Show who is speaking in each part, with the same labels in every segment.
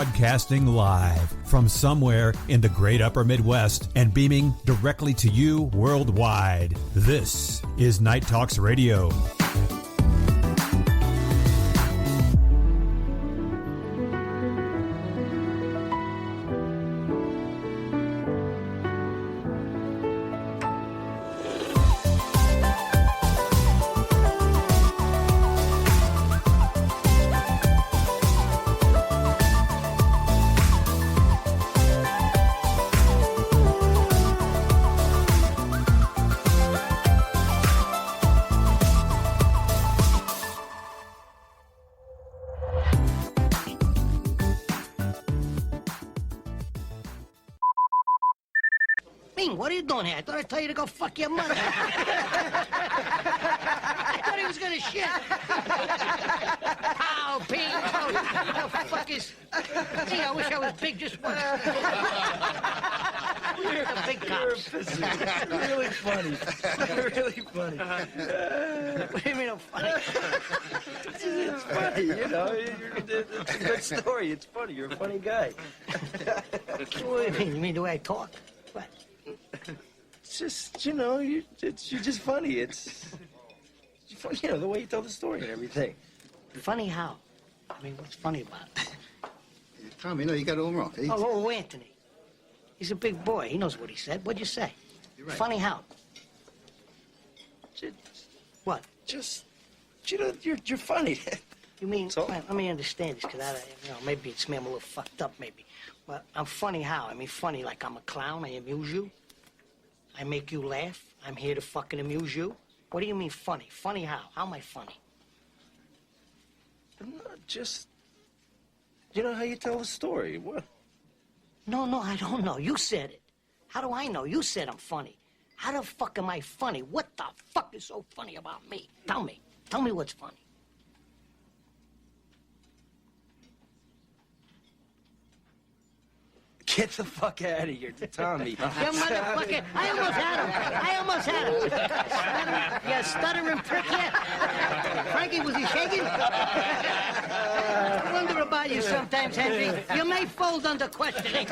Speaker 1: Broadcasting live from somewhere in the great upper Midwest and beaming directly to you worldwide. This is Night Talks Radio.
Speaker 2: What are you doing here? I thought I'd tell you to go fuck your mother. I thought he was gonna shit. Pow, ping, pow. The fuck is... Gee, I wish I was big just once. The big cops.
Speaker 3: Really funny. Really funny.
Speaker 2: What do you mean I'm funny?
Speaker 3: It's funny, you know. It's a good story. It's funny. You're a funny guy.
Speaker 2: What do you mean? You mean the way I talk? What?
Speaker 3: It's just, you know, you're just funny. It's funny, you know, the way you tell the story and everything.
Speaker 2: Funny how? I mean, what's funny about it?
Speaker 4: Tommy, no, you got it all wrong.
Speaker 2: Oh, Anthony. He's a big boy. He knows what he said. What'd you say?
Speaker 4: You're right.
Speaker 2: Funny how? What?
Speaker 3: Just, you know, you're funny.
Speaker 2: You mean,
Speaker 3: So?
Speaker 2: let me understand this, because maybe it's me, I'm a little fucked up, maybe. But I'm funny how? I mean, funny like I'm a clown, I amuse you. I make you laugh. I'm here to fucking amuse you. What do you mean funny? Funny how? How am I funny?
Speaker 3: Not just, you know how you tell the story. What?
Speaker 2: No, I don't know. You said it. How do I know? You said I'm funny. How the fuck am I funny? What the fuck is so funny about me? Tell me. Tell me what's funny.
Speaker 3: Get the fuck out of here, Tommy.
Speaker 2: You motherfucker. I almost had him. You stuttering prick yet? Frankie, was he shaking? I wonder about you sometimes, Henry. You may fold under questioning.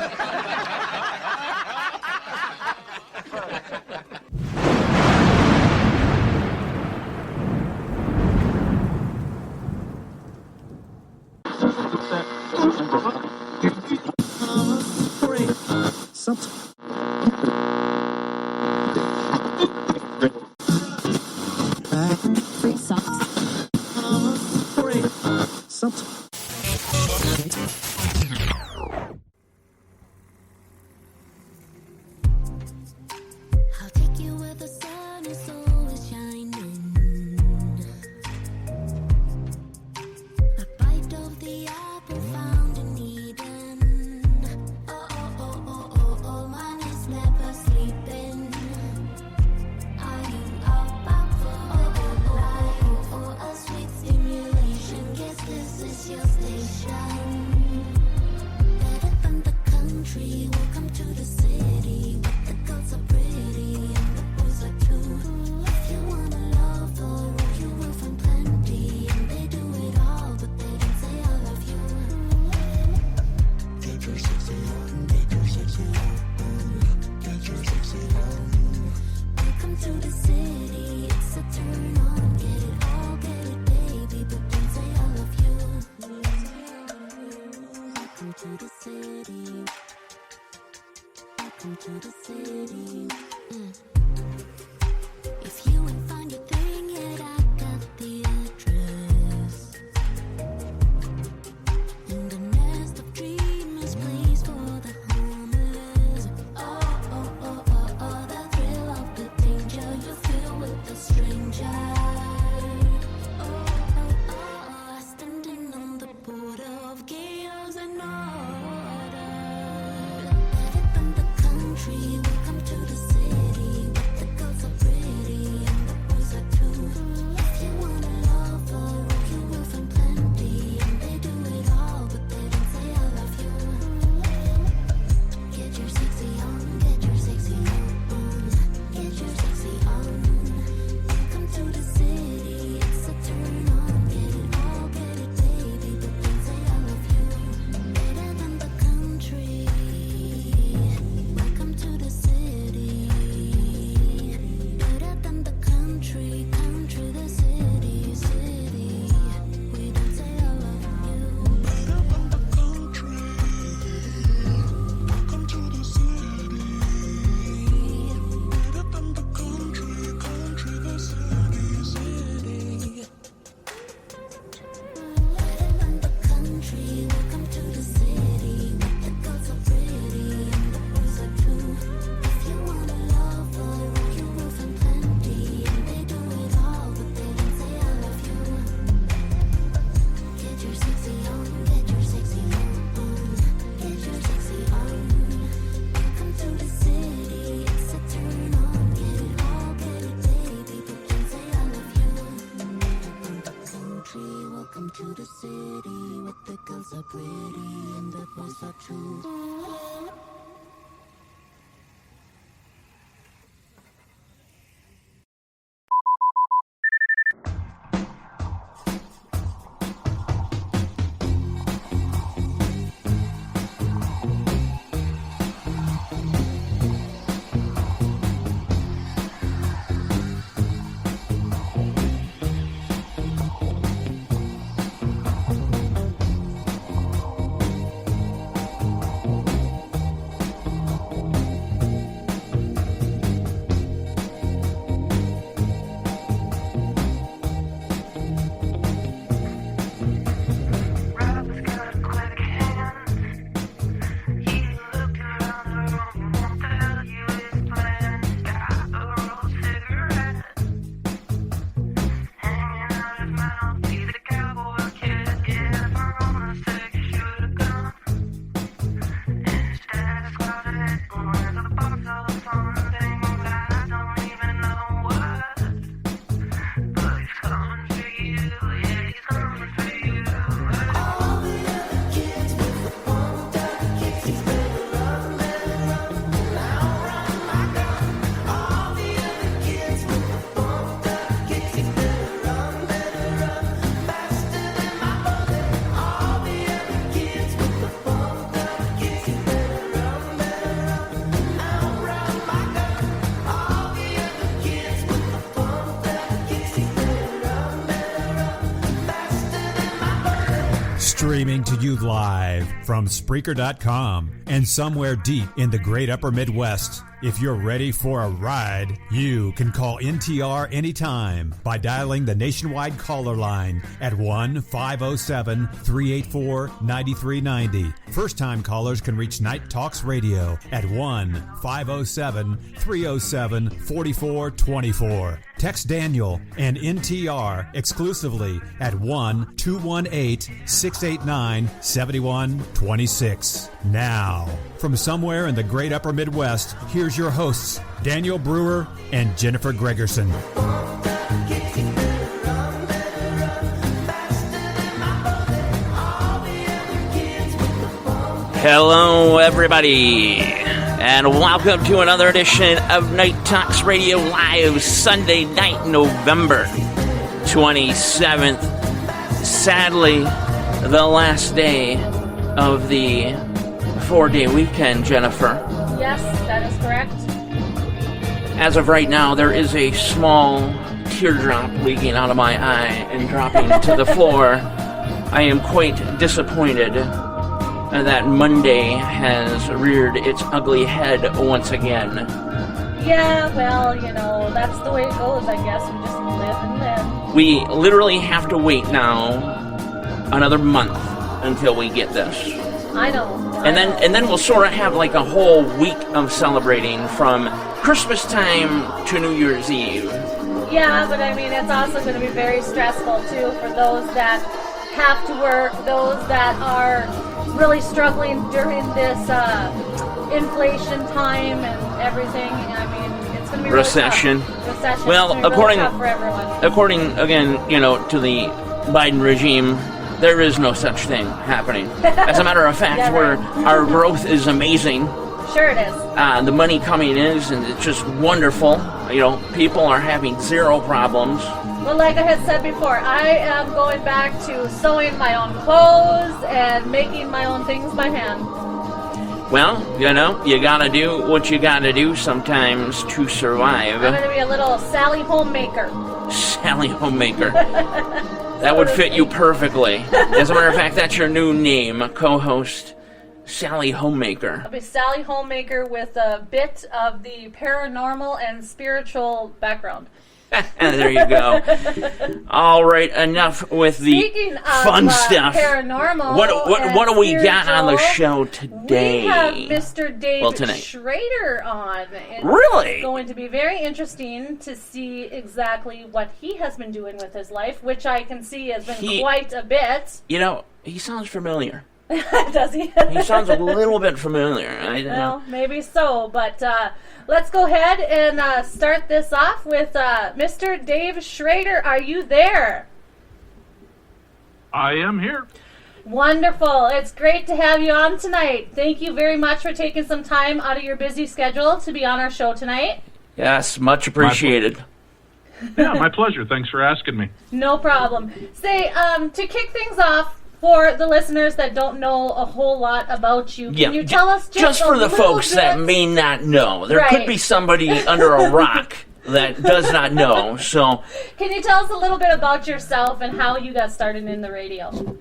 Speaker 1: Streaming to you live from Spreaker.com and somewhere deep in the great upper Midwest. If you're ready for a ride, you can call NTR anytime by dialing the nationwide caller line at 1-507-384-9390. First-time callers can reach Night Talks Radio at 1-507-307-4424. Text Daniel and NTR exclusively at 1-218-689-7126. Now, from somewhere in the great upper Midwest, here's your hosts, Daniel Brewer and Jennifer Gregerson.
Speaker 5: Hello, everybody, and welcome to another edition of Night Talks Radio Live, Sunday night, November 27th. Sadly, the last day of the 4-day weekend, Jennifer.
Speaker 6: Yes, that is correct.
Speaker 5: As of right now, there is a small teardrop leaking out of my eye and dropping to the floor. I am quite disappointed that Monday has reared its ugly head once again.
Speaker 6: Yeah, well, you know, that's the way it goes, I guess. We just live and live.
Speaker 5: We literally have to wait now another month until we get this.
Speaker 6: I know.
Speaker 5: And then we'll sort of have like a whole week of celebrating from Christmas time to New Year's Eve.
Speaker 6: Yeah, but I mean, it's also going to be very stressful, too, for those that have to work, those that are really struggling during this inflation time and everything. I mean, it's going to be
Speaker 5: Recession.
Speaker 6: Really tough. Recession.
Speaker 5: Well,
Speaker 6: it's really tough for everyone.
Speaker 5: according again, to the Biden regime, there is no such thing happening. As a matter of fact, our growth is amazing.
Speaker 6: Sure it is.
Speaker 5: The money coming in and it's just wonderful. People are having zero problems.
Speaker 6: Well, like I had said before, I am going back to sewing my own clothes and making my own things by hand.
Speaker 5: Well, you gotta do what you gotta do sometimes to survive.
Speaker 6: I'm gonna be a little Sally Homemaker.
Speaker 5: Sally Homemaker. That would fit you perfectly. As a matter of fact, that's your new name, co-host Sally Homemaker.
Speaker 6: I'll be Sally Homemaker with a bit of the paranormal and spiritual background.
Speaker 5: There you go. All right, enough with the
Speaker 6: Speaking of
Speaker 5: fun stuff.
Speaker 6: Paranormal.
Speaker 5: What do we got on the show today?
Speaker 6: We have Mr. Dave
Speaker 5: tonight.
Speaker 6: Schrader on.
Speaker 5: Really?
Speaker 6: It's going to be very interesting to see exactly what he has been doing with his life, which I can see has been quite a bit.
Speaker 5: He sounds familiar.
Speaker 6: Does he?
Speaker 5: He sounds a little bit familiar.
Speaker 6: Well, maybe so, but let's go ahead and start this off with Mr. Dave Schrader. Are you there?
Speaker 7: I am here.
Speaker 6: Wonderful. It's great to have you on tonight. Thank you very much for taking some time out of your busy schedule to be on our show tonight.
Speaker 5: Yes, much appreciated.
Speaker 7: Yeah, my pleasure. Thanks for asking me.
Speaker 6: No problem. Say, to kick things off, for the listeners that don't know a whole lot about you, can you tell us
Speaker 5: just for the folks that may not know? There could be somebody under a rock that does not know. So,
Speaker 6: can you tell us a little bit about yourself and how you got started in the radio?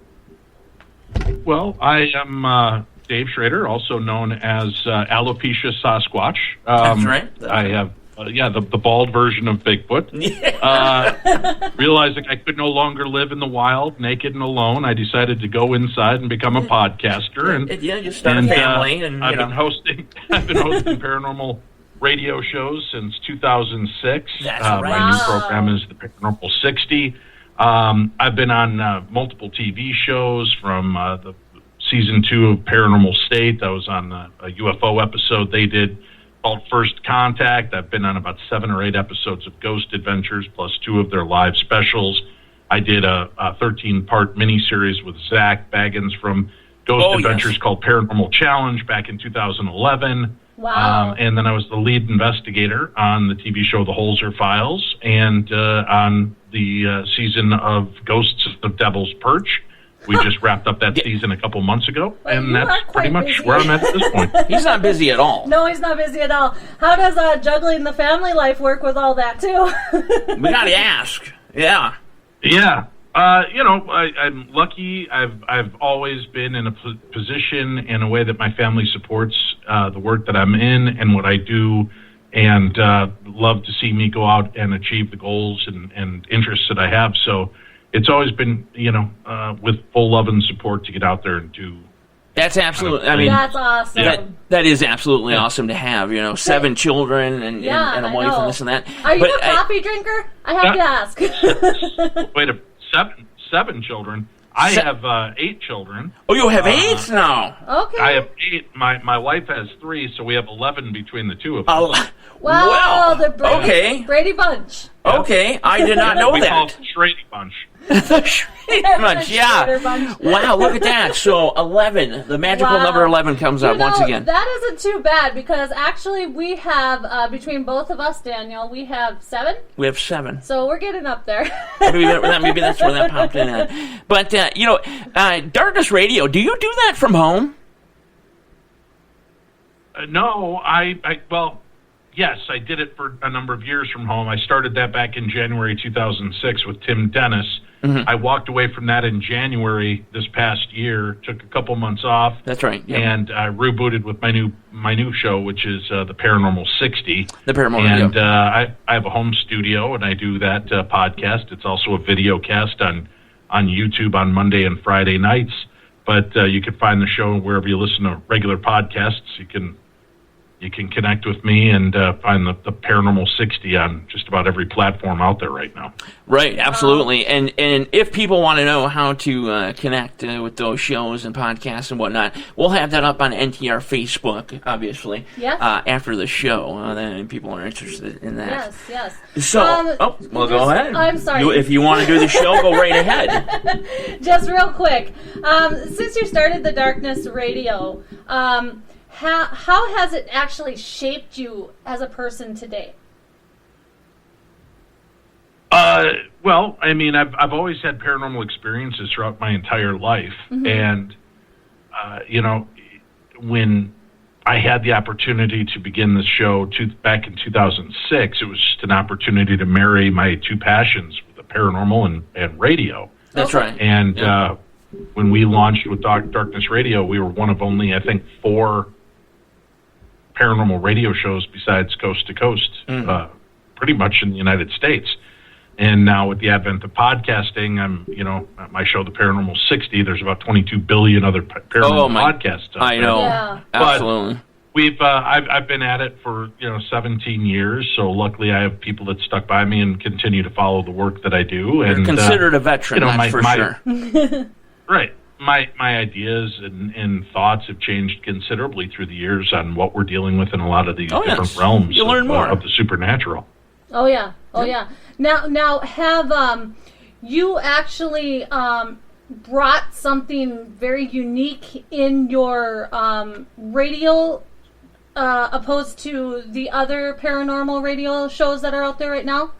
Speaker 7: Well, I am Dave Schrader, also known as Alopecia Sasquatch.
Speaker 5: That's right.
Speaker 7: I have, the bald version of Bigfoot. Realizing I could no longer live in the wild, naked and alone, I decided to go inside and become a podcaster. And
Speaker 5: you start a family.
Speaker 7: I've been hosting paranormal radio shows since 2006.
Speaker 5: That's right.
Speaker 7: My new program is the Paranormal 60. I've been on multiple TV shows from the season 2 of Paranormal State. I was on a UFO episode they did called First Contact. I've been on about 7 or 8 episodes of Ghost Adventures, plus 2 of their live specials. I did a 13-part miniseries with Zach Baggins from Ghost Adventures called Paranormal Challenge back in 2011.
Speaker 6: Wow.
Speaker 7: And then I was the lead investigator on the TV show The Holzer Files and on the season of Ghosts of Devil's Perch. We just wrapped up that season a couple months ago, and that's pretty much where I'm at this point.
Speaker 5: He's not busy at all.
Speaker 6: No, he's not busy at all. How does juggling the family life work with all that, too?
Speaker 5: We got to ask. Yeah.
Speaker 7: Yeah. I'm lucky. I've always been in a position in a way that my family supports the work that I'm in and what I do, and love to see me go out and achieve the goals and interests that I have. So it's always been, with full love and support to get out there and do.
Speaker 5: That's absolutely.
Speaker 6: That's awesome.
Speaker 5: That is absolutely awesome to have. 7 children and a wife and this and that.
Speaker 6: Are you a coffee drinker? I have to ask.
Speaker 7: Wait a 7 children. I have 8 children.
Speaker 5: Oh, you have 8 now?
Speaker 6: Okay.
Speaker 7: I have 8. My wife has 3, so we have 11 between the 2 of us.
Speaker 5: Oh,
Speaker 6: wow, the Brady Bunch.
Speaker 5: Okay, I did not know
Speaker 7: we
Speaker 5: that.
Speaker 7: call it the Schrader Bunch.
Speaker 5: The Schrader Bunch, yeah. Wow, look at that. So 11, the magical number 11 comes up once again.
Speaker 6: That isn't too bad because actually we have, between both of us, Daniel, we have 7.
Speaker 5: We have 7.
Speaker 6: So we're getting up there.
Speaker 5: Maybe that's where that popped in at. But, Darkness Radio, do you do that from home?
Speaker 7: No, well, yes, I did it for a number of years from home. I started that back in January 2006 with Tim Dennis. Mm-hmm. I walked away from that in January this past year, took a couple months off.
Speaker 5: That's right. Yep.
Speaker 7: And I rebooted with my new show, which is the Paranormal 60.
Speaker 5: The Paranormal
Speaker 7: And I have a home studio, and I do that podcast. It's also a video cast on YouTube on Monday and Friday nights. But you can find the show wherever you listen to regular podcasts. You can connect with me and find the Paranormal 60 on just about every platform out there right now.
Speaker 5: Right, absolutely. And if people want to know how to connect with those shows and podcasts and whatnot, we'll have that up on NTR Facebook, obviously, after the show. Then people are interested in that.
Speaker 6: Yes.
Speaker 5: So, go ahead.
Speaker 6: I'm sorry.
Speaker 5: If you want to do the show, go right ahead.
Speaker 6: Just real quick. Since you started the Darkness Radio, how has it actually shaped you as a person today?
Speaker 7: Well, I mean, I've always had paranormal experiences throughout my entire life, and when I had the opportunity to begin this show back in 2006, it was just an opportunity to marry my 2 passions, the paranormal and radio.
Speaker 5: That's right.
Speaker 7: And when we launched with Darkness Radio, we were one of only, I think, 4 paranormal radio shows besides Coast to Coast, pretty much in the United States. And now with the advent of podcasting, my show, The Paranormal 60, there's about 22 billion other paranormal podcasts out there.
Speaker 5: I know. Yeah. Absolutely.
Speaker 7: I've been at it for 17 years, so luckily I have people that stuck by me and continue to follow the work that I do.
Speaker 5: You're considered a veteran, that's for sure.
Speaker 7: Right. My ideas and thoughts have changed considerably through the years on what we're dealing with in a lot of these different realms of the supernatural.
Speaker 6: Oh yeah. Now have you actually brought something very unique in your radio, opposed to the other paranormal radio shows that are out there right now?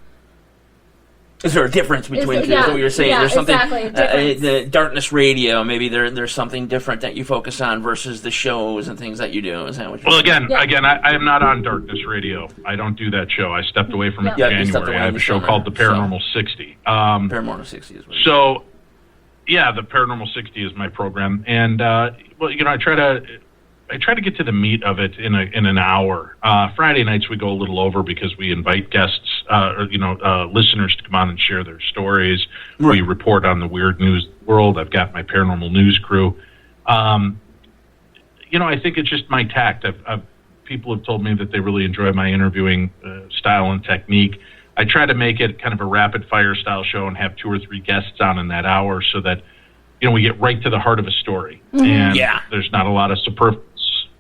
Speaker 5: Is there a difference between two? Is what you're saying?
Speaker 6: Yeah,
Speaker 5: There's something,
Speaker 6: exactly.
Speaker 5: the darkness radio, maybe there's something different that you focus on versus the shows and things that you do. Is that what you're saying?
Speaker 7: Again, I am not on darkness radio. I don't do that show. I stepped away from it in January. I have a show called the Paranormal 60.
Speaker 5: Paranormal 60 is what
Speaker 7: so, yeah, the Paranormal 60 is my program. And, well, you know, I try to get to the meat of it in an hour. Friday nights we go a little over because we invite guests, listeners to come on and share their stories. Right. We report on the weird news of the world. I've got my paranormal news crew. I think it's just my tact. People have told me that they really enjoy my interviewing style and technique. I try to make it kind of a rapid fire style show and have 2 or 3 guests on in that hour so that, we get right to the heart of a story. Mm-hmm. And there's not a lot of superfluous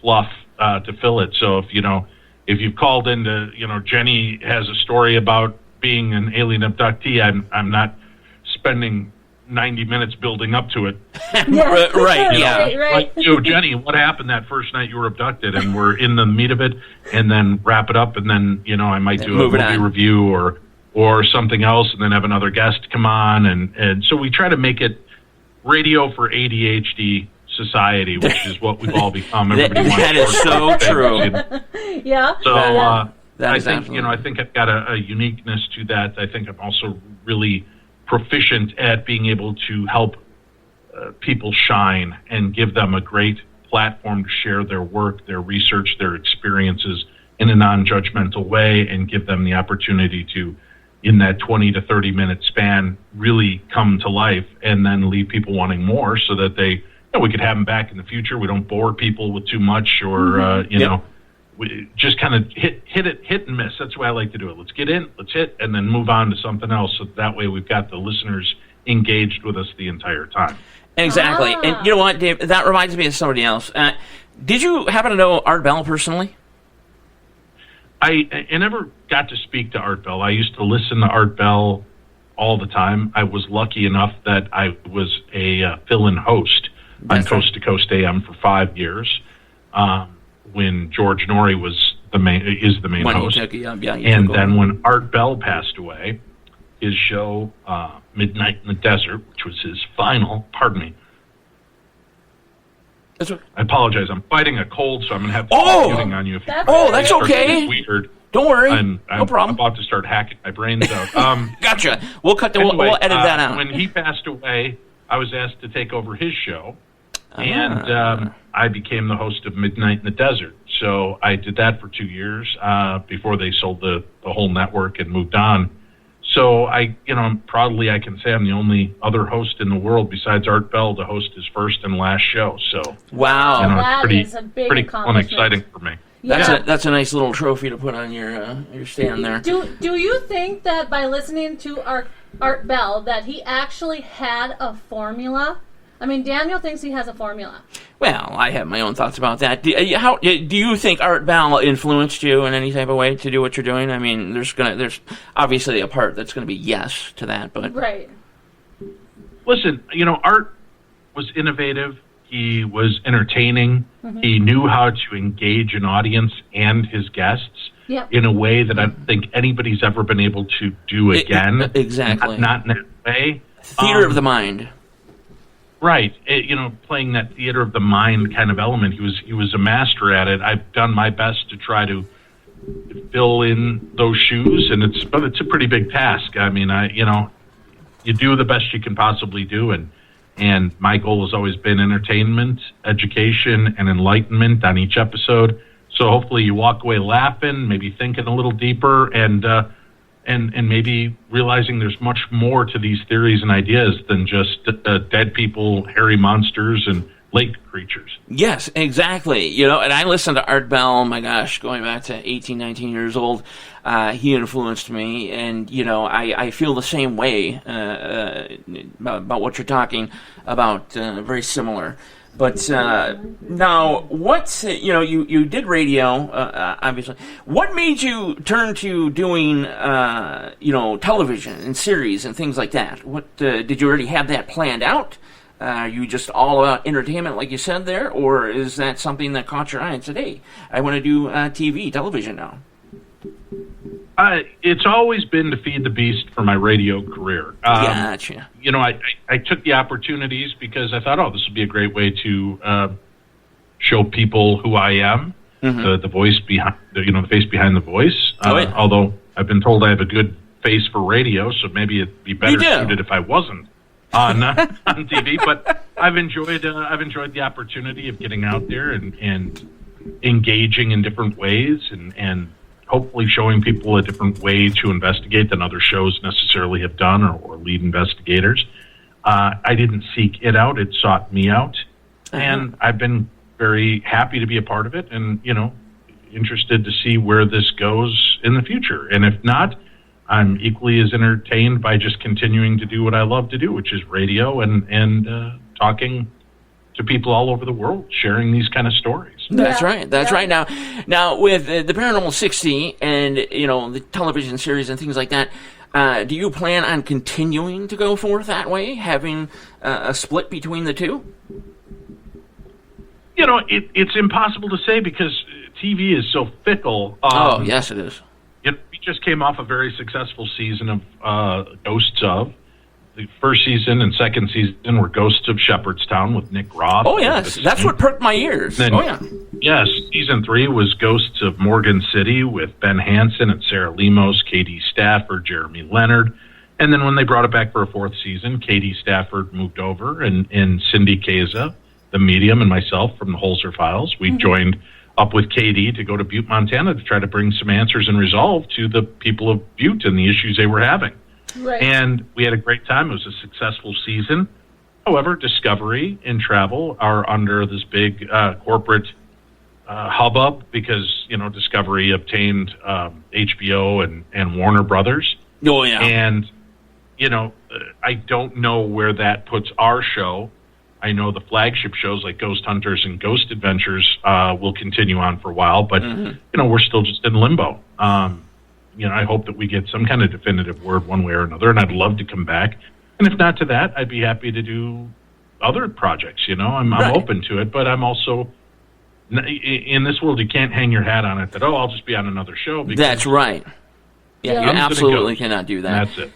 Speaker 7: fluff to fill it. So if you've called in to, Jenny has a story about being an alien abductee, I'm not spending 90 minutes building up to it.
Speaker 5: Right.
Speaker 7: Like, Jenny, what happened that first night you were abducted? And we're in the meat of it, and then wrap it up, and then, I might do a movie review or something else, and then have another guest come on. And so we try to make it radio for ADHD society, which is what we've all become.
Speaker 5: That is so true.
Speaker 6: Yeah.
Speaker 7: So I think I've got a uniqueness to that. I think I'm also really proficient at being able to help people shine and give them a great platform to share their work, their research, their experiences in a non-judgmental way, and give them the opportunity to, in that 20 to 30 minute span, really come to life and then leave people wanting more so that they, we could have them back in the future. We don't bore people with too much or, we just kind of hit and miss. That's the way I like to do it. Let's get in, let's hit, and then move on to something else. So that way we've got the listeners engaged with us the enther time.
Speaker 5: Exactly. And you know what, Dave, that reminds me of somebody else. Did you happen to know Art Bell personally?
Speaker 7: I never got to speak to Art Bell. I used to listen to Art Bell all the time. I was lucky enough that I was a fill-in host on Coast to Coast AM for 5 years when George Norrie was the main host. And then when Art Bell passed away, his show Midnight in the Desert, which was his final, I apologize. I'm fighting a cold, so I'm going to have to start muting on you. If
Speaker 5: that's okay.
Speaker 7: Weird.
Speaker 5: Don't worry.
Speaker 7: No problem. I'm about to start hacking my brains out.
Speaker 5: Gotcha. We'll cut. We'll edit that out.
Speaker 7: When he passed away, I was asked to take over his show, and I became the host of Midnight in the Desert. So I did that for 2 years before they sold the whole network and moved on. So proudly I can say I'm the only other host in the world besides Art Bell to host his first and last show. So
Speaker 5: wow,
Speaker 6: that
Speaker 7: it's
Speaker 6: is a big
Speaker 7: pretty cool and exciting for me.
Speaker 5: That's a nice little trophy to put on your stand there.
Speaker 6: Do you think that by listening to Art Bell that he actually had a formula? I mean, Daniel thinks he has a formula.
Speaker 5: Well, I have my own thoughts about that. Do you think Art Bell influenced you in any type of way to do what you're doing? I mean, there's obviously a part that's going to be yes to that, but
Speaker 6: right.
Speaker 7: Listen, Art was innovative. He was entertaining. Mm-hmm. He knew how to engage an audience and his guests in a way that I don't think anybody's ever been able to do again.
Speaker 5: Exactly.
Speaker 7: Not in that way.
Speaker 5: Theater of the mind.
Speaker 7: Right. Playing that theater of the mind kind of element. He was a master at it. I've done my best to try to fill in those shoes, and it's a pretty big task. I mean, you do the best you can possibly do, and my goal has always been entertainment, education, and enlightenment on each episode. So hopefully you walk away laughing, maybe thinking a little deeper, and maybe realizing there's much more to these theories and ideas than just dead people, hairy monsters, and lake creatures.
Speaker 5: Yes, exactly. And I listened to Art Bell, my gosh, going back to 18, 19 years old. He influenced me, and, I feel the same way about what you're talking about, very similar. But now, you did radio, obviously. What made you turn to doing, television and series and things like that? What did you already have that planned out? Are you just all about entertainment, like you said there, or is that something that caught your eye and said, hey, I want to do television now?
Speaker 7: It's always been to feed the beast for my radio career.
Speaker 5: Gotcha.
Speaker 7: I took the opportunities because I thought, this would be a great way to show people who I am, the voice behind, the face behind the voice. Although I've been told I have a good face for radio, so maybe it'd be better suited if I wasn't on on TV. But I've enjoyed the opportunity of getting out there and engaging in different ways and hopefully showing people a different way to investigate than other shows necessarily have done or lead investigators. I didn't seek it out; it sought me out, and I've been very happy to be a part of it, and interested to see where this goes in the future. And if not, I'm equally as entertained by just continuing to do what I love to do, which is radio and talking to people all over the world, sharing these kind of stories.
Speaker 5: That's right. That's right. Now with the Paranormal 60 and the television series and things like that, do you plan on continuing to go forth that way, having a split between the two?
Speaker 7: It's impossible to say because TV is so fickle.
Speaker 5: Yes, it is.
Speaker 7: We just came off a very successful season of Ghosts of. The first season and second season were Ghosts of Shepherdstown with Nick Roth.
Speaker 5: Oh, yes. That's what perked my ears.
Speaker 7: Then, yes. Season 3 was Ghosts of Morgan City with Ben Hansen and Sarah Lemos, Katie Stafford, Jeremy Leonard. And then when they brought it back for a fourth season, Katie Stafford moved over and Cindy Keza, the medium, and myself from the Holzer Files, we joined up with Katie to go to Butte, Montana to try to bring some answers and resolve to the people of Butte and the issues they were having.
Speaker 6: Right.
Speaker 7: And we had a great time. It was a successful season. However, Discovery and Travel are under this big corporate hubbub because, Discovery obtained HBO and Warner Brothers.
Speaker 5: Oh, yeah.
Speaker 7: And, I don't know where that puts our show. I know the flagship shows like Ghost Hunters and Ghost Adventures will continue on for a while, but, we're still just in limbo. I hope that we get some kind of definitive word one way or another, and I'd love to come back. And if not to that, I'd be happy to do other projects, I'm open to it, but I'm also, in this world, you can't hang your hat on it that, I'll just be on another show.
Speaker 5: That's right. Yeah, you absolutely cannot do that.
Speaker 7: That's it.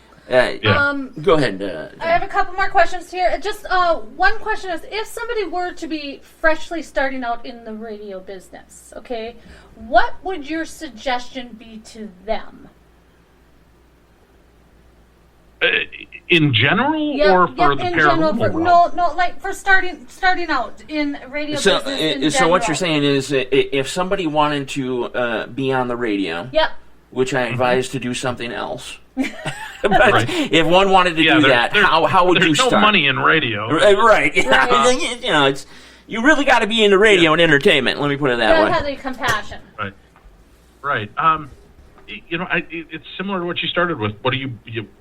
Speaker 5: Go ahead.
Speaker 6: I have a couple more questions here. Just one question is, if somebody were to be freshly starting out in the radio business, okay, what would your suggestion be to them?
Speaker 7: In general, or for the paranormal?
Speaker 6: No, like for starting out in radio business in general.
Speaker 5: So what you're saying is, if somebody wanted to be on the radio, which I advise to do something else. But if one wanted to do that, how would you start?
Speaker 7: There's no money in radio.
Speaker 5: Right. It's you really got to be into radio and entertainment. Let me put it that way.
Speaker 6: You have the compassion.
Speaker 7: Right. It's similar to what you started with.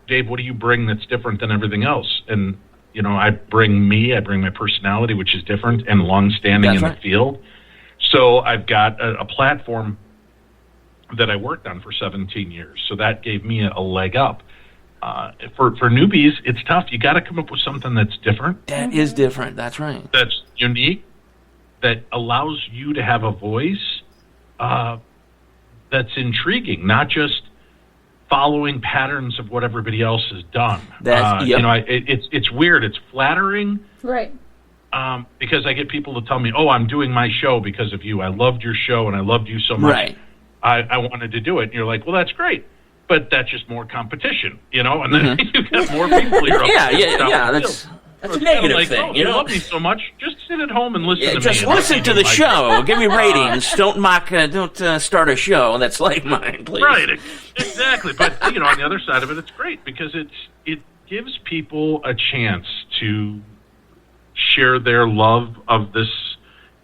Speaker 7: Dave, what do you bring that's different than everything else? And, I bring my personality, which is different and long-standing the field. So I've got a platform that I worked on for 17 years. So that gave me a leg up. For newbies, it's tough. You got to come up with something that's different.
Speaker 5: That is different. That's right.
Speaker 7: That's unique, that allows you to have a voice that's intriguing, not just following patterns of what everybody else has done. It's weird. It's flattering.
Speaker 6: Right.
Speaker 7: Because I get people to tell me, I'm doing my show because of you. I loved your show, and I loved you so much.
Speaker 5: Right.
Speaker 7: I wanted to do it. And you're like, well, that's great. But that's just more competition, and then you get more people here.
Speaker 5: That's a negative thing,
Speaker 7: you love me so much, just sit at home and listen to me.
Speaker 5: Just listen to the show. Give me ratings. Don't start a show that's like mine, please.
Speaker 7: Right, exactly. But, on the other side of it, it's great because it gives people a chance to share their love of this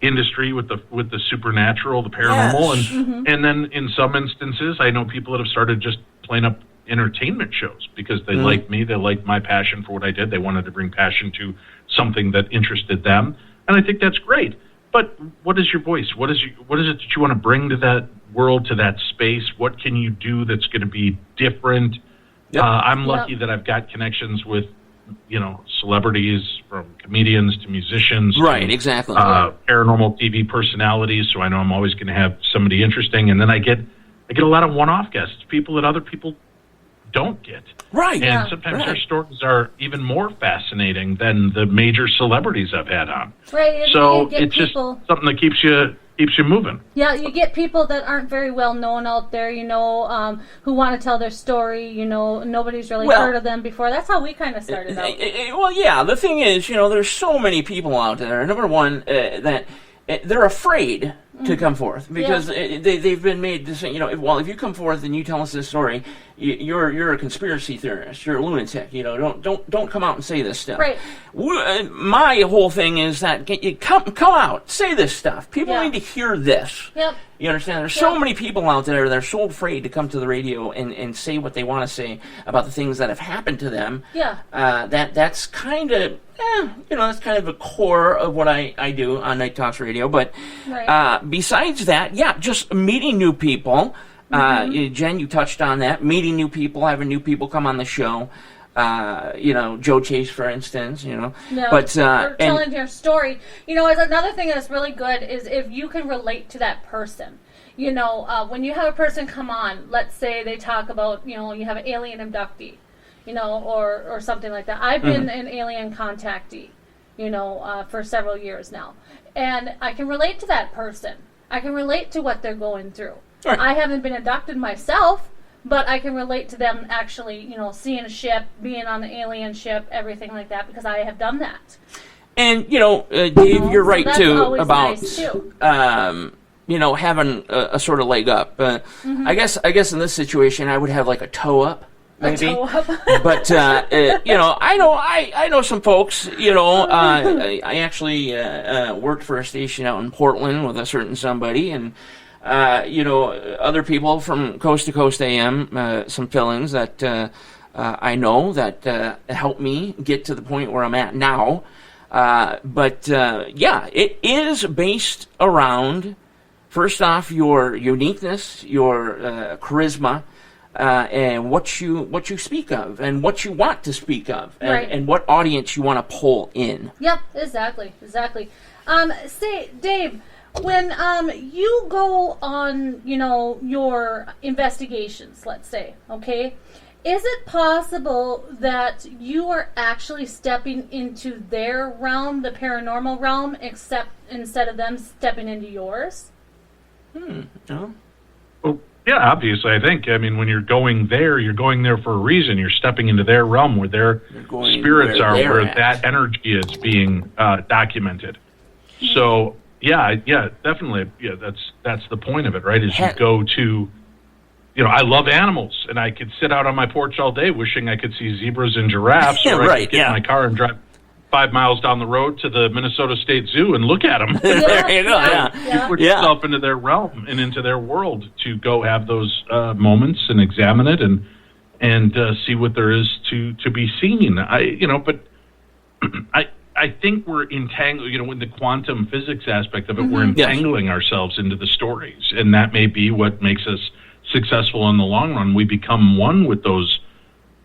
Speaker 7: industry with the supernatural, the paranormal, and then in some instances, I know people that have started just playing up entertainment shows because they liked me, they liked my passion for what I did, they wanted to bring passion to something that interested them, and I think that's great. But what is your voice? What is it that you want to bring to that world, to that space? What can you do that's going to be different? I'm lucky that I've got connections with celebrities, from comedians to musicians.
Speaker 5: Right, exactly.
Speaker 7: Paranormal TV personalities, so I know I'm always going to have somebody interesting. And then I get a lot of one-off guests, people that other people don't get.
Speaker 5: Right.
Speaker 7: And sometimes their stories are even more fascinating than the major celebrities I've had on.
Speaker 6: Right.
Speaker 7: So it's just something that keeps you moving.
Speaker 6: Yeah, you get people that aren't very well known out there, who want to tell their story. Nobody's really heard of them before. That's how we kind of started out.
Speaker 5: Well, yeah. The thing is, there's so many people out there. Number one, that they're afraid to come forth because they've been made to say, if you come forth and you tell us this story, you're a conspiracy theorist, you're a lunatic. Don't come out and say this stuff.
Speaker 6: Right.
Speaker 5: My whole thing is that come out, say this stuff. People need to hear this.
Speaker 6: Yep.
Speaker 5: You understand? There's so many people out there that are so afraid to come to the radio and say what they want to say about the things that have happened to them.
Speaker 6: Yeah.
Speaker 5: That's kind of, that's kind of the core of what I do on Night Talks Radio. But besides that, just meeting new people. Jen, you touched on that. Meeting new people, having new people come on the show. Joe Chase, for instance, but
Speaker 6: telling your story. Another thing that's really good is if you can relate to that person. When you have a person come on, let's say they talk about, you have an alien abductee, or something like that. I've been an alien contactee, for several years now, and I can relate to that person. I can relate to what they're going through. Right. I haven't been abducted myself, but I can relate to them actually, seeing a ship, being on the alien ship, everything like that, because I have done that. And,
Speaker 5: Dave, you're right, too, about,
Speaker 6: nice too.
Speaker 5: Having a sort of leg up. I guess in this situation, I would have like a toe up. Maybe. But I know some folks. I actually worked for a station out in Portland with a certain somebody, and other people from Coast to Coast AM, some fill-ins that I know that helped me get to the point where I'm at now. It is based around, first off, your uniqueness, your charisma. And what you speak of, and what you want to speak of, and what audience you want to pull in.
Speaker 6: Yep, exactly. Say, Dave, when you go on, your investigations, let's say, okay, is it possible that you are actually stepping into their realm, the paranormal realm, instead of them stepping into yours?
Speaker 5: No.
Speaker 7: Well, yeah, obviously, I think. I mean, when you're going there for a reason. You're stepping into their realm where their spirits are, where that energy is being documented. So, yeah, definitely. Yeah, that's the point of it, right? Is you go to, I love animals, and I could sit out on my porch all day wishing I could see zebras and giraffes, or I could get in my car and drive 5 miles down the road to the Minnesota State Zoo and look at them.
Speaker 5: There you go.
Speaker 7: You put yourself into their realm and into their world to go have those moments and examine it and see what there is to be seen. But I think we're entangled. In the quantum physics aspect of it, we're entangling ourselves into the stories, and that may be what makes us successful in the long run. We become one with those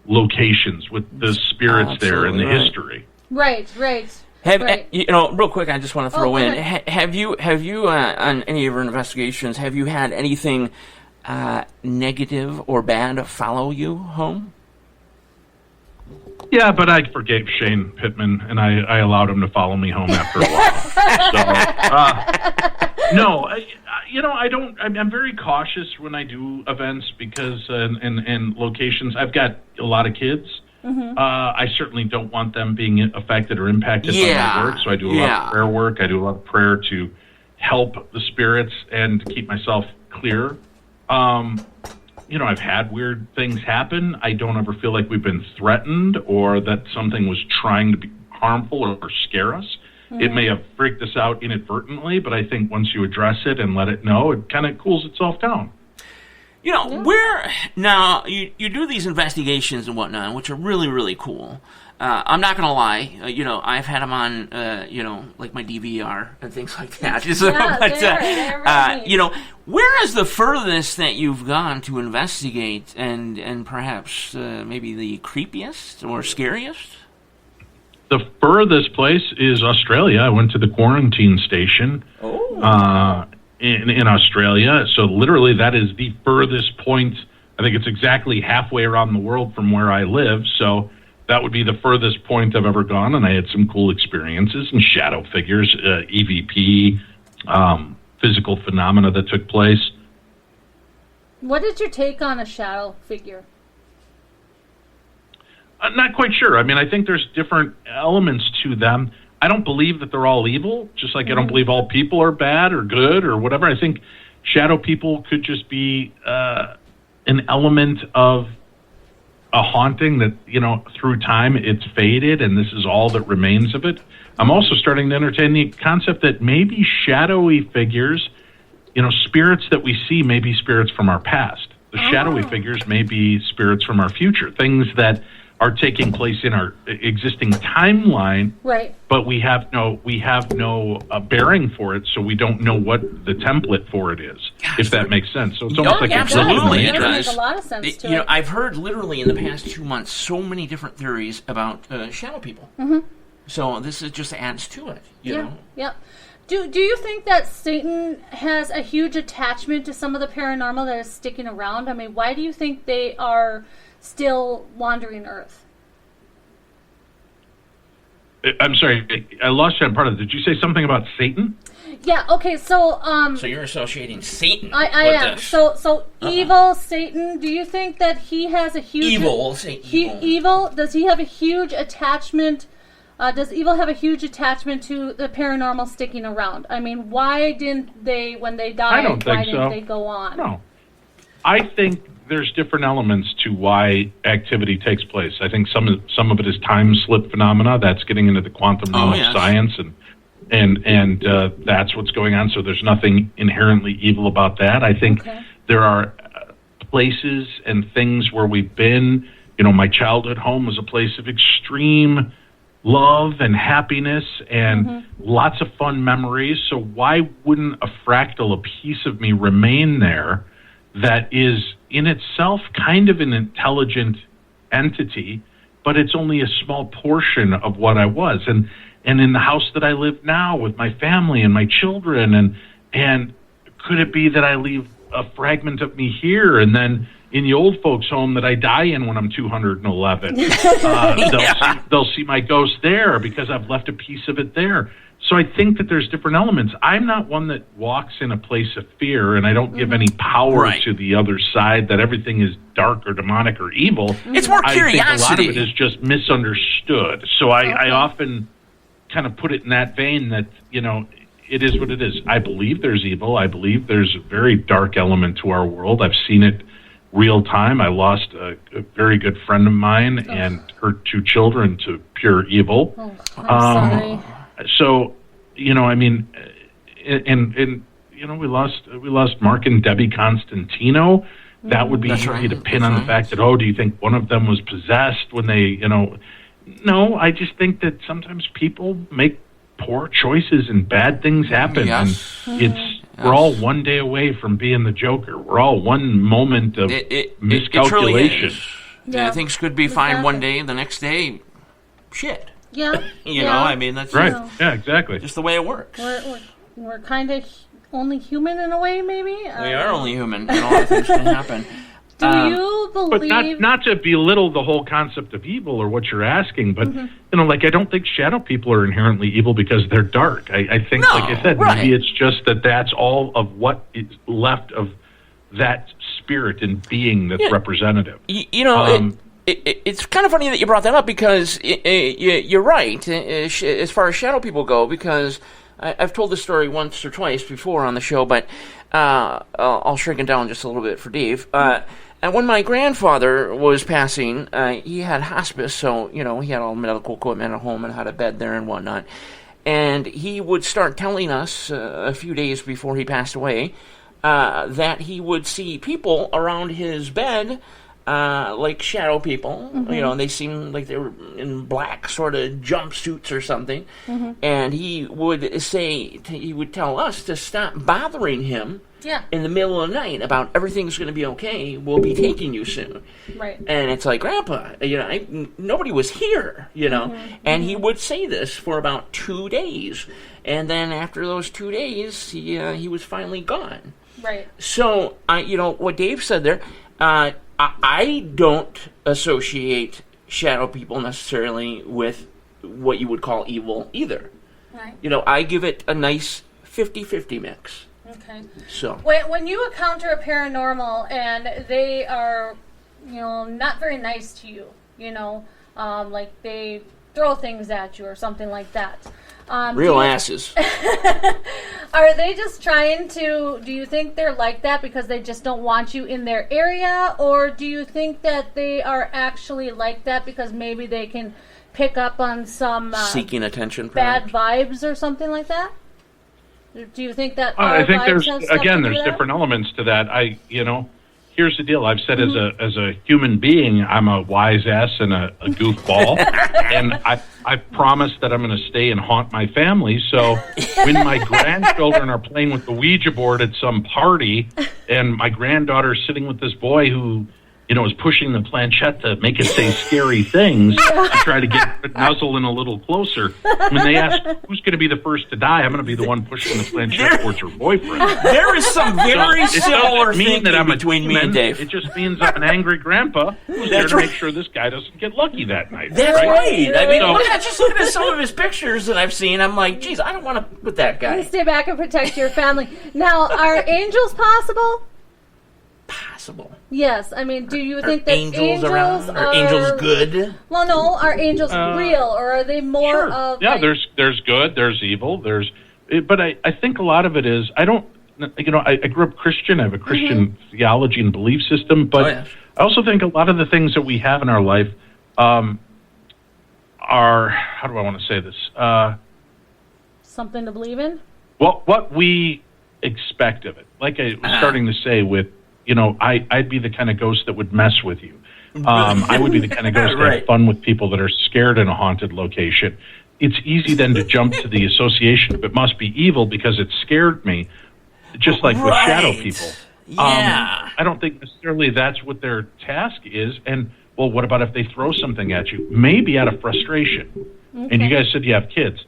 Speaker 7: locations, with the spirits there and the history.
Speaker 6: Right.
Speaker 5: Real quick, I just want to throw in. Have you on any of your investigations, have you had anything negative or bad follow you home?
Speaker 7: Yeah, but I forgave Shane Pittman, and I allowed him to follow me home after a while. I don't. I'm very cautious when I do events because and locations. I've got a lot of kids. I certainly don't want them being affected or impacted by my work, so I do a lot of prayer work. I do a lot of prayer to help the spirits and to keep myself clear. I've had weird things happen. I don't ever feel like we've been threatened or that something was trying to be harmful or scare us. It may have freaked us out inadvertently, but I think once you address it and let it know, it kind of cools itself down.
Speaker 5: Where now you do these investigations and whatnot, which are really, really cool. I'm not going to lie. I've had them on, like my DVR and things like that. Where is the furthest that you've gone to investigate and perhaps maybe the creepiest or scariest?
Speaker 7: The furthest place is Australia. I went to the quarantine station in Australia. So literally that is the furthest point. I think it's exactly halfway around the world from where I live. So that would be the furthest point I've ever gone. And I had some cool experiences and shadow figures, EVP, physical phenomena that took place.
Speaker 6: What is your take on a shadow figure?
Speaker 7: I'm not quite sure. I mean, I think there's different elements to them. I don't believe that they're all evil, just like I don't believe all people are bad or good or whatever. I think shadow people could just be an element of a haunting that, through time it's faded and this is all that remains of it. I'm also starting to entertain the concept that maybe shadowy figures, spirits that we see may be spirits from our past. The shadowy figures may be spirits from our future, things that are taking place in our existing timeline,
Speaker 6: right?
Speaker 7: But we have no bearing for it, so we don't know what the template for it is. Gosh, if that makes sense. So it's almost like
Speaker 5: absolutely, it
Speaker 6: does. Makes a lot of sense to it.
Speaker 5: I've heard literally in the past 2 months so many different theories about shadow people. Mm-hmm. So this just adds to it. You know?
Speaker 6: Yeah. Do you think that Satan has a huge attachment to some of the paranormal that is sticking around? I mean, why do you think they are still wandering Earth?
Speaker 7: I'm sorry, I lost you on part of it. Did you say something about Satan?
Speaker 6: Yeah, okay, so...
Speaker 5: so you're associating Satan
Speaker 6: I am.
Speaker 5: This.
Speaker 6: So evil Satan, do you think that he has a huge...
Speaker 5: Evil, say evil.
Speaker 6: Does he have a huge attachment... does evil have a huge attachment to the paranormal sticking around? I mean, why didn't they, when they died, didn't they go on?
Speaker 7: No. I think there's different elements to why activity takes place. I think some of it is time slip phenomena. That's getting into the quantum realm of science, and that's what's going on. So there's nothing inherently evil about that. I think there are places and things where we've been. My childhood home was a place of extreme love and happiness and lots of fun memories. So why wouldn't a fractal, a piece of me, remain there that is in itself kind of an intelligent entity, but it's only a small portion of what I was. And in the house that I live now with my family and my children, and could it be that I leave a fragment of me here, and then in the old folks' home that I die in when I'm 211, they'll see my ghost there because I've left a piece of it there. So I think that there's different elements. I'm not one that walks in a place of fear, and I don't give any power to the other side that everything is dark or demonic or evil.
Speaker 5: It's more curiosity.
Speaker 7: I think a lot of it is just misunderstood. So I often kind of put it in that vein that, it is what it is. I believe there's evil. I believe there's a very dark element to our world. I've seen it real time. I lost a very good friend of mine and her 2 children to pure evil.
Speaker 6: I'm sorry.
Speaker 7: So, I mean, we lost Mark and Debbie Constantino. That would be easy to pin on the fact that, do you think one of them was possessed when they, No, I just think that sometimes people make poor choices and bad things happen.
Speaker 5: Yes.
Speaker 7: And we're all one day away from being the Joker. We're all one moment of miscalculation.
Speaker 5: Things could be fine one day, and the next day, shit.
Speaker 6: Yeah.
Speaker 5: I mean, that's
Speaker 7: right. Yeah, exactly.
Speaker 5: Just the way it works.
Speaker 6: We're kind of only human in a way, maybe.
Speaker 5: We are only human, and all the things can happen.
Speaker 6: Do you believe?
Speaker 7: But not to belittle the whole concept of evil or what you're asking, but I don't think shadow people are inherently evil because they're dark. I think, like I said, maybe it's just that's all of what is left of that spirit and being that's representative.
Speaker 5: It's kind of funny that you brought that up because you're right as far as shadow people go, because I've told this story once or twice before on the show, but I'll shrink it down just a little bit for Dave. And when my grandfather was passing, he had hospice, so, he had all medical equipment at home and had a bed there and whatnot. And he would start telling us a few days before he passed away that he would see people around his bed like shadow people, and they seemed like they were in black sort of jumpsuits or something. And he would tell us to stop bothering him in the middle of the night about everything's going to be okay. We'll be taking you soon.
Speaker 6: Right.
Speaker 5: And it's like, Grandpa, nobody was here, And he would say this for about 2 days. And then after those 2 days, he was finally gone.
Speaker 6: Right.
Speaker 5: So, what Dave said there, I don't associate shadow people necessarily with what you would call evil either.
Speaker 6: Right.
Speaker 5: I give it a nice 50-50 mix.
Speaker 6: Okay.
Speaker 5: So
Speaker 6: when you encounter a paranormal and they are, not very nice to you, like they throw things at you or something like that.
Speaker 5: Real asses.
Speaker 6: Are they just trying to, do you think they're like that because they just don't want you in their area? Or do you think that they are actually like that because maybe they can pick up on some
Speaker 5: seeking attention,
Speaker 6: bad vibes or something like that? Do you think that
Speaker 7: I think there's different elements to that. Here's the deal. I've said as a human being, I'm a wise ass and a goofball, and I promise that I'm going to stay and haunt my family. So when my grandchildren are playing with the Ouija board at some party, and my granddaughter's sitting with this boy who, is pushing the planchette to make it say scary things to try to get the nuzzle in a little closer. When they ask who's going to be the first to die, I'm going to be the one pushing the planchette towards her boyfriend.
Speaker 5: There is some very similar
Speaker 7: thinking
Speaker 5: between me and Dave.
Speaker 7: It just means I'm an angry grandpa who's there to make sure this guy doesn't get lucky that night.
Speaker 5: That's right. I mean, just looking at some of his pictures that I've seen, I'm like, geez, I don't want to with that guy.
Speaker 6: You stay back and protect your family. Now, are angels possible?
Speaker 5: Possible.
Speaker 6: Yes, I mean, do you think that
Speaker 5: angels around? Are angels good?
Speaker 6: Well, no. Are angels real, or are they more of?
Speaker 7: Yeah, there's good, there's evil, but I think a lot of it is I grew up Christian. I have a Christian theology and belief system, but I also think a lot of the things that we have in our life are, how do I want to say this?
Speaker 6: Something to believe in.
Speaker 7: What we expect of it, like I was starting to say with. I'd be the kind of ghost that would mess with you. I would be the kind of ghost that have fun with people that are scared in a haunted location. It's easy then to jump to the association of it must be evil because it scared me, just like with shadow people.
Speaker 5: Yeah.
Speaker 7: I don't think necessarily that's what their task is. And, well, what about if they throw something at you? Maybe out of frustration. Okay. And you guys said you have kids.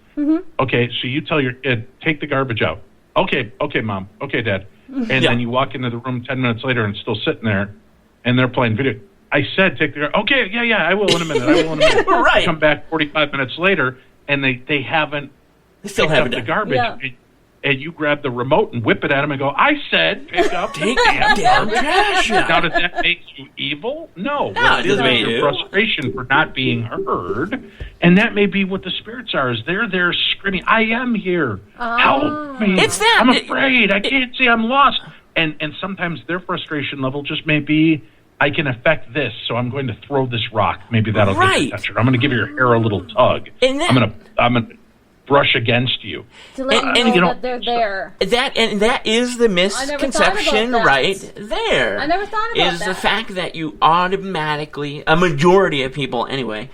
Speaker 7: Okay, so you tell your kid, take the garbage out. Okay, Mom. Okay, Dad. And then you walk into the room 10 minutes later and it's still sitting there, and they're playing video. I said take the okay, I will in a minute.
Speaker 5: Right.
Speaker 7: Come back 45 minutes later, and they still haven't the garbage. Yeah. And you grab the remote and whip it at them and go, I said pick up the damn trash. Now, does that make you evil? No.
Speaker 5: No, it doesn't make you.
Speaker 7: Frustration for not being heard. And that may be what the spirits are, is they're there screaming, I am here. Help me.
Speaker 5: It's that.
Speaker 7: I'm afraid. I can't see. I'm lost. And sometimes their frustration level just may be, I can affect this, so I'm going to throw this rock. Maybe that'll get you touch it. I'm going to give your hair a little tug. I'm going to brush against you.
Speaker 6: To let you know that they're there.
Speaker 5: That is the misconception right there.
Speaker 6: I never thought about that.
Speaker 5: Is the fact that you automatically, a majority of people anyway,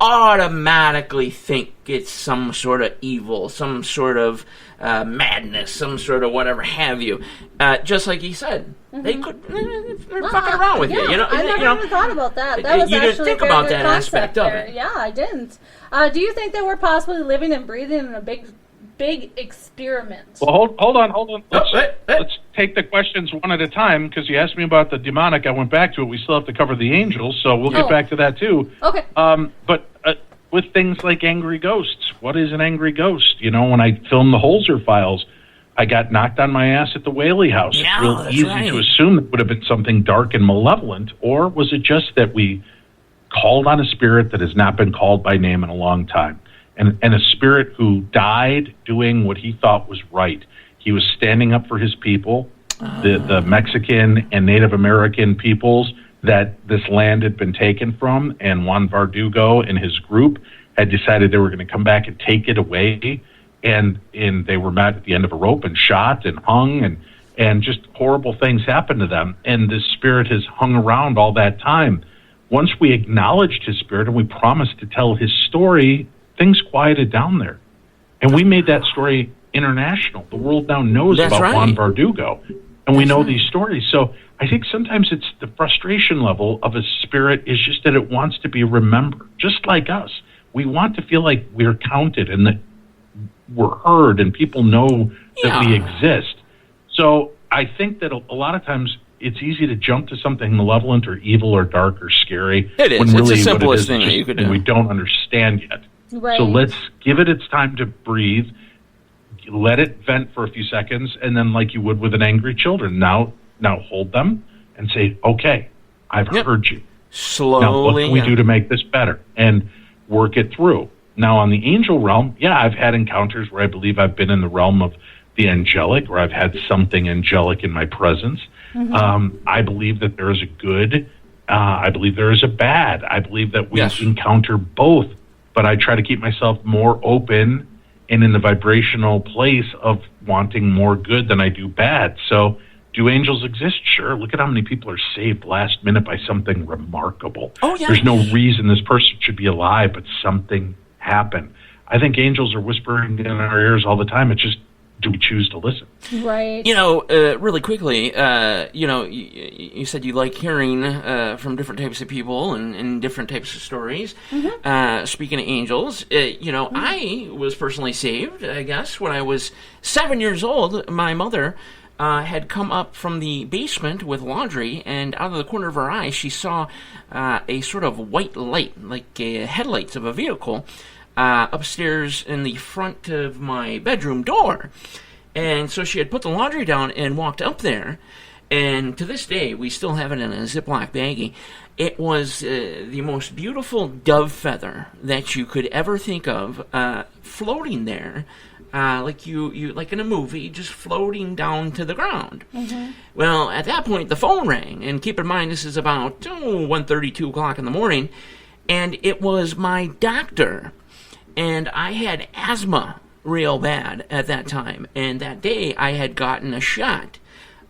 Speaker 5: automatically think it's some sort of evil, some sort of madness, some sort of whatever have you. Just like he said, they're fucking around with you.
Speaker 6: I never even thought about that. That was
Speaker 5: you didn't think about that aspect of it.
Speaker 6: Yeah, I didn't. Do you think that we're possibly living and breathing in a big experiment?
Speaker 7: Well, hold on. Let's take the questions one at a time, because you asked me about the demonic. I went back to it. We still have to cover the angels, so we'll get back to that too.
Speaker 6: Okay.
Speaker 7: But with things like angry ghosts, what is an angry ghost? When I filmed the Holzer Files, I got knocked on my ass at the Whaley House.
Speaker 5: Yeah,
Speaker 7: it's real easy to assume it would have been something dark and malevolent, or was it just that we called on a spirit that has not been called by name in a long time, and a spirit who died doing what he thought was right. He was standing up for his people, the Mexican and Native American peoples that this land had been taken from, and Juan Verdugo and his group had decided they were going to come back and take it away, and they were met at the end of a rope and shot and hung, and just horrible things happen to them. And this spirit has hung around all that time. Once we acknowledged his spirit and we promised to tell his story, things quieted down there. And we made that story international. The world now knows
Speaker 5: That's
Speaker 7: about
Speaker 5: right.
Speaker 7: Juan Verdugo, and we know these stories. So I think sometimes it's the frustration level of a spirit is just that it wants to be remembered, just like us. We want to feel like we're counted and that we're heard and people know that we exist. So I think that a lot of times it's easy to jump to something malevolent or evil or dark or scary.
Speaker 5: It is.
Speaker 7: When
Speaker 5: It's
Speaker 7: really
Speaker 5: the simplest
Speaker 7: what it is
Speaker 5: thing that
Speaker 7: just
Speaker 5: you could
Speaker 7: something
Speaker 5: do.
Speaker 7: we don't understand yet.
Speaker 6: Right.
Speaker 7: So let's give it its time to breathe, let it vent for a few seconds, and then like you would with an angry children, now hold them and say, okay, I've heard you.
Speaker 5: Slowly.
Speaker 7: Now what can we do to make this better? And work it through. Now on the angel realm, I've had encounters where I believe I've been in the realm of the angelic, or I've had something angelic in my presence. I believe that there is a good, I believe there is a bad. I believe that we encounter both, but I try to keep myself more open and in the vibrational place of wanting more good than I do bad. So do angels exist? Sure. Look at how many people are saved last minute by something remarkable.
Speaker 5: Oh, yeah.
Speaker 7: There's no reason this person should be alive, but something happened. I think angels are whispering in our ears all the time. It's just, do we choose to listen?
Speaker 6: Right.
Speaker 5: Really quickly, you said you like hearing from different types of people and different types of stories. Speaking of angels, I was personally saved, I guess, when I was 7 years old. My mother had come up from the basement with laundry, and out of the corner of her eye, she saw a sort of white light, like headlights of a vehicle, upstairs in the front of my bedroom door. And so she had put the laundry down and walked up there, and to this day, we still have it in a Ziploc baggie. It was the most beautiful dove feather that you could ever think of, floating there, like you like in a movie, just floating down to the ground. Well, at that point, the phone rang, and keep in mind, this is about 1:30, 2 o'clock in the morning, and it was my doctor. And I had asthma real bad at that time. And that day I had gotten a shot.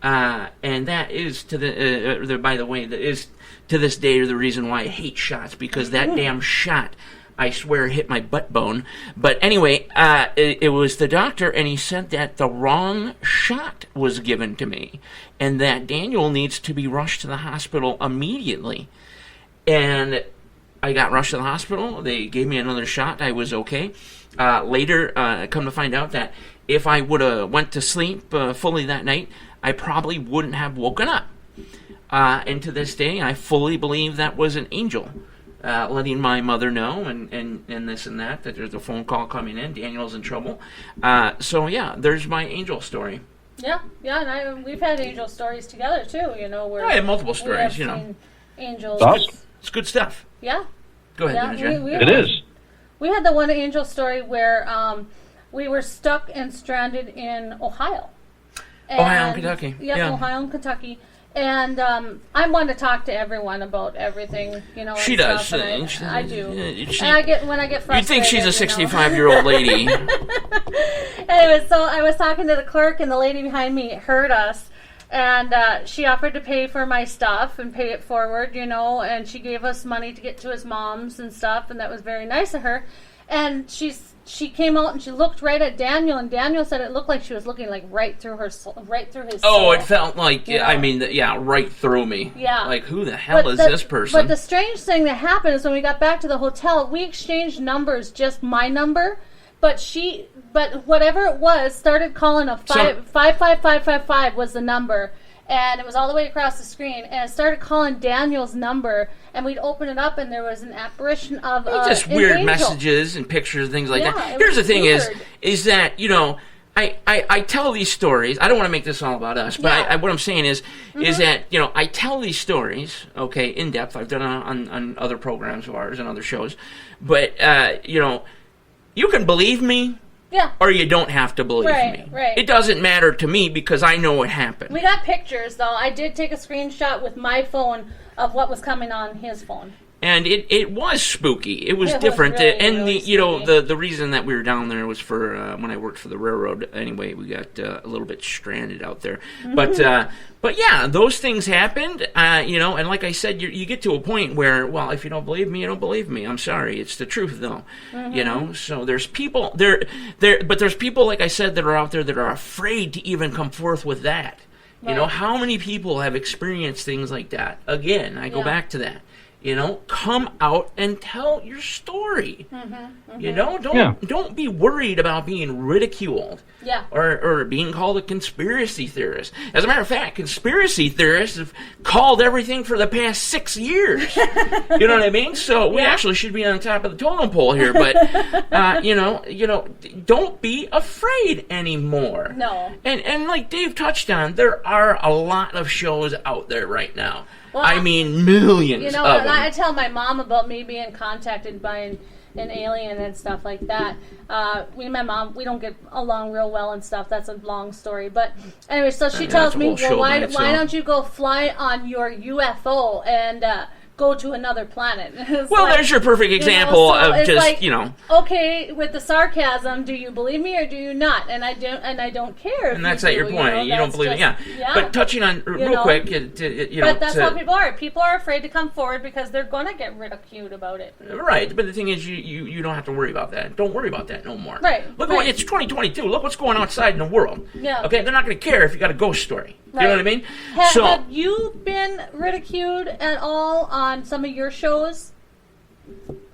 Speaker 5: And that is, by the way, that is to this day the reason why I hate shots, because that damn shot, I swear, hit my butt bone. But anyway, it was the doctor, and he said that the wrong shot was given to me, and that Daniel needs to be rushed to the hospital immediately. And I got rushed to the hospital. They gave me another shot. I was okay. Later, come to find out that if I would have went to sleep fully that night, I probably wouldn't have woken up. And to this day, I fully believe that was an angel letting my mother know and this and that there's a phone call coming in. Daniel's in trouble. So, there's my angel story.
Speaker 6: Yeah, and we've had angel stories together, too, where
Speaker 5: I have multiple stories,
Speaker 6: seen angels.
Speaker 7: Awesome.
Speaker 5: It's good stuff.
Speaker 6: Yeah.
Speaker 5: Go ahead, Jen.
Speaker 7: It is.
Speaker 6: We had the one angel story where we were stuck and stranded in Ohio.
Speaker 5: Ohio and Kentucky.
Speaker 6: Yep,
Speaker 5: Yeah.
Speaker 6: Ohio and Kentucky. And I want to talk to everyone about everything, and
Speaker 5: She does.
Speaker 6: stuff, and I do.
Speaker 5: She-
Speaker 6: And when I get frustrated.
Speaker 5: You'd think she's a 65-year-old lady.
Speaker 6: Anyway, so I was talking to the clerk, and the lady behind me heard us, and she offered to pay for my stuff and pay it forward, and she gave us money to get to his mom's and stuff, and that was very nice of her. And she came out and she looked right at Daniel, and Daniel said it looked like she was looking like right through his soul.
Speaker 5: Oh, it felt like, right through me.
Speaker 6: Yeah.
Speaker 5: Like, who the hell is this person?
Speaker 6: But the strange thing that happened is when we got back to the hotel, we exchanged numbers, just my number, but whatever it was, started calling a 55555 was the number. And it was all the way across the screen, and it started calling Daniel's number, and we'd open it up, and there was an apparition of
Speaker 5: just
Speaker 6: an
Speaker 5: weird
Speaker 6: angel.
Speaker 5: messages and pictures and things like
Speaker 6: Yeah,
Speaker 5: that.
Speaker 6: it
Speaker 5: Here's the
Speaker 6: was
Speaker 5: thing
Speaker 6: weird.
Speaker 5: is that, I tell these stories. I don't want to make this all about us, but
Speaker 6: Yeah.
Speaker 5: what I'm saying is that, I tell these stories, okay, in depth. I've done it on other programs of ours and other shows. But, you can believe me.
Speaker 6: Yeah.
Speaker 5: Or you don't have to believe me.
Speaker 6: Right.
Speaker 5: It doesn't matter to me because I know what happened.
Speaker 6: We got pictures, though. I did take a screenshot with my phone of what was coming on his phone.
Speaker 5: And it was spooky. It was different.
Speaker 6: Really,
Speaker 5: and
Speaker 6: really
Speaker 5: the reason that we were down there was for when I worked for the railroad. Anyway, we got a little bit stranded out there. But yeah, those things happened. And like I said, you get to a point where, well, if you don't believe me, you don't believe me. I'm sorry, it's the truth, though. So there's people but there's people, like I said, that are out there that are afraid to even come forth with that.
Speaker 6: Right.
Speaker 5: How many people have experienced things like that? Again, I go back to that. Come out and tell your story. Don't be worried about being ridiculed.
Speaker 6: Yeah.
Speaker 5: Or being called a conspiracy theorist. As a matter of fact, conspiracy theorists have called everything for the past 6 years. You know what I mean? So we actually should be on top of the totem pole here. But don't be afraid anymore.
Speaker 6: No.
Speaker 5: And like Dave touched on, there are a lot of shows out there right now.
Speaker 6: Well,
Speaker 5: I mean, millions of them.
Speaker 6: I tell my mom about me being contacted by an alien and stuff like that. Me and my mom, we don't get along real well and stuff. That's a long story. But anyway, so she tells me, well, why don't you go fly on your UFO and go to another planet?
Speaker 5: Well, there's your perfect example of just,
Speaker 6: okay, with the sarcasm, do you believe me or do you not? And I don't care.
Speaker 5: And that's at your point. You don't believe it. Yeah. But touching on real quick,
Speaker 6: but that's how people are. People are afraid to come forward because they're going to get ridiculed about it.
Speaker 5: Right. But the thing is, you don't have to worry about that. Don't worry about that no more.
Speaker 6: Right.
Speaker 5: Look, it's 2022. Look what's going on outside in the world.
Speaker 6: Yeah.
Speaker 5: Okay. They're not going to care if you got a ghost story.
Speaker 6: Right.
Speaker 5: You know what I mean?
Speaker 6: Have you been ridiculed at all on some of your shows?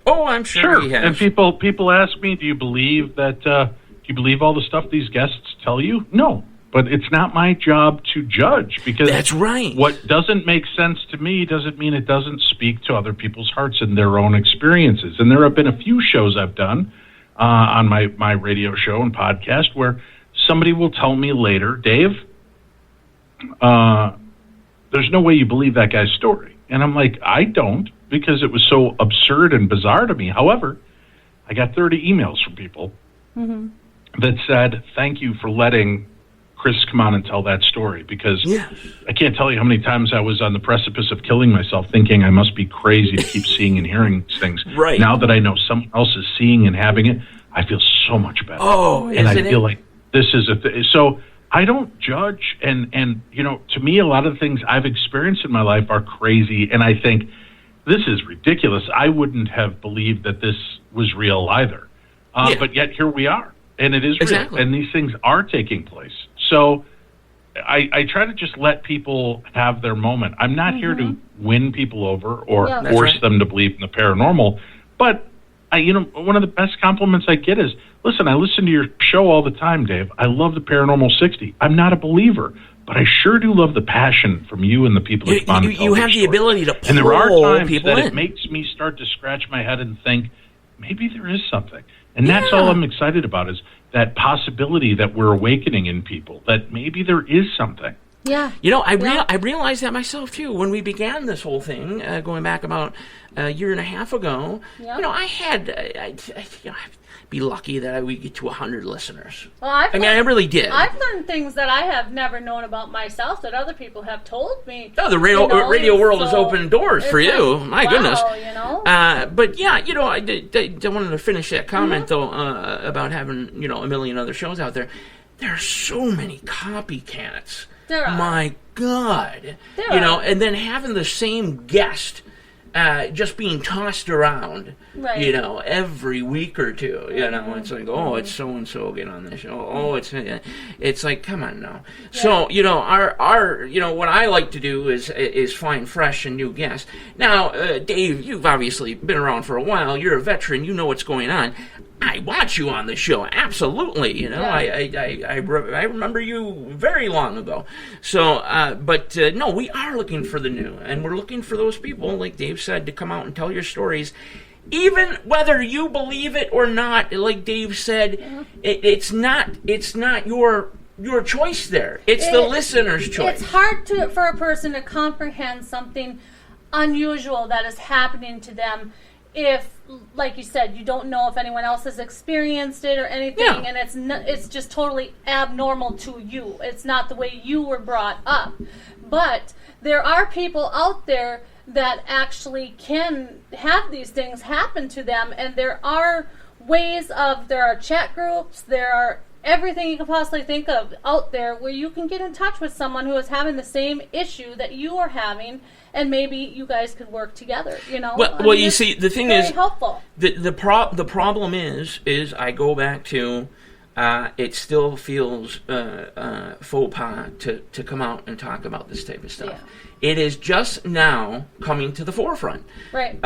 Speaker 5: Oh, I'm sure he has.
Speaker 7: And people ask me, do you believe all the stuff these guests tell you? No, but it's not my job to judge, because
Speaker 5: that's right.
Speaker 7: What doesn't make sense to me doesn't mean it doesn't speak to other people's hearts and their own experiences. And there have been a few shows I've done on my radio show and podcast where somebody will tell me later, Dave, there's no way you believe that guy's story. And I'm like, I don't, because it was so absurd and bizarre to me. However, I got 30 emails from people that said, thank you for letting Chris come on and tell that story, because I can't tell you how many times I was on the precipice of killing myself thinking I must be crazy to keep seeing and hearing these things.
Speaker 5: Right.
Speaker 7: Now that I know someone else is seeing and having it, I feel so much better.
Speaker 5: Oh,
Speaker 7: and I feel like this is so I don't judge, and to me, a lot of the things I've experienced in my life are crazy, and I think this is ridiculous. I wouldn't have believed that this was real either, but yet here we are, and it is real, and these things are taking place. So I try to just let people have their moment. I'm not here to win people over or force them to believe in the paranormal, but one of the best compliments I get is, listen, I listen to your show all the time, Dave. I love the Paranormal 60. I'm not a believer, but I sure do love the passion from you and the people that respond to
Speaker 5: you have the ability to pull
Speaker 7: and there are times
Speaker 5: people
Speaker 7: that
Speaker 5: in.
Speaker 7: It makes me start to scratch my head and think, maybe there is something. And that's all I'm excited about, is that possibility that we're awakening in people, that maybe there is something.
Speaker 6: Yeah.
Speaker 5: I realized that myself, too, when we began this whole thing, going back about a year and a half ago.
Speaker 6: Yeah.
Speaker 5: I had, I'd be lucky that we get to 100 listeners.
Speaker 6: Well,
Speaker 5: I really did.
Speaker 6: I've learned things that I have never known about myself that other people have told me.
Speaker 5: Oh, the radio world has opened doors for you. My goodness. But yeah, I wanted to finish that comment, though, about having, a million other shows out there. There are so many copycats.
Speaker 6: There are.
Speaker 5: My God. And then having the same guest just being tossed around, every week or two. It's like, oh, it's so-and-so get on this show. Oh, it's like, come on now. Yeah. So, our what I like to do is find fresh and new guests. Now, Dave, you've obviously been around for a while. You're a veteran. You know what's going on. I want you on the show, absolutely. I remember you very long ago. So, but no, we are looking for the new, and we're looking for those people, like Dave said, to come out and tell your stories, even whether you believe it or not. Like Dave said, it's not your choice there. It's the listener's choice.
Speaker 6: It's hard for a person to comprehend something unusual that is happening to them if, like you said, you don't know if anyone else has experienced it or anything, and it's just totally abnormal to you. It's not the way you were brought up. But there are people out there that actually can have these things happen to them. And there are there are chat groups, there are everything you can possibly think of out there where you can get in touch with someone who is having the same issue that you are having, and maybe you guys could work together, you know?
Speaker 5: Well, you see, the thing is,
Speaker 6: helpful.
Speaker 5: The problem is I go back to, it still feels faux pas to come out and talk about this type of stuff.
Speaker 6: Yeah.
Speaker 5: It is just now coming to the forefront.
Speaker 6: Right.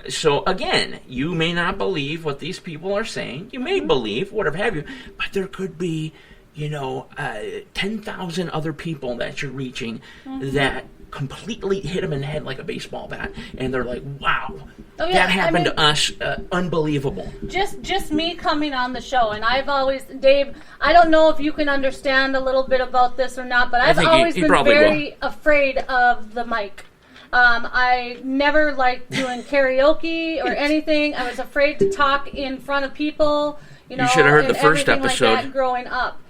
Speaker 5: So again, you may not believe what these people are saying. You may believe whatever have you, but there could be, 10,000 other people that you're reaching that completely hit them in the head like a baseball bat, and they're like, wow, that happened to us, unbelievable.
Speaker 6: Just me coming on the show, and I've always, Dave, I don't know if you can understand a little bit about this or not, but I've always been very afraid of the mic. I never liked doing karaoke or anything. I was afraid to talk in front of people, you
Speaker 5: should have heard the first episode.
Speaker 6: Like that growing up.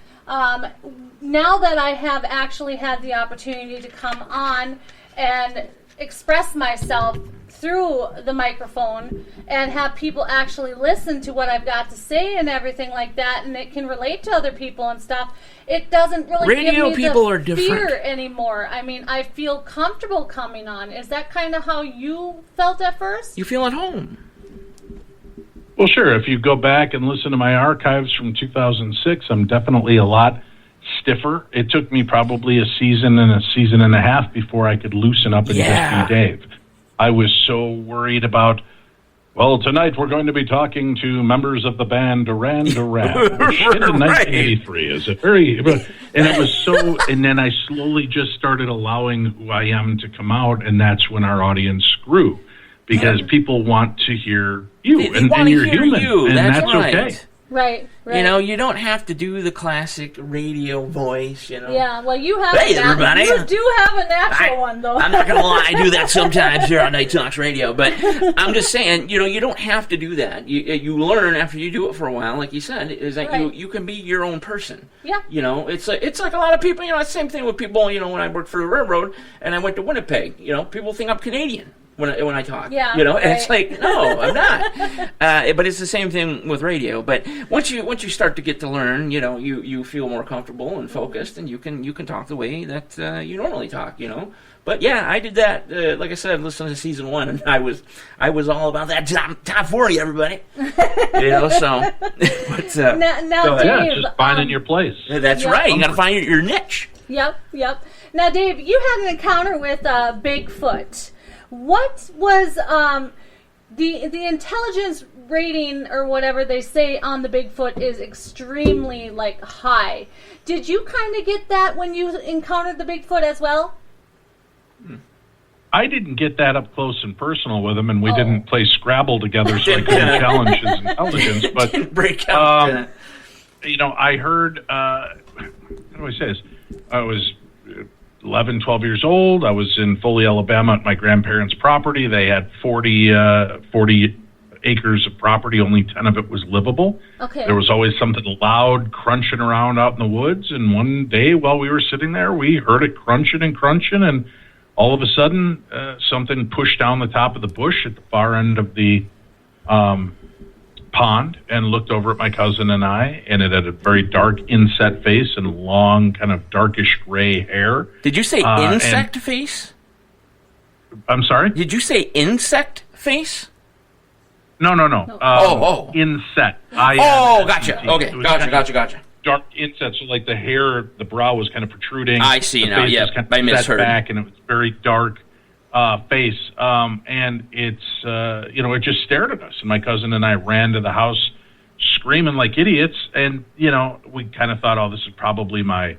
Speaker 6: Now that I have actually had the opportunity to come on and express myself through the microphone and have people actually listen to what I've got to say and everything like that, and it can relate to other people and stuff, it doesn't really
Speaker 5: Radio
Speaker 6: give me
Speaker 5: people
Speaker 6: the
Speaker 5: are different.
Speaker 6: fear anymore. I mean, I feel comfortable coming on. Is that kind of how you felt at first?
Speaker 5: You feel at home.
Speaker 7: Well, sure. If you go back and listen to my archives from 2006, I'm definitely a lot stiffer. It took me probably a season and a half before I could loosen up and just be Dave. I was so worried about, well, tonight we're going to be talking to members of the band Duran Duran, which hit in 1983. Is it very, and it was so, and then I slowly just started allowing who I am to come out, and that's when our audience grew. Because people want to hear you, and you're human, and that's
Speaker 5: right.
Speaker 7: okay.
Speaker 6: Right.
Speaker 5: You don't have to do the classic radio voice,
Speaker 6: Yeah, well, you have
Speaker 5: everybody.
Speaker 6: You do have a natural one, though.
Speaker 5: I'm not going to lie, I do that sometimes here on Night Talks Radio, but I'm just saying, you don't have to do that. You learn after you do it for a while, like you said, is that you can be your own person.
Speaker 6: Yeah.
Speaker 5: It's like a lot of people, it's the same thing with people, when I worked for the railroad and I went to Winnipeg, people think I'm Canadian. When I talk, and it's like, no, I'm not. But it's the same thing with radio. But once you start to get to learn, you feel more comfortable and focused, and you can talk the way that you normally talk, But yeah, I did that. Like I said, listening to season 1, and I was all about that top 40, everybody. So. But,
Speaker 6: now Dave,
Speaker 7: just finding your place.
Speaker 5: That's right. You got to find your niche.
Speaker 6: Yep. Now, Dave, you had an encounter with Bigfoot. What was the intelligence rating or whatever they say on the Bigfoot is extremely high. Did you kind of get that when you encountered the Bigfoot as well?
Speaker 7: I didn't get that up close and personal with him, and we didn't play Scrabble together, so I couldn't challenge his intelligence. But
Speaker 5: break out.
Speaker 7: I heard. How do I say this? I was 11, 12 years old. I was in Foley, Alabama at my grandparents' property. They had 40 acres of property. Only 10 of it was livable.
Speaker 6: Okay.
Speaker 7: There was always something loud crunching around out in the woods. And one day while we were sitting there, we heard it crunching, and all of a sudden something pushed down the top of the bush at the far end of the pond and looked over at my cousin and I, and it had a very dark inset face and long kind of darkish gray hair.
Speaker 5: Did you say insect face?
Speaker 7: I'm sorry?
Speaker 5: Did you say insect face?
Speaker 7: No. Inset.
Speaker 5: Gotcha. Okay, gotcha.
Speaker 7: Dark inset, so like the hair, the brow was kind of protruding.
Speaker 5: I see now, yeah. I misheard.
Speaker 7: Back, and it was very dark face, and it's it just stared at us, and my cousin and I ran to the house screaming like idiots, and we kind of thought, this is probably my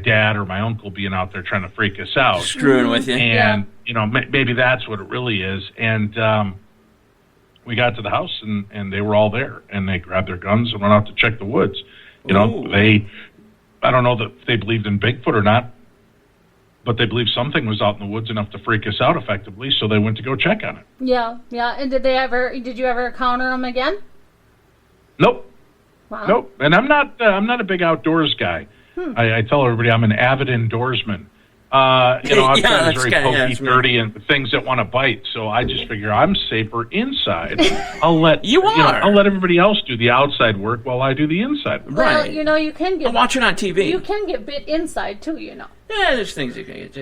Speaker 7: dad or my uncle being out there trying to freak us out,
Speaker 5: screwing with you,
Speaker 7: and maybe that's what it really is. And we got to the house, and they were all there, and they grabbed their guns and went out to check the woods. I don't know that they believed in Bigfoot or not, but they believed something was out in the woods enough to freak us out effectively, so they went to go check on it.
Speaker 6: Yeah. And did you ever encounter them again?
Speaker 7: Nope.
Speaker 6: Wow.
Speaker 7: Nope. And I'm not a big outdoors guy. I tell everybody I'm an avid indoorsman. outside is very pokey, dirty, and things that want to bite. So I just figure I'm safer inside. I'll let everybody else do the outside work while I do the inside work.
Speaker 6: Well,
Speaker 5: Right.
Speaker 6: you can get...
Speaker 5: I'm watching on TV.
Speaker 6: You can get bit inside, too,
Speaker 5: Yeah, there's things you can get.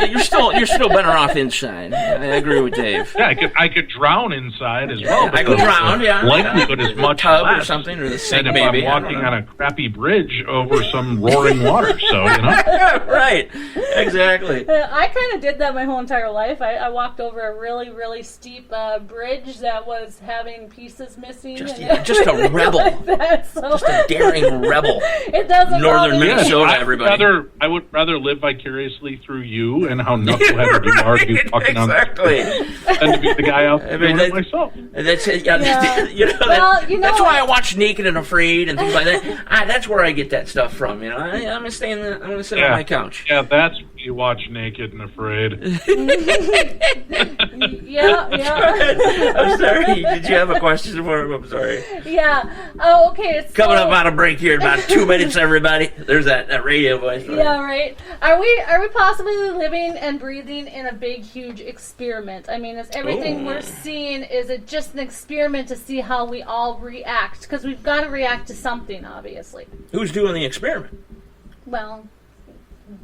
Speaker 5: You're still better off inside. I agree with Dave.
Speaker 7: Yeah, I could drown inside as well.
Speaker 5: I could drown, yeah.
Speaker 7: Likelihood is much
Speaker 5: tub
Speaker 7: less
Speaker 5: or something, or the
Speaker 7: than
Speaker 5: sink
Speaker 7: if
Speaker 5: maybe.
Speaker 7: I'm walking on a crappy bridge over some roaring water. So
Speaker 5: Right, exactly.
Speaker 6: I kind of did that my whole entire life. I walked over a really, really steep bridge that was having pieces missing.
Speaker 5: Just a rebel.
Speaker 6: Like that, so.
Speaker 5: Just a daring rebel.
Speaker 6: It doesn't
Speaker 5: Northern
Speaker 6: bother me.
Speaker 5: Minnesota, everybody.
Speaker 7: I would rather live vicariously through you and how knuckleheaded you are to be fucking
Speaker 5: exactly.
Speaker 7: than to be the guy out there doing it myself.
Speaker 5: That's it. Yeah.
Speaker 6: Well,
Speaker 5: that's why I watch Naked and Afraid and things like that. That's where I get that stuff from. I'm gonna stay I'm gonna sit on my couch.
Speaker 7: Yeah, that's when you watch Naked and Afraid.
Speaker 6: Yeah.
Speaker 5: I'm sorry. Did you have a question for him? I'm sorry.
Speaker 6: Yeah. Oh, okay. So,
Speaker 5: Coming up on a break here in about 2 minutes, everybody. There's that radio voice. Right?
Speaker 6: Yeah, right. Are we possibly living and breathing in a big, huge experiment? I mean, is everything we're seeing, is it just an experiment to see how we all react? Because we've got to react to something, obviously.
Speaker 5: Who's doing the experiment?
Speaker 6: Well,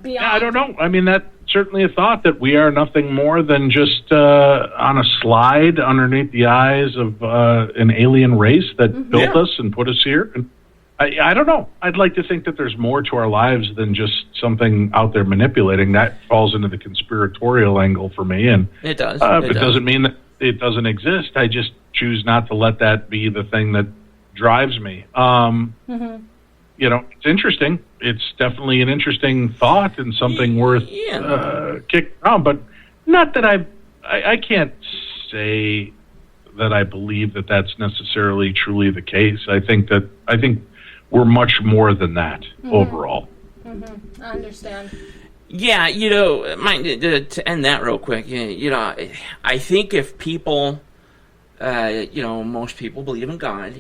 Speaker 6: beyond.
Speaker 7: Yeah, I don't know. I mean, that's certainly a thought that we are nothing more than just on a slide underneath the eyes of an alien race that built us and put us here. And I don't know. I'd like to think that there's more to our lives than just something out there manipulating. That falls into the conspiratorial angle for me. And
Speaker 5: it does.
Speaker 7: It doesn't mean that it doesn't exist. I just choose not to let that be the thing that drives me. It's interesting. It's definitely an interesting thought and something worth kicking around. But not that I can't say that I believe that that's necessarily truly the case. I think we're much more than that overall.
Speaker 6: I understand.
Speaker 5: Yeah, to end that real quick, I think if people, most people believe in God,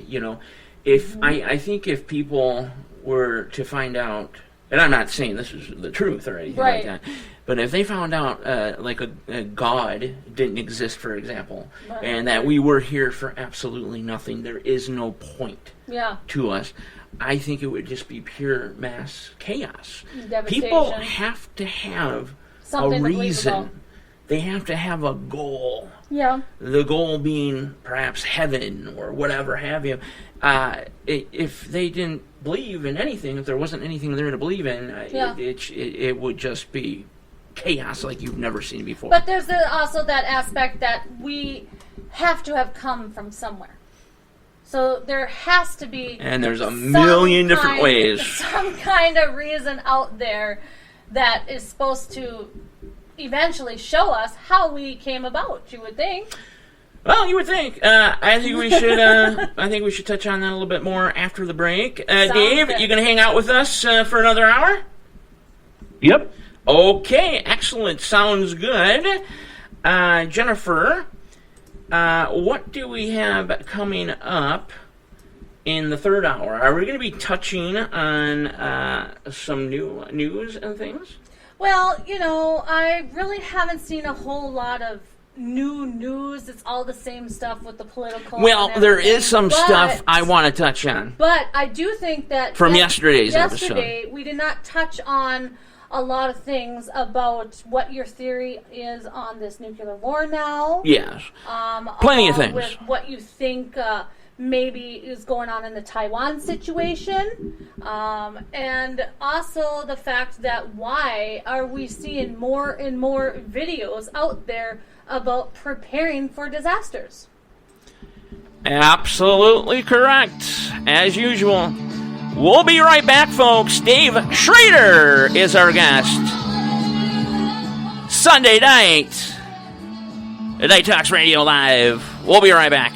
Speaker 5: I think if people were to find out, and I'm not saying this is the truth or anything like that, but if they found out like a God didn't exist, for example, and that we were here for absolutely nothing, there is no point to us, I think it would just be pure mass chaos. People have to have
Speaker 6: something
Speaker 5: a reason. They have to have a goal.
Speaker 6: Yeah.
Speaker 5: The goal being perhaps heaven or whatever have you. If they didn't believe in anything, if there wasn't anything there to believe in, it would just be chaos like you've never seen before.
Speaker 6: But there's also that aspect that we have to have come from somewhere. So there has to be...
Speaker 5: And there's a million different ways.
Speaker 6: Some kind of reason out there that is supposed to eventually show us how we came about, you would think.
Speaker 5: Well, you would think. I think we should. I think we should touch on that a little bit more after the break. Dave, you going to hang out with us for another hour?
Speaker 7: Yep.
Speaker 5: Okay, excellent. Sounds good. Jennifer, what do we have coming up in the third hour? Are we going to be touching on some new news and things?
Speaker 6: Well, I really haven't seen a whole lot of new news. It's all the same stuff with the political.
Speaker 5: Well, there is some stuff I want to touch on.
Speaker 6: But I do think that
Speaker 5: from yesterday's episode,
Speaker 6: we did not touch on a lot of things about what your theory is on this nuclear war now.
Speaker 5: Yes. Plenty of things.
Speaker 6: With what you think maybe is going on in the Taiwan situation. And also the fact that why are we seeing more and more videos out there about preparing for disasters?
Speaker 5: Absolutely correct. As usual. We'll be right back, folks. Dave Schrader is our guest. Sunday night. Night Talks Radio Live. We'll be right back.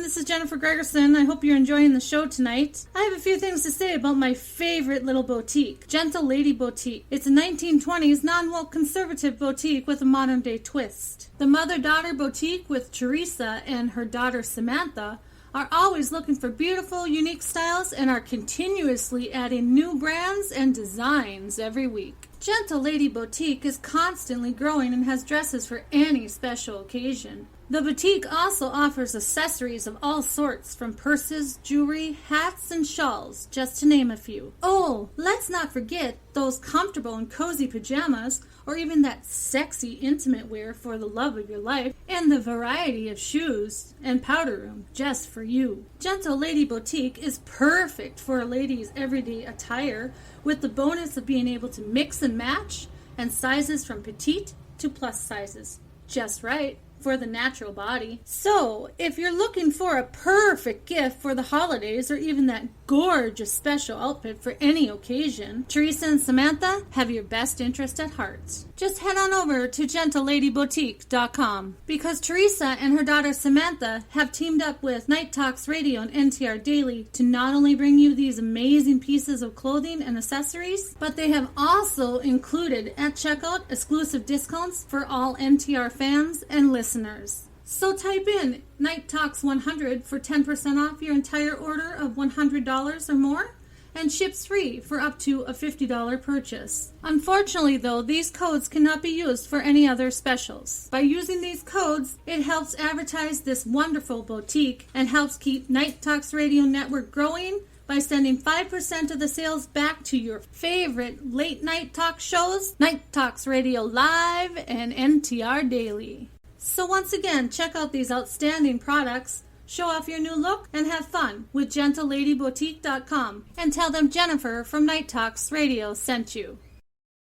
Speaker 8: this is Jennifer Gregerson. I hope you're enjoying the show tonight. I have a few things to say about my favorite little boutique, Gentle Lady Boutique. It's a 1920s non-woke conservative boutique with a modern-day twist. The mother-daughter boutique with Teresa and her daughter Samantha are always looking for beautiful, unique styles and are continuously adding new brands and designs every week. Gentle Lady Boutique is constantly growing and has dresses for any special occasion. The boutique also offers accessories of all sorts, from purses, jewelry, hats, and shawls, just to name a few. Oh, let's not forget those comfortable and cozy pajamas, or even that sexy intimate wear for the love of your life, and the variety of shoes and powder room just for you. Gentle Lady Boutique is perfect for a lady's everyday attire, with the bonus of being able to mix and match, and sizes from petite to plus sizes. Just right for the natural body. So, if you're looking for a perfect gift for the holidays or even that gorgeous special outfit for any occasion, Teresa and Samantha have your best interest at heart. Just head on over to GentleLadyBoutique.com because Teresa and her daughter Samantha have teamed up with Night Talks Radio and NTR Daily to not only bring you these amazing pieces of clothing and accessories, but they have also included at checkout exclusive discounts for all NTR fans and listeners. So type in Night Talks 100 for 10% off your entire order of $100 or more, and ships free for up to a $50 purchase. Unfortunately, though, these codes cannot be used for any other specials. By using these codes, it helps advertise this wonderful boutique and helps keep Night Talks Radio Network growing by sending 5% of the sales back to your favorite late night talk shows, Night Talks Radio Live and NTR Daily. So once again, check out these outstanding products, show off your new look, and have fun with GentleLadyBoutique.com. And tell them Jennifer from Night Talks Radio sent you.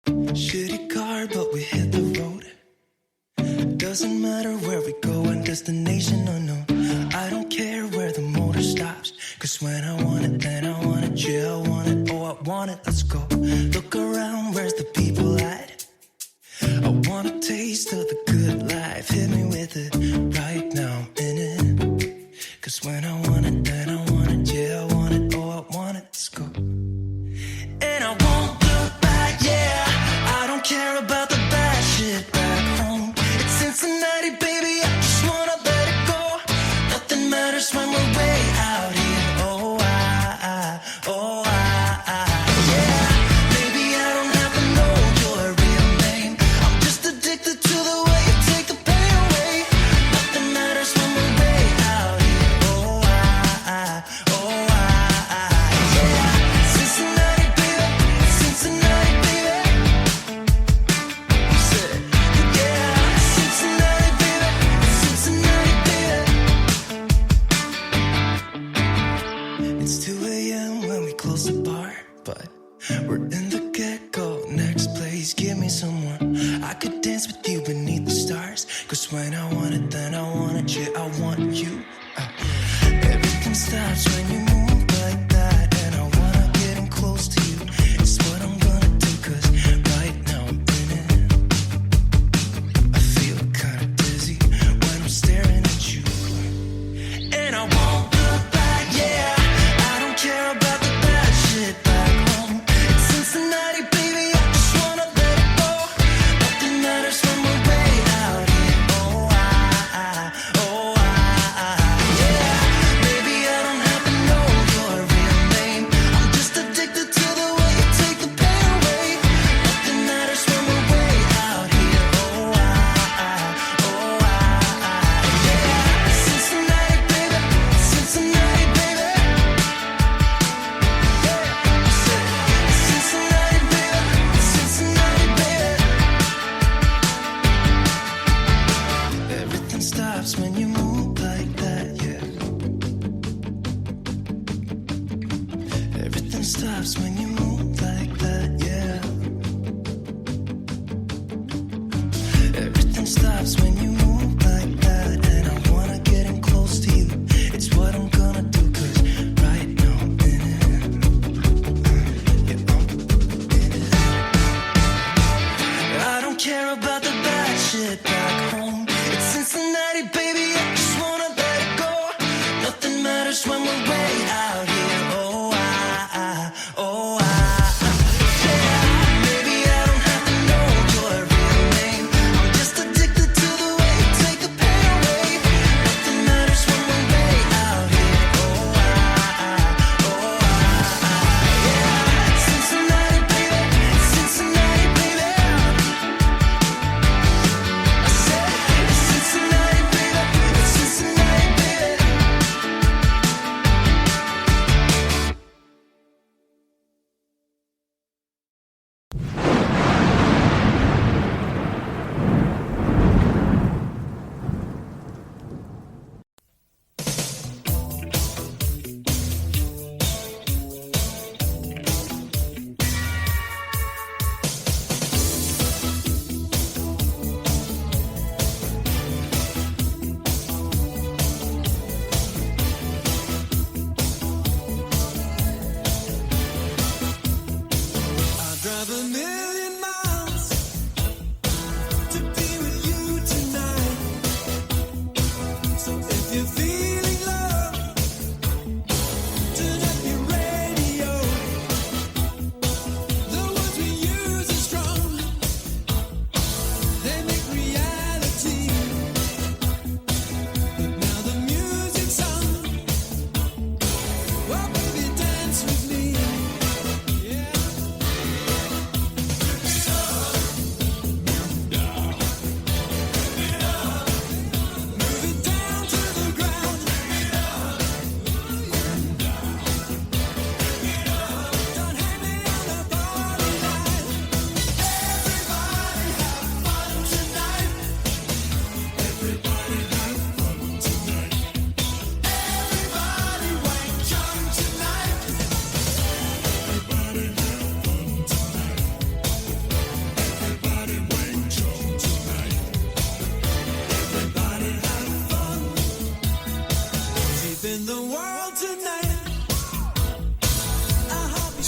Speaker 9: Shitty car, but we hit the road. Doesn't matter where we go and destination unknown. I don't care where the motor stops, cause when I want it, then I want it. Yeah, I want it, oh I want it, let's go. Look around, where's the people at? I want a taste of the good life. Hit me with it right now, I'm in it. Cause when I want it, then I want it. Yeah, I want it, oh I want it, let's go. And I won't look back, yeah. I don't care about the bad shit back home. It's Cincinnati, baby, I just wanna let it go. Nothing matters when we're way out here. When I want it, then I want it, yeah, I want you. Everything stops when you move like that, and I wanna get in close to you. It's what I'm gonna do, cause right now I'm in it. I feel kinda dizzy when I'm staring at you. And I won't look back, yeah. I don't care about the bad shit back home. It's Cincinnati, baby, I just wanna let it go. Nothing matters when we're way out here.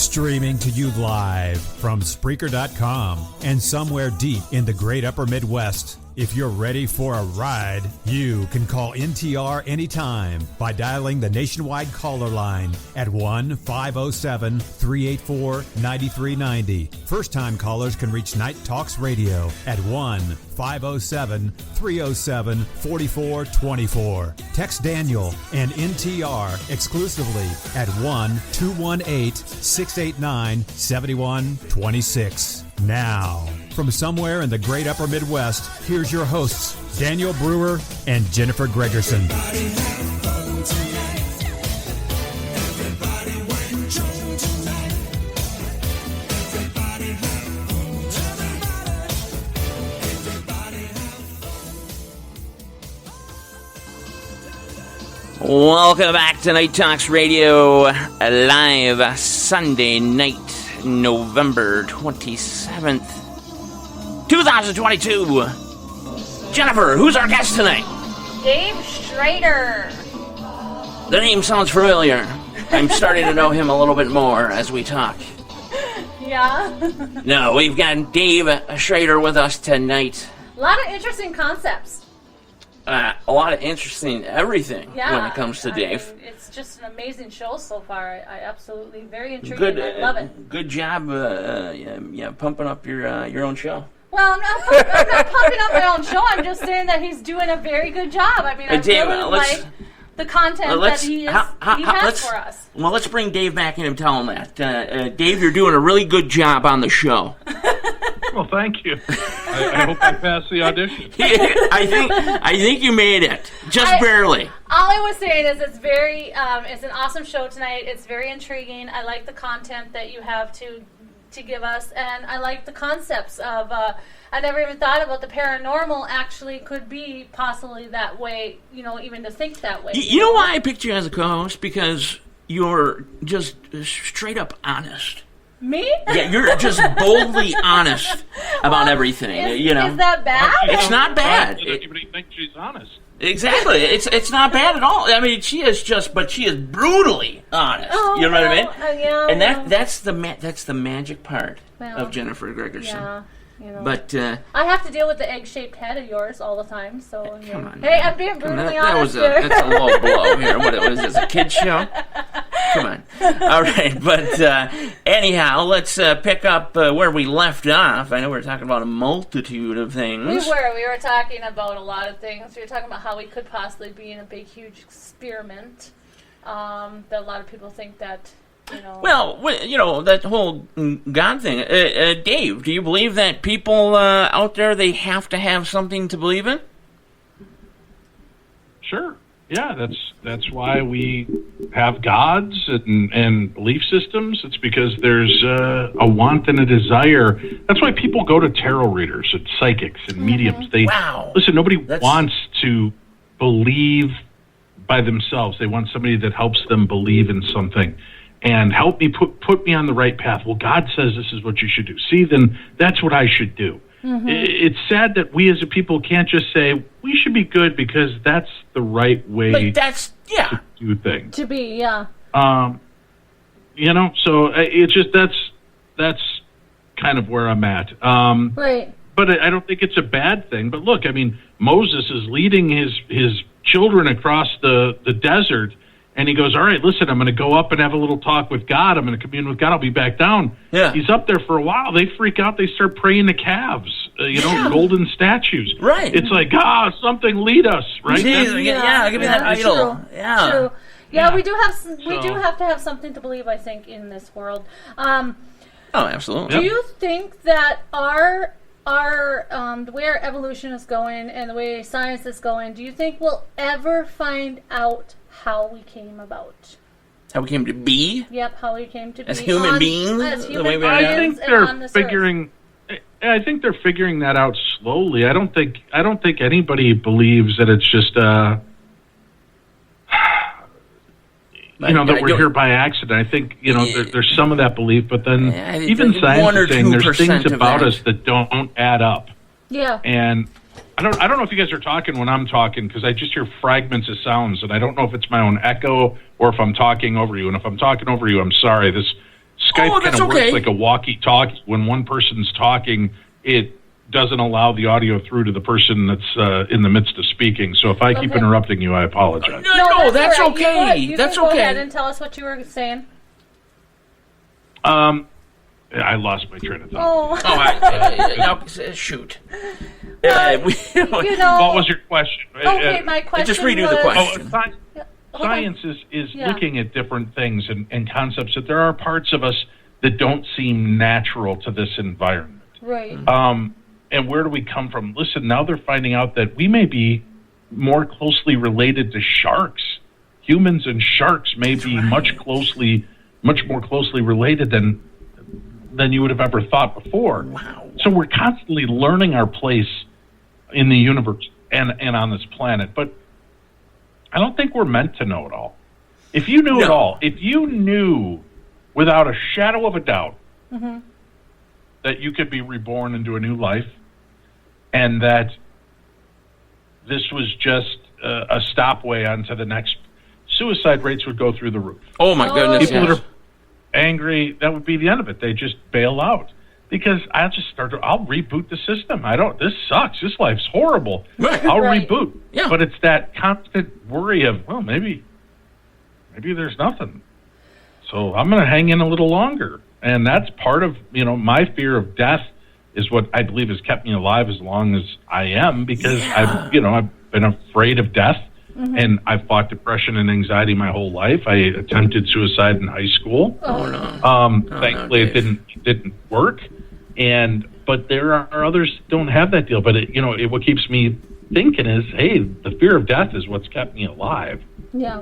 Speaker 1: Streaming to you live from Spreaker.com and somewhere deep in the great upper Midwest. If you're ready for a ride, you can call NTR anytime by dialing the nationwide caller line at 1-507-384-9390. First-time callers can reach Night Talks Radio at 1-507-307-4424. Text Daniel and NTR exclusively at 1-218-689-7126. Now, from somewhere in the great upper Midwest, here's your hosts, Daniel Brewer and Jennifer Gregerson.
Speaker 5: Welcome back to Night Talks Radio, live Sunday night, November 27th. 2022. Jennifer, who's our guest tonight?
Speaker 6: Dave Schrader.
Speaker 5: The name sounds familiar. I'm starting to know him a little bit more as we talk.
Speaker 6: Yeah.
Speaker 5: No, we've got Dave Schrader with us tonight.
Speaker 6: A lot of interesting concepts.
Speaker 5: A lot of interesting everything
Speaker 6: when
Speaker 5: it comes to Dave.
Speaker 6: mean, it's just an amazing show so far. I absolutely, very intriguing. I love it.
Speaker 5: Good job pumping up your own show.
Speaker 6: Well, I'm not pumping up my own show. I'm just saying that he's doing a very good job. I mean, I
Speaker 5: Dave,
Speaker 6: really like the content that he has for us.
Speaker 5: Well, let's bring Dave back in and tell him that. Dave, you're doing a really good job on the show.
Speaker 7: Well, thank you. I hope I passed the audition.
Speaker 5: I think you made it, just barely.
Speaker 6: All I was saying is it's very, it's an awesome show tonight. It's very intriguing. I like the content that you have to give us, and I like the concepts of. I never even thought about the paranormal actually could be possibly that way. You know, even to think that way.
Speaker 5: You know why I picked you as a co-host? Because you're just straight up honest.
Speaker 6: Me?
Speaker 5: Yeah, you're just boldly honest about everything. Is
Speaker 6: that bad?
Speaker 5: It's not bad.
Speaker 7: Everybody thinks she's honest.
Speaker 5: Exactly. It's not bad at all. I mean, she is brutally honest.
Speaker 6: Oh,
Speaker 5: you know what I mean?
Speaker 6: Yeah.
Speaker 5: And that's the magic part of Jennifer Gregerson.
Speaker 6: Yeah. You know.
Speaker 5: But
Speaker 6: I have to deal with the egg-shaped head of yours all the time. So
Speaker 5: come on.
Speaker 6: Hey, I'm being brutally honest.
Speaker 5: That's a low blow here. What was this? A kid's show? Come on. All right, but anyhow, let's pick up where we left off. I know we were talking about a multitude of things.
Speaker 6: We were talking about a lot of things. We were talking about how we could possibly be in a big, huge experiment. That a lot of people think that.
Speaker 5: Well, that whole God thing. Dave, do you believe that people out there, they have to have something to believe in?
Speaker 7: Sure. Yeah, that's why we have gods and belief systems. It's because there's a want and a desire. That's why people go to tarot readers and psychics and mediums. Listen, nobody wants to believe by themselves. They want somebody that helps them believe in something. And help me put me on the right path. Well, God says this is what you should do. See, then that's what I should do. Mm-hmm. It's sad that we as a people can't just say we should be good because that's the right way to do things.
Speaker 6: To be, yeah.
Speaker 7: So it's just that's kind of where I'm at.
Speaker 6: Right.
Speaker 7: But I don't think it's a bad thing. But look, I mean, Moses is leading his children across the desert. And he goes, all right, listen, I'm going to go up and have a little talk with God. I'm going to commune with God. I'll be back down.
Speaker 5: Yeah.
Speaker 7: He's up there for a while. They freak out. They start praying to calves, golden statues.
Speaker 5: Right.
Speaker 7: It's like, something lead us, right?
Speaker 5: Give me that idol.
Speaker 6: True.
Speaker 5: Yeah.
Speaker 6: True. Yeah, we do have to have something to believe, I think, in this world.
Speaker 5: Oh, absolutely.
Speaker 6: Do you think that our the way our evolution is going and the way science is going, do you think we'll ever find out how we came about?
Speaker 5: How we came to be?
Speaker 6: Yep, how we came to be.
Speaker 5: As human beings?
Speaker 6: As human beings.
Speaker 7: I think they're figuring that out slowly. I don't think anybody believes that it's just that we're here by accident. I think there's some of that belief, but then even science is saying there's things about us that don't add up.
Speaker 6: Yeah.
Speaker 7: And I don't know if you guys are talking when I'm talking because I just hear fragments of sounds, and I don't know if it's my own echo or if I'm talking over you. And if I'm talking over you, I'm sorry. This Skype kind of works like a walkie-talkie. When one person's talking, it doesn't allow the audio through to the person that's in the midst of speaking. So if I keep interrupting you, I apologize.
Speaker 5: No, that's okay.
Speaker 6: You
Speaker 5: that's
Speaker 6: can
Speaker 5: okay.
Speaker 6: Go ahead and tell us what you were saying.
Speaker 7: I lost my train of thought.
Speaker 5: Shoot.
Speaker 6: What
Speaker 7: was your question?
Speaker 6: Okay, my question
Speaker 5: just redo the question.
Speaker 7: Science is looking at different things and concepts that there are parts of us that don't seem natural to this environment.
Speaker 6: Right.
Speaker 7: And where do we come from? Listen, now they're finding out that we may be more closely related to sharks. Humans and sharks may be much more closely related than you would have ever thought before.
Speaker 5: Wow.
Speaker 7: So we're constantly learning our place in the universe and on this planet. But I don't think we're meant to know it all. If you knew it all, if you knew without a shadow of a doubt that you could be reborn into a new life and that this was just a stopway onto the next, suicide rates would go through the roof.
Speaker 5: Oh, my goodness.
Speaker 7: People that are angry, that would be the end of it. They just bail out. Because I'll reboot the system. This sucks. This life's horrible. I'll reboot.
Speaker 5: Yeah.
Speaker 7: But it's that constant worry of, well, maybe there's nothing. So I'm going to hang in a little longer. And that's part of, my fear of death is what I believe has kept me alive as long as I am, because I've been afraid of death. And I've fought depression and anxiety my whole life. I attempted suicide in high school.
Speaker 5: Oh no!
Speaker 7: Thankfully, it didn't work. But there are others that don't have that deal. But what keeps me thinking is, hey, the fear of death is what's kept me alive.
Speaker 6: Yeah.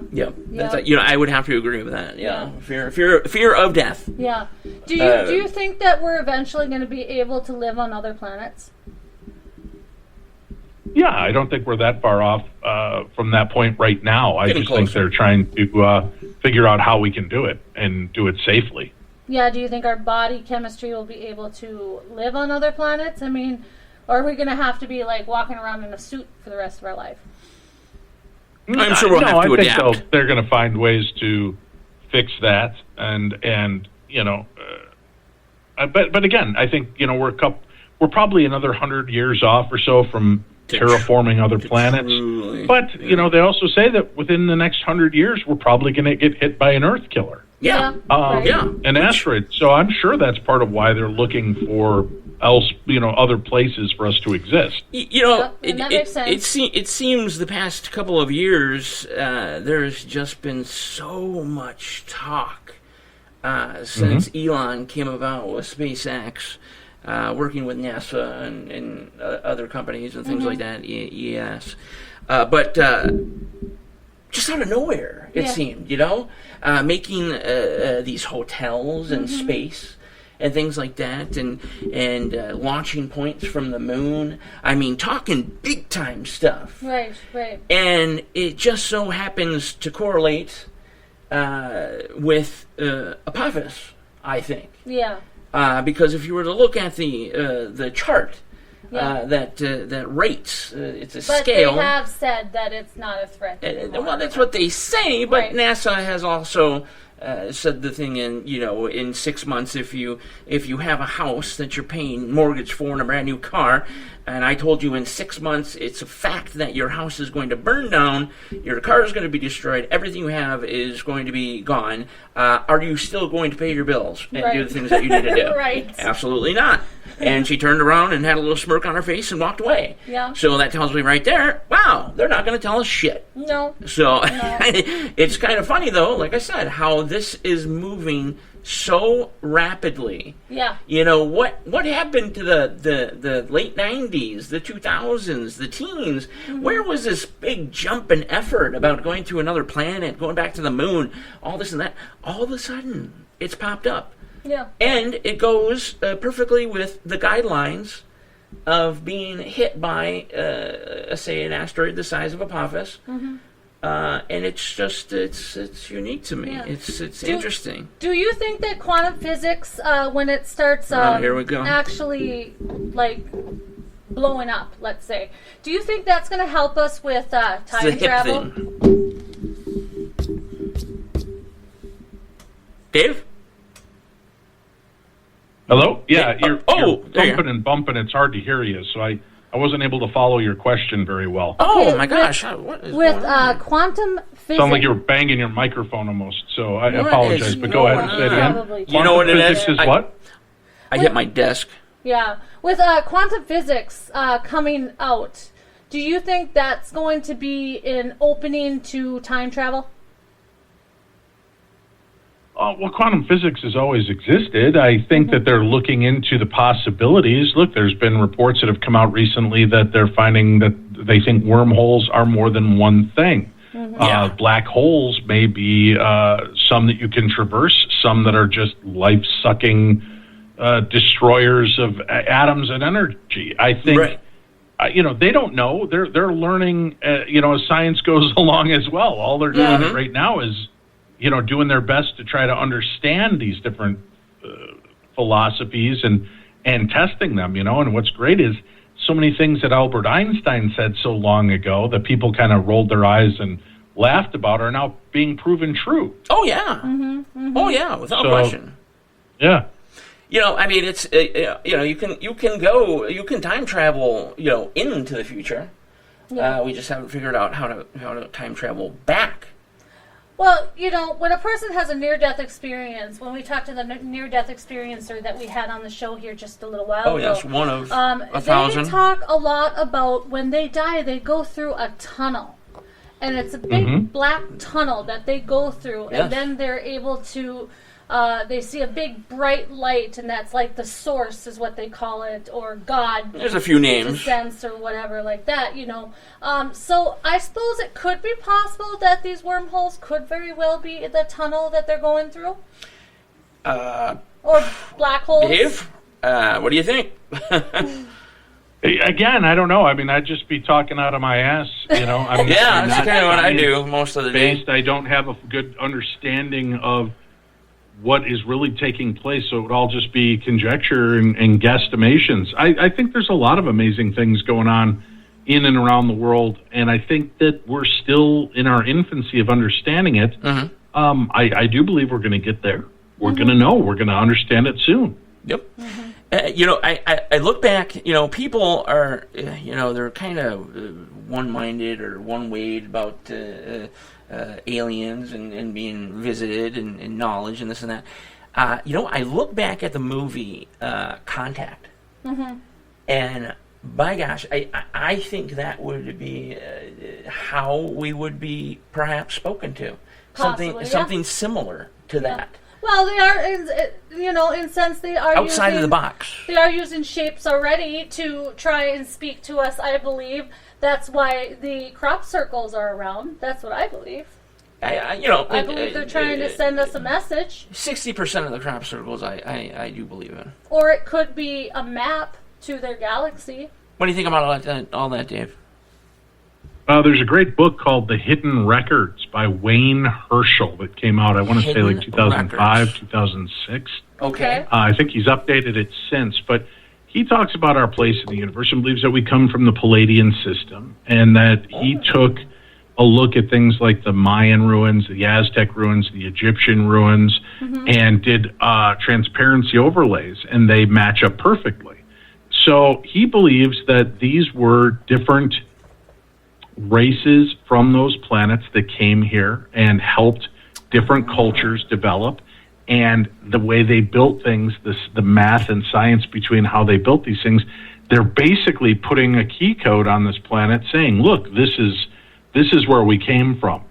Speaker 5: I would have to agree with that. Yeah. Fear of death.
Speaker 6: Yeah. Do you think that we're eventually going to be able to live on other planets?
Speaker 7: Yeah, I don't think we're that far off from that point right now. I just think they're trying to figure out how we can do it and do it safely.
Speaker 6: Yeah, do you think our body chemistry will be able to live on other planets? I mean, or are we going to have to be like walking around in a suit for the rest of our life?
Speaker 5: I'm sure we'll have to adapt.
Speaker 7: I think they're going to find ways to fix that, but again, I think we're probably another 100 years off or so from terraforming other planets. But they also say that within the next 100 years, we're probably going to get hit by an Earth killer. An asteroid. So I'm sure that's part of why they're looking for other places for us to exist.
Speaker 6: That makes sense.
Speaker 5: It seems the past couple of years there's just been so much talk since Elon came about with SpaceX, working with NASA and other companies and things like that, ES. But just out of nowhere, it seemed, making these hotels in space and things like that, and launching points from the moon. I mean, talking big time stuff.
Speaker 6: Right.
Speaker 5: And it just so happens to correlate with Apophis, I think.
Speaker 6: Yeah.
Speaker 5: Because if you were to look at the chart that rates, it's a scale.
Speaker 6: But they have said that it's not a threat anymore.
Speaker 5: Well, that's what they say, but NASA has also said the thing in 6 months, if you have a house that you're paying mortgage for and a brand new car, and I told you in 6 months it's a fact that your house is going to burn down, your car is going to be destroyed, everything you have is going to be gone, are you still going to pay your bills and do the things that you need to do?
Speaker 6: Right.
Speaker 5: Absolutely not. And she turned around and had a little smirk on her face and walked away.
Speaker 6: Yeah.
Speaker 5: So that tells me right there, wow, they're not going to tell us shit.
Speaker 6: No.
Speaker 5: So it's kind of funny, though, like I said, how this is moving so rapidly.
Speaker 6: Yeah.
Speaker 5: What happened to the late 90s, the 2000s, the teens? Where was this big jump and effort about going to another planet, going back to the moon, all this and that? All of a sudden, it's popped up.
Speaker 6: Yeah.
Speaker 5: And it goes perfectly with the guidelines of being hit by, say, an asteroid the size of Apophis. And it's just, it's unique to me. Yeah. It's interesting.
Speaker 6: Do you think that quantum physics, when it starts
Speaker 5: here we go.
Speaker 6: actually, like, blowing up, let's say, do you think that's going to help us with time travel?
Speaker 5: Dave?
Speaker 7: Hello? Yeah, you're
Speaker 5: there you
Speaker 7: bumping and bumping. It's hard to hear you, so I wasn't able to follow your question very well.
Speaker 5: Oh, my gosh. What is
Speaker 6: With
Speaker 5: going on?
Speaker 6: quantum physics.
Speaker 7: Sound like you were banging your microphone almost, so I apologize, but go ahead and say it again.
Speaker 6: Probably.
Speaker 5: You know what it is?
Speaker 7: Physics is what?
Speaker 5: I hit my desk.
Speaker 6: Yeah. With quantum physics coming out, do you think that's going to be an opening to time travel?
Speaker 7: Well, quantum physics has always existed. I think that they're looking into the possibilities. Look, there's been reports that have come out recently that they're finding that they think wormholes are more than one thing. Black holes may be some that you can traverse, some that are just life-sucking destroyers of atoms and energy. I think, they don't know. They're learning, as science goes along as well. All they're doing right now is doing their best to try to understand these different philosophies and testing them, and what's great is so many things that Albert Einstein said so long ago that people kind of rolled their eyes and laughed about are now being proven true.
Speaker 5: Oh, yeah. Oh, yeah, without question.
Speaker 7: Yeah.
Speaker 5: It's, you can time travel, into the future. Yeah. We just haven't figured out how to time travel back.
Speaker 6: Well, when a person has a near-death experience, when we talked to the near-death experiencer that we had on the show here just a little while ago.
Speaker 5: Oh, yes, one of 1,000.
Speaker 6: They talk a lot about when they die, they go through a tunnel. And it's a big black tunnel that they go through.
Speaker 5: Yes.
Speaker 6: And then they're able to... they see a big bright light, and that's like the source is what they call it, or God.
Speaker 5: There's a few names.
Speaker 6: Sense or whatever like that, So I suppose it could be possible that these wormholes could very well be the tunnel that they're going through. Or black holes.
Speaker 5: Dave, what do you think?
Speaker 7: Again, I don't know. I'd just be talking out of my ass,
Speaker 5: Yeah, that's kind of what I do most of the day.
Speaker 7: I don't have a good understanding of what is really taking place, so it would all just be conjecture and guesstimations. I think there's a lot of amazing things going on in and around the world, and I think that we're still in our infancy of understanding it. I do believe we're going to get there. We're going to know. We're going to understand it soon.
Speaker 5: Yep. I look back, people are, they're kind of one-minded or one-wayed about aliens and being visited and knowledge and this and that. I look back at the movie Contact, and by gosh, I think that would be how we would be perhaps spoken to.
Speaker 6: Possibly,
Speaker 5: something similar to that.
Speaker 6: Well, they are, in sense, they are
Speaker 5: outside of the box.
Speaker 6: They are using shapes already to try and speak to us, I believe. That's why the crop circles are around. That's what I believe. I believe they're trying to send us a message.
Speaker 5: 60% of the crop circles I do believe in.
Speaker 6: Or it could be a map to their galaxy.
Speaker 5: What do you think about all that, Dave?
Speaker 7: There's a great book called The Hidden Records by Wayne Herschel that came out, I want to say like 2005, 2006.
Speaker 5: Okay.
Speaker 7: I think he's updated it since, but he talks about our place in the universe and believes that we come from the Palladian system, and that he took a look at things like the Mayan ruins, the Aztec ruins, the Egyptian ruins, and did transparency overlays, and they match up perfectly. So he believes that these were different races from those planets that came here and helped different cultures develop, and the way they built things, the math and science between how they built these things, they're basically putting a key code on this planet saying, look, this is where we came from.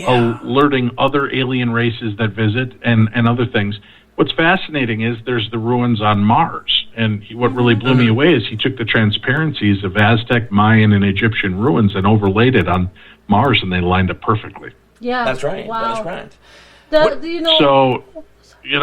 Speaker 7: Alerting other alien races that visit and other things. What's fascinating is there's the ruins on Mars, and what really blew me away is he took the transparencies of Aztec, Mayan, and Egyptian ruins and overlaid it on Mars, and they lined up perfectly.
Speaker 6: Yeah,
Speaker 5: that's right.
Speaker 6: Wow.
Speaker 5: That's right.
Speaker 7: So,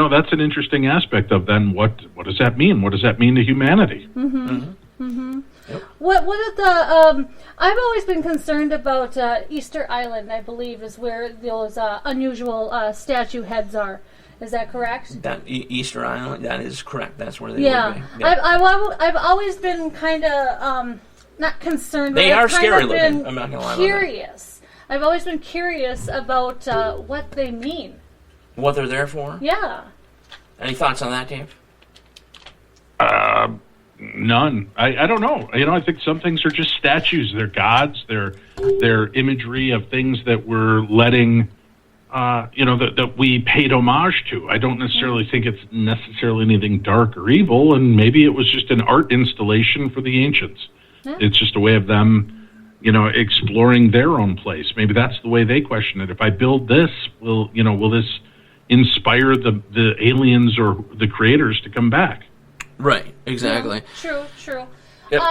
Speaker 7: that's an interesting aspect of then what does that mean? What does that mean to humanity?
Speaker 6: Yep. What are the? I've always been concerned about Easter Island. I believe is where those unusual statue heads are. Is that correct?
Speaker 5: That Easter Island, that is correct. That's where they would be.
Speaker 6: Yeah. I've always been kind of not concerned.
Speaker 5: They are scary
Speaker 6: looking.
Speaker 5: I'm not going to lie.
Speaker 6: Curious. I've always been curious about what they mean.
Speaker 5: What they're there for?
Speaker 6: Yeah.
Speaker 5: Any thoughts on that, Dave?
Speaker 7: None. I don't know. I think some things are just statues. They're gods. They're imagery of things that we're letting, that we paid homage to. I don't necessarily think it's necessarily anything dark or evil, and maybe it was just an art installation for the ancients. Yeah. It's just a way of them, exploring their own place. Maybe that's the way they question it. If I build this, will this inspire the aliens or the creators to come back?
Speaker 5: Right, exactly.
Speaker 6: Yeah, true.
Speaker 5: Yep.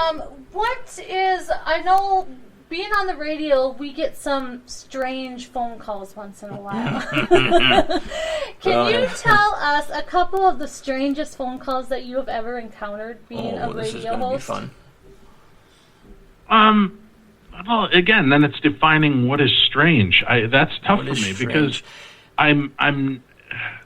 Speaker 6: I know being on the radio, we get some strange phone calls once in a while. Can you tell us a couple of the strangest phone calls that you have ever encountered being a radio host?
Speaker 5: This is going to be fun.
Speaker 7: Well, again, then it's defining what is strange. That's tough for me because I'm.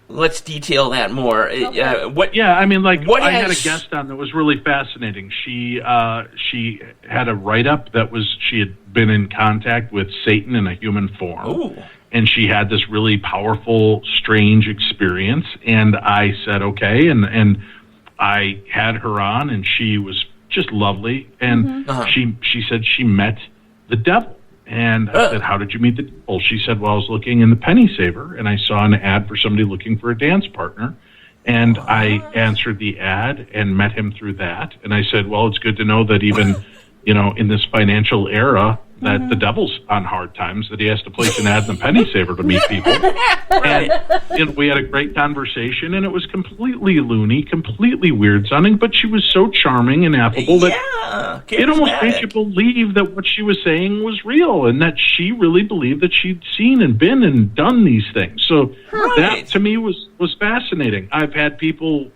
Speaker 5: Let's detail that more.
Speaker 6: Okay.
Speaker 7: I had a guest on that was really fascinating. She had a write-up that was she had been in contact with Satan in a human form.
Speaker 5: Ooh.
Speaker 7: And she had this really powerful, strange experience. And I said, okay. And I had her on, and she was just lovely. And she said she met the devil. And I said, how did you meet the devil? She said, well, I was looking in the Penny Saver, and I saw an ad for somebody looking for a dance partner. And I answered the ad and met him through that. And I said, well, it's good to know that even, in this financial era, that the devil's on hard times, that he has to place an ad in the Penny Saver to meet people.
Speaker 5: Right.
Speaker 7: And we had a great conversation, and it was completely loony, completely weird sounding, but she was so charming and affable that it almost made you believe that what she was saying was real and that she really believed that she'd seen and been and done these things. So that, to me, was fascinating. I've had people...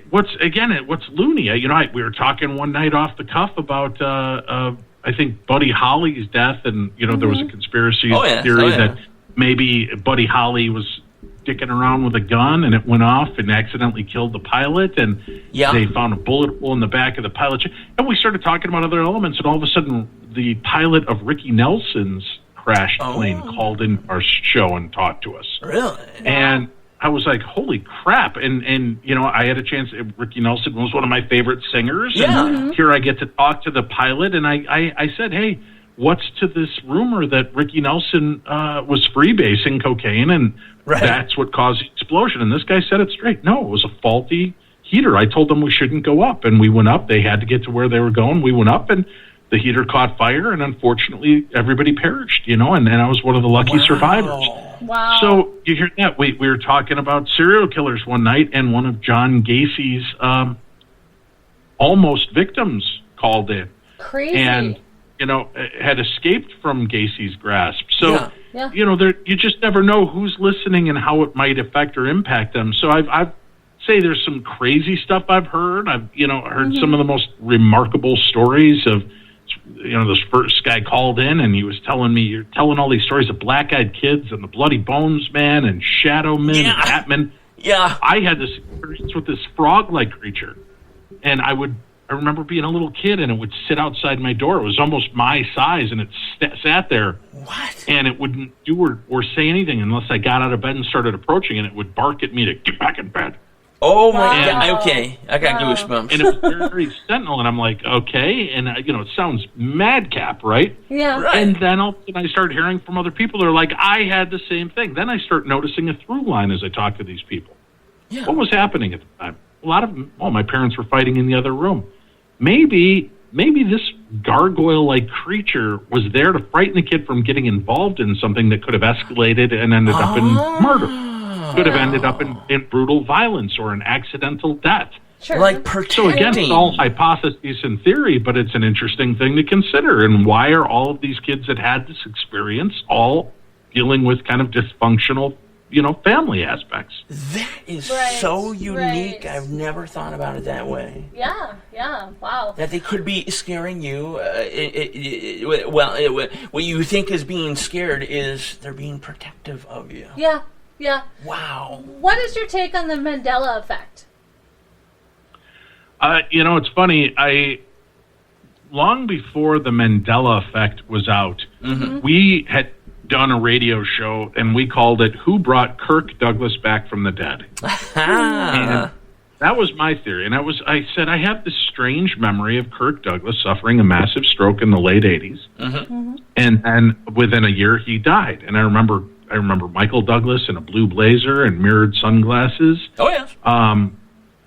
Speaker 7: what's loony? We were talking one night off the cuff about, I think, Buddy Holly's death, and, there was a conspiracy theory that maybe Buddy Holly was dicking around with a gun, and it went off and accidentally killed the pilot, and they found a bullet hole in the back of the pilot. And we started talking about other elements, and all of a sudden, the pilot of Ricky Nelson's crashed plane called in our show and talked to us.
Speaker 5: Really?
Speaker 7: And... I was like, holy crap. And I had a chance. Ricky Nelson was one of my favorite singers.
Speaker 5: Yeah.
Speaker 7: And here I get to talk to the pilot. And I said, hey, what's to this rumor that Ricky Nelson was freebasing cocaine and that's what caused the explosion? And this guy said it straight. No, it was a faulty heater. I told them we shouldn't go up. And we went up. They had to get to where they were going. We went up, and the heater caught fire. And unfortunately, everybody perished, and I was one of the lucky survivors.
Speaker 6: Wow.
Speaker 7: So you hear that. We were talking about serial killers one night, and one of John Gacy's almost victims called in.
Speaker 6: Crazy.
Speaker 7: And, had escaped from Gacy's grasp. So, you just never know who's listening and how it might affect or impact them. So I've say there's some crazy stuff I've heard. I've, heard some of the most remarkable stories of, this first guy called in and he was telling me, you're telling all these stories of black-eyed kids and the Bloody Bones Man and Shadow Man and Batman.
Speaker 5: Yeah.
Speaker 7: I had this experience with this frog-like creature. And I remember being a little kid, and it would sit outside my door. It was almost my size, and it sat there.
Speaker 5: What?
Speaker 7: And it wouldn't do or say anything unless I got out of bed and started approaching, and it would bark at me to get back in bed.
Speaker 5: Oh, my God. Okay. I got goosebumps.
Speaker 7: And it was very sentinel, and I'm like, okay. And, it sounds madcap, right?
Speaker 6: Yeah.
Speaker 5: Right.
Speaker 7: And then all of a sudden I start hearing from other people. They're like, I had the same thing. Then I start noticing a through line as I talk to these people.
Speaker 5: Yeah.
Speaker 7: What was happening at the time? A lot of them, my parents were fighting in the other room. Maybe this gargoyle-like creature was there to frighten the kid from getting involved in something that could have escalated and ended up in murder. Could have ended up in brutal violence or an accidental death.
Speaker 6: Sure.
Speaker 5: Like protecting.
Speaker 7: So again, it's all hypotheses and theory, but it's an interesting thing to consider. And why are all of these kids that had this experience all dealing with kind of dysfunctional, family aspects?
Speaker 5: That is so unique. I've never thought about it that way.
Speaker 6: Yeah, wow.
Speaker 5: That they could be scaring you. What you think is being scared is they're being protective of you.
Speaker 6: Yeah.
Speaker 5: Wow.
Speaker 6: What is your take on the Mandela effect?
Speaker 7: It's funny. Long before the Mandela effect was out, we had done a radio show, and we called it "Who Brought Kirk Douglas Back from the Dead?" And That was my theory. And I said, I have this strange memory of Kirk Douglas suffering a massive stroke in the late 80s. And within a year, he died. And I remember Michael Douglas in a blue blazer and mirrored sunglasses.
Speaker 5: Oh, yes.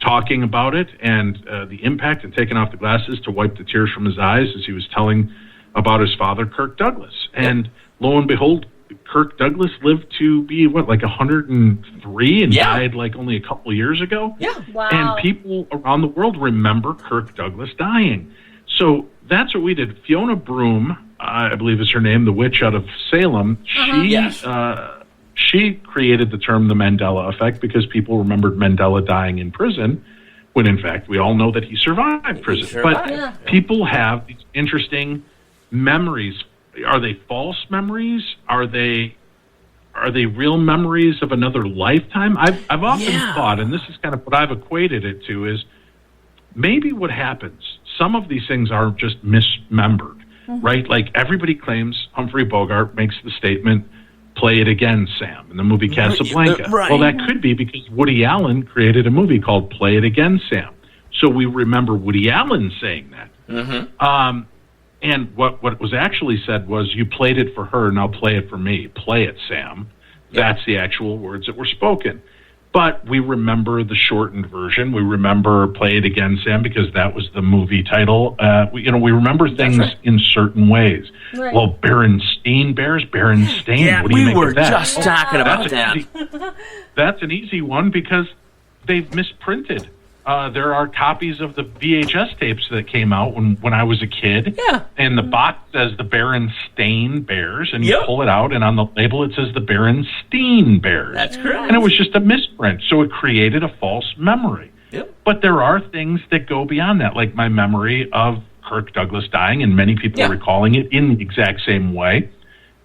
Speaker 7: Talking about it and the impact and taking off the glasses to wipe the tears from his eyes as he was telling about his father, Kirk Douglas. And lo and behold, Kirk Douglas lived to be, like 103 and died like only a couple of years ago?
Speaker 5: Yeah.
Speaker 6: Wow.
Speaker 7: And people around the world remember Kirk Douglas dying. So that's what we did. Fiona Broom, I believe is her name, the witch out of Salem, she created the term the Mandela effect because people remembered Mandela dying in prison when, in fact, we all know that he survived prison. But people have these interesting memories. Are they false memories? Are they real memories of another lifetime? I've often thought, and this is kind of what I've equated it to, is maybe what happens, some of these things are just misremembered, right? Like everybody claims Humphrey Bogart makes the statement, "Play it again, Sam," in the movie Casablanca. Well, that could be because Woody Allen created a movie called Play It Again, Sam. So we remember Woody Allen saying that. And what was actually said was, "You played it for her, now play it for me. Play it, Sam." That's the actual words that were spoken. But we remember the shortened version. We remember Play It Again, Sam, because that was the movie title. We remember things in certain ways.
Speaker 6: Right.
Speaker 7: Well, Berenstain Bears, Berenstain.
Speaker 5: Yeah,
Speaker 7: what do you make
Speaker 5: we were
Speaker 7: of that?
Speaker 5: just talking about that.
Speaker 7: That's an easy one because they've misprinted. There are copies of the VHS tapes that came out when I was a kid.
Speaker 5: Yeah.
Speaker 7: And the box says the Berenstain Bears, and you pull it out, and on the label it says the Berenstein Bears.
Speaker 5: That's correct.
Speaker 7: And it was just a misprint, so it created a false memory.
Speaker 5: Yep.
Speaker 7: But there are things that go beyond that, like my memory of Kirk Douglas dying, and many people are recalling it in the exact same way.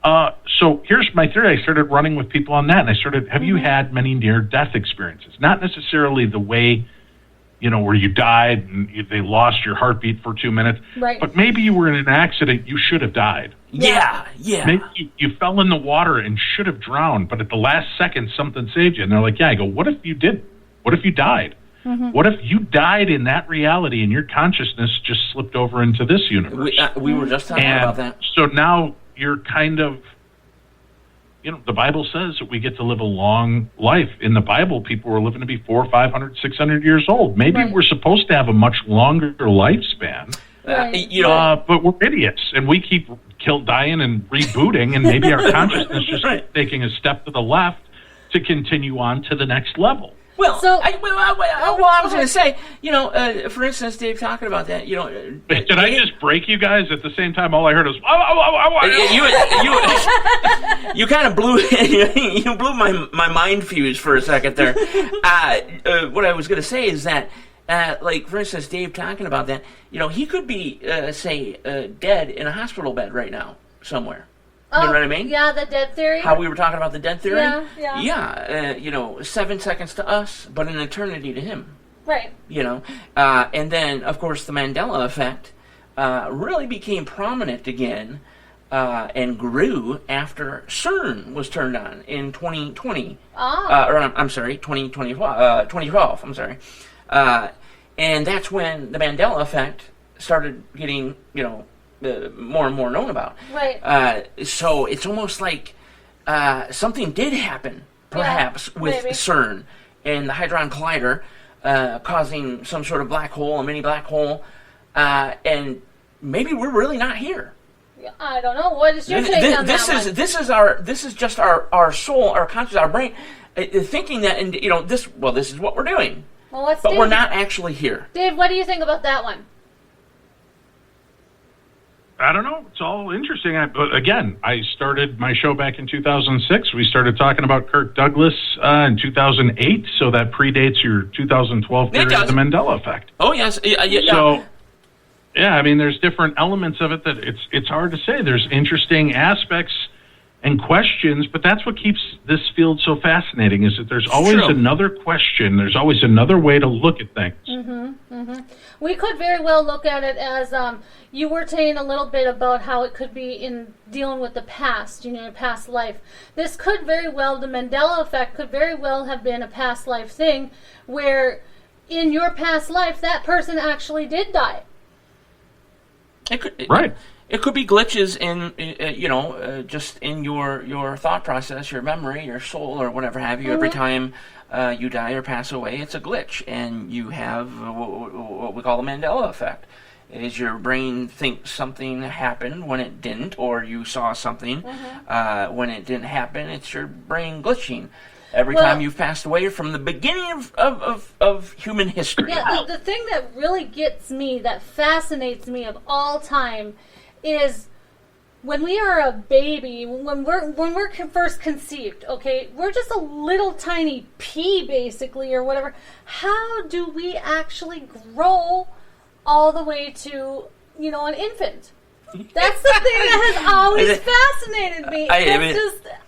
Speaker 7: So here's my theory. I started running with people on that, and I started, have you had many near-death experiences? Not necessarily the way, where you died and they lost your heartbeat for 2 minutes.
Speaker 6: Right.
Speaker 7: But maybe you were in an accident, you should have died.
Speaker 5: Yeah.
Speaker 7: Maybe you fell in the water and should have drowned, but at the last second something saved you. And they're like, I go, what if you did? What if you died? What if you died in that reality and your consciousness just slipped over into this universe?
Speaker 5: We were just talking about that.
Speaker 7: So now you're kind of, the Bible says that we get to live a long life. In the Bible, people were living to be 400, 500, 600 years old. Maybe we're supposed to have a much longer lifespan. But we're idiots, and we keep dying and rebooting, and maybe our consciousness just keeps taking a step to the left to continue on to the next level.
Speaker 5: Well, I was going to say, for instance, Dave talking about that,
Speaker 7: Did I just break you guys at the same time? All I heard was,
Speaker 5: you kind of blew my mind fuse for a second there. What I was going to say is that, for instance, Dave talking about that, he could be, dead in a hospital bed right now somewhere. You know what I mean?
Speaker 6: Yeah, the dead theory.
Speaker 5: How we were talking about the dead theory?
Speaker 6: Yeah.
Speaker 5: 7 seconds to us, but an eternity to him.
Speaker 6: Right.
Speaker 5: And then, of course, the Mandela effect really became prominent again and grew after CERN was turned on in 2020. I'm sorry, 2012, I'm sorry. And that's when the Mandela effect started getting, more and more known about.
Speaker 6: Right.
Speaker 5: So it's almost like something did happen, perhaps, with CERN and the Hadron Collider causing some sort of black hole, a mini black hole, and maybe we're really not here.
Speaker 6: I don't know. What is your take on that one?
Speaker 5: This is just our soul, our consciousness, our brain, thinking that, and this is what we're doing.
Speaker 6: Well,
Speaker 5: but we're not actually here.
Speaker 6: Dave, what do you think about that one?
Speaker 7: I don't know. It's all interesting. But again, I started my show back in 2006. We started talking about Kirk Douglas in 2008, so that predates your 2012 theory of the Mandela effect.
Speaker 5: Oh, yes.
Speaker 7: So, there's different elements of it that it's hard to say. There's interesting aspects and questions, but that's what keeps this field so fascinating, is that there's always another question. There's always another way to look at things.
Speaker 6: We could very well look at it as you were saying a little bit about how it could be in dealing with the past, past life. This could very well, the Mandela effect could very well have been a past life thing where in your past life that person actually did die.
Speaker 5: It could,
Speaker 7: Right.
Speaker 5: It could be glitches in, just in your thought process, your memory, your soul, or whatever have you. Every time you die or pass away, it's a glitch, and you have what we call the Mandela effect. Is your brain thinks something happened when it didn't, or you saw something when it didn't happen. It's your brain glitching. Every time you've passed away from the beginning of human history.
Speaker 6: Yeah, the thing that really gets me, that fascinates me of all time, is when we are a baby, when we're first conceived, okay, we're just a little tiny pea, basically, or whatever. How do we actually grow all the way to, an infant? That's the thing that has always fascinated me.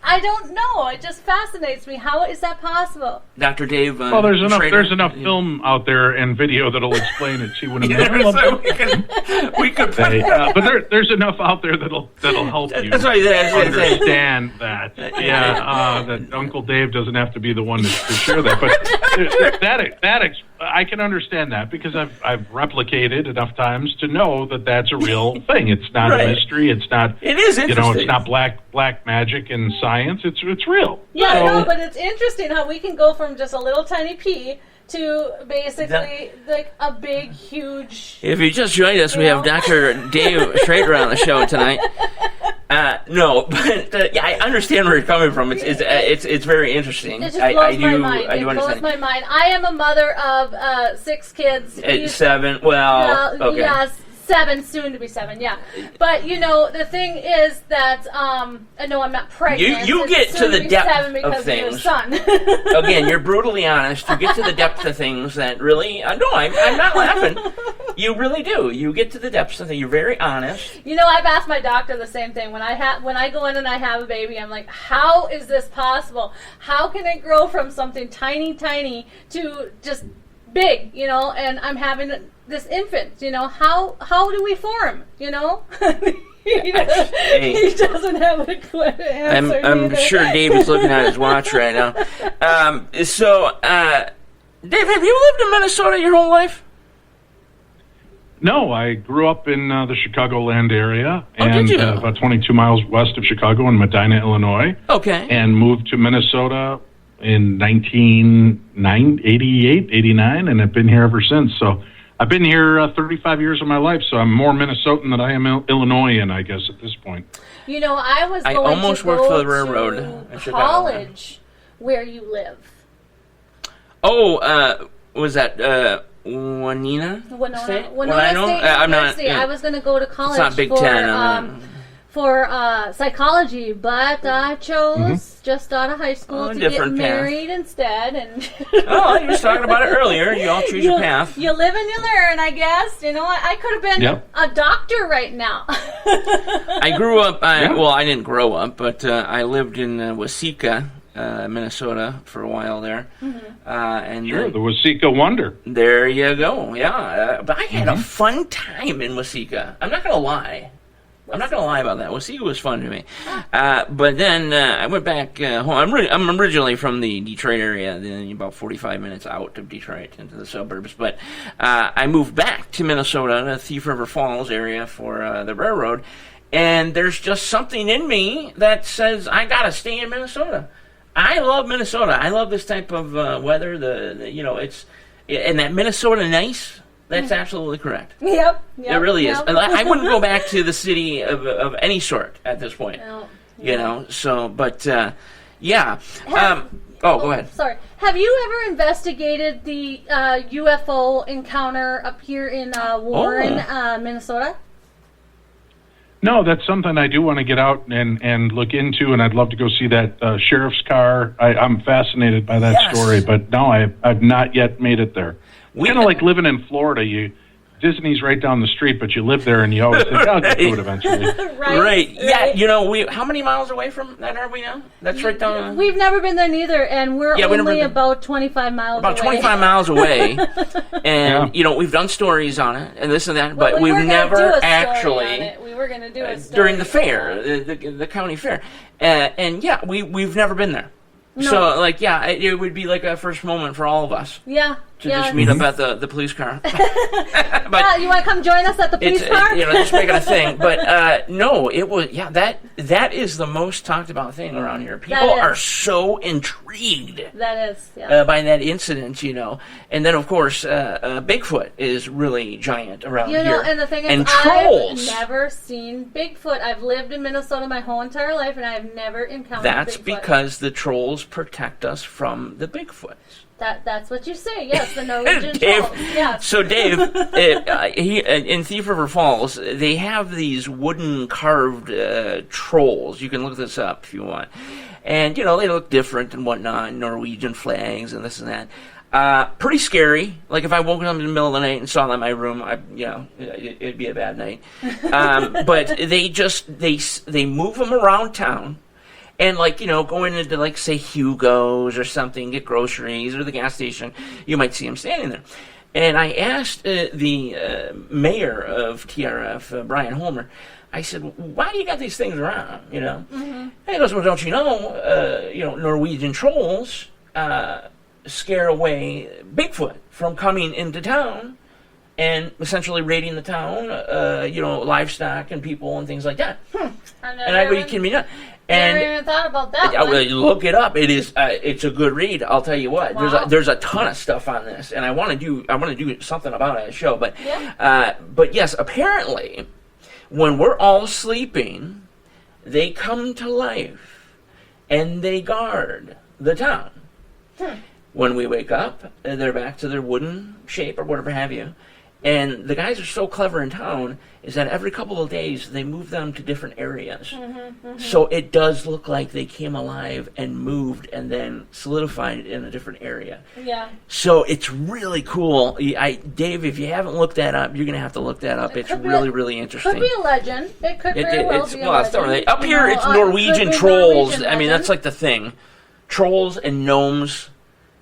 Speaker 6: I don't know. It just fascinates me. How is that possible?
Speaker 5: Dr. Dave.
Speaker 7: Well, there's enough film out there and video that'll explain it. See what I'm
Speaker 5: we could.
Speaker 7: But there's enough out there that'll help you understand that. That Uncle Dave doesn't have to be the one to share that. But I can understand that because I've replicated enough times to know that that's a real thing. It's not a mystery. It's not.
Speaker 5: It is interesting.
Speaker 7: It's not black magic and science. It's real.
Speaker 6: Yeah, no, but it's interesting how we can go from just a little tiny pea to basically like a big, huge.
Speaker 5: If you just joined us, we have Dr. Dave Schrader on the show tonight. No, but I understand where you're coming from. It's very interesting.
Speaker 6: It just blows my mind. It blows my mind. I am a mother of 6 kids.
Speaker 5: 7. Well, okay.
Speaker 6: Yes. 7, soon to be 7, yeah. But, the thing is that, no, I'm not pregnant.
Speaker 5: You get to the depth of things.
Speaker 6: Your son.
Speaker 5: Again, you're brutally honest. You get to the depth of things that really, no, I'm not laughing. You really do. You get to the depths of things. You're very honest.
Speaker 6: I've asked my doctor the same thing. When I go in and I have a baby, I'm like, how is this possible? How can it grow from something tiny to just big, and I'm having this infant, how do we form, He doesn't have a good answer.
Speaker 5: I'm sure Dave is looking at his watch right now. Dave, have you lived in Minnesota your whole life?
Speaker 7: No, I grew up in the Chicagoland area,
Speaker 5: and
Speaker 7: about 22 miles west of Chicago in Medina, Illinois.
Speaker 5: Okay.
Speaker 7: And moved to Minnesota in 1988, 89, and I've been here ever since. So I've been here 35 years of my life, so I'm more Minnesotan than I am Illinoisan, I guess, at this point.
Speaker 6: I was going
Speaker 5: almost
Speaker 6: to
Speaker 5: worked
Speaker 6: go
Speaker 5: for the railroad
Speaker 6: to college where you live.
Speaker 5: Oh, was that Winona State?
Speaker 6: Winona State
Speaker 5: I'm not.
Speaker 6: University. I was going to go to college
Speaker 5: it's not Big Ten.
Speaker 6: For psychology, but I chose just out of high school to get married instead. And
Speaker 5: you were talking about it earlier. You all choose your path.
Speaker 6: You live and you learn, I guess. I could have been a doctor right now.
Speaker 5: I grew up. Well, I didn't grow up, but I lived in Waseca, Minnesota, for a while there. And
Speaker 7: the Waseca Wonder.
Speaker 5: There you go. Yeah, but I had a fun time in Waseca. I'm not going to lie. About that. Waseca was fun to me. But then I went back home. I'm originally from the Detroit area, then about 45 minutes out of Detroit into the suburbs. But I moved back to Minnesota, the Thief River Falls area for the railroad. And there's just something in me that says, I got to stay in Minnesota. I love Minnesota. I love this type of weather. And that Minnesota nice. That's absolutely correct.
Speaker 6: Yep.
Speaker 5: It really is. I wouldn't go back to the city of any sort at this point. No. So, but, yeah. Go ahead.
Speaker 6: Sorry. Have you ever investigated the UFO encounter up here in Warren, Minnesota?
Speaker 7: No, that's something I do want to get out and look into, and I'd love to go see that sheriff's car. I'm fascinated by that story, but no, I've not yet made it there. Kind of like living in Florida. Disney's right down the street, but you live there and you always think, I'll get to it eventually.
Speaker 6: Right.
Speaker 5: Yeah, how many miles away from that are we now? That's right down.
Speaker 6: We've never been there neither, and we're only about 25 miles away.
Speaker 5: About 25 miles away. And, we've done stories on it and this and that, but we've never actually.
Speaker 6: We were going to do it
Speaker 5: during the fair, the county fair. We've never been there. No. So, it would be like a first moment for all of us.
Speaker 6: Yeah.
Speaker 5: to just meet up at the police car. But
Speaker 6: you want to come join us at the police car?
Speaker 5: Just making a thing. But no, it was that is the most talked about thing around here. People are so intrigued.
Speaker 6: That is
Speaker 5: by that incident, and then of course Bigfoot is really giant around here.
Speaker 6: And the thing is,
Speaker 5: trolls.
Speaker 6: I've never seen Bigfoot. I've lived in Minnesota my whole entire life, and I've never encountered
Speaker 5: That's
Speaker 6: Bigfoot.
Speaker 5: because the trolls protect us from the Bigfoots.
Speaker 6: That's what you say. Yes, the Norwegian
Speaker 5: Dave,
Speaker 6: trolls. Yes.
Speaker 5: So Dave, in Thief River Falls, they have these wooden carved trolls. You can look this up if you want. And, they look different and whatnot, Norwegian flags and this and that. Pretty scary. Like, if I woke up in the middle of the night and saw that in my room, it'd be a bad night. But they move them around town. And, going into, say, Hugo's or something, get groceries, or the gas station, you might see him standing there. And I asked the mayor of TRF, Brian Holmer, I said, why do you got these things around,
Speaker 6: Mm-hmm.
Speaker 5: And he goes, well, don't you know, Norwegian trolls scare away Bigfoot from coming into town and essentially raiding the town, livestock and people and things like that. And I go, you kidding me not?
Speaker 6: Never even thought about that.
Speaker 5: Look it up. It is. It's a good read. I'll tell you what.
Speaker 6: Wow.
Speaker 5: There's a ton of stuff on this, and I want to do something about it at a show. But yes, apparently, when we're all sleeping, they come to life, and they guard the town. When we wake up, they're back to their wooden shape or whatever have you. And the guys are so clever in town is that every couple of days they move them to different areas. So it does look like they came alive and moved and then solidified in a different area.
Speaker 6: Yeah.
Speaker 5: So it's really cool. Dave, if you haven't looked that up, you're going to have to look that up. It's really, really interesting.
Speaker 6: Could be a legend. It could very well be a legend.
Speaker 5: Up here, it's Norwegian trolls. I mean, that's like the thing. Trolls and gnomes.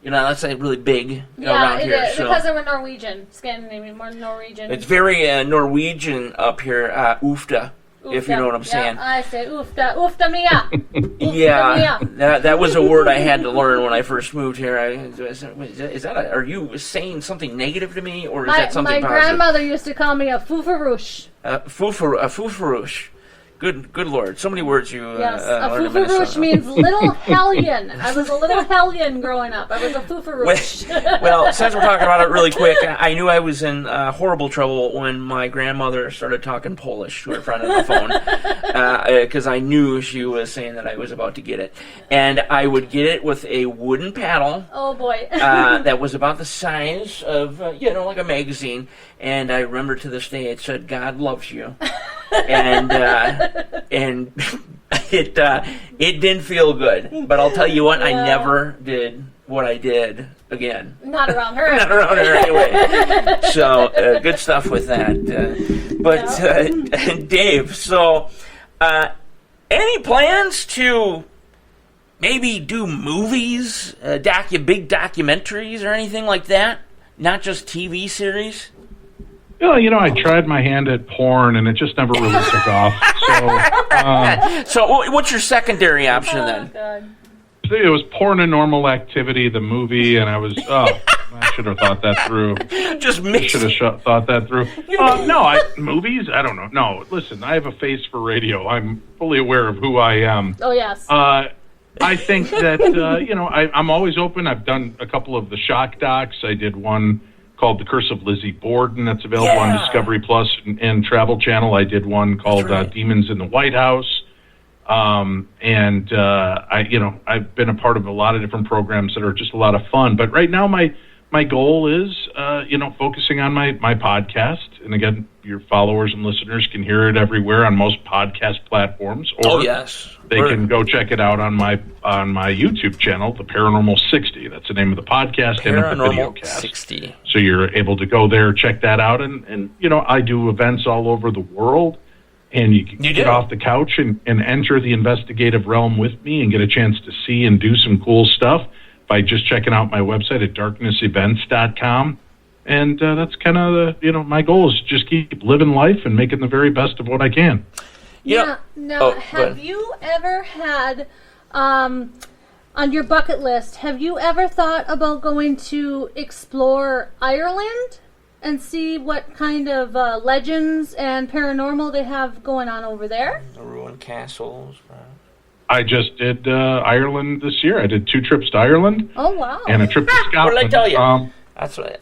Speaker 5: That's like really big around here.
Speaker 6: Yeah, because they were Norwegian, Scandinavian, more Norwegian.
Speaker 5: It's very Norwegian up here, Ufta, if you know what I'm saying.
Speaker 6: Yeah, I say Ufta mia.
Speaker 5: Yeah, that was a word I had to learn when I first moved here. Are you saying something negative to me, or is that something
Speaker 6: my
Speaker 5: positive? My
Speaker 6: grandmother used to call me a fufarush.
Speaker 5: Fufarush. Good Lord. So many words you
Speaker 6: yes, a
Speaker 5: learned in
Speaker 6: fufarush means little hellion. I was a little hellion growing up. I was a fufarush.
Speaker 5: Well, since we're talking about it really quick, I knew I was in horrible trouble when my grandmother started talking Polish to her friend on the phone, because I knew she was saying that I was about to get it. And I would get it with a wooden paddle.
Speaker 6: Oh, boy.
Speaker 5: That was about the size of, like a magazine. And I remember to this day it said, God loves you. And it didn't feel good. But I'll tell you what, I never did what I did again.
Speaker 6: Not around her.
Speaker 5: Not around her anyway. So good stuff with that. Dave, so any plans to maybe do movies, big documentaries or anything like that? Not just TV series?
Speaker 7: Well, I tried my hand at porn, and it just never really took off.
Speaker 5: So what's your secondary option then?
Speaker 6: God.
Speaker 7: It was Paranormal Activity, the movie, and I should have thought that through. Should have thought that through. Movies? I don't know. No, listen, I have a face for radio. I'm fully aware of who I am.
Speaker 6: Oh, yes.
Speaker 7: I think that, I'm always open. I've done a couple of the ShockDocs. I did one called The Curse of Lizzie Borden that's available on Discovery Plus and Travel Channel. I did one called Demons in the White House. I've been a part of a lot of different programs that are just a lot of fun. But right now my goal is, focusing on my podcast. And again, your followers and listeners can hear it everywhere on most podcast platforms. Or they can go check it out on my YouTube channel, the Paranormal 60. That's the name of the podcast and the video cast.
Speaker 5: 60.
Speaker 7: So you're able to go there, check that out. And I do events all over the world. And you can get off the couch and enter the investigative realm with me and get a chance to see and do some cool stuff by just checking out my website at darknessevents.com. And that's kind of my goal is just keep living life and making the very best of what I can.
Speaker 6: Now, have you ever had
Speaker 8: on your bucket list, have you ever thought about going to explore Ireland and see what kind of legends and paranormal they have going on over there?
Speaker 5: The ruined castles.
Speaker 7: I just did Ireland this year. I did 2 trips to Ireland.
Speaker 8: Oh, wow.
Speaker 7: And a trip to Scotland.
Speaker 5: What did I tell you? That's right.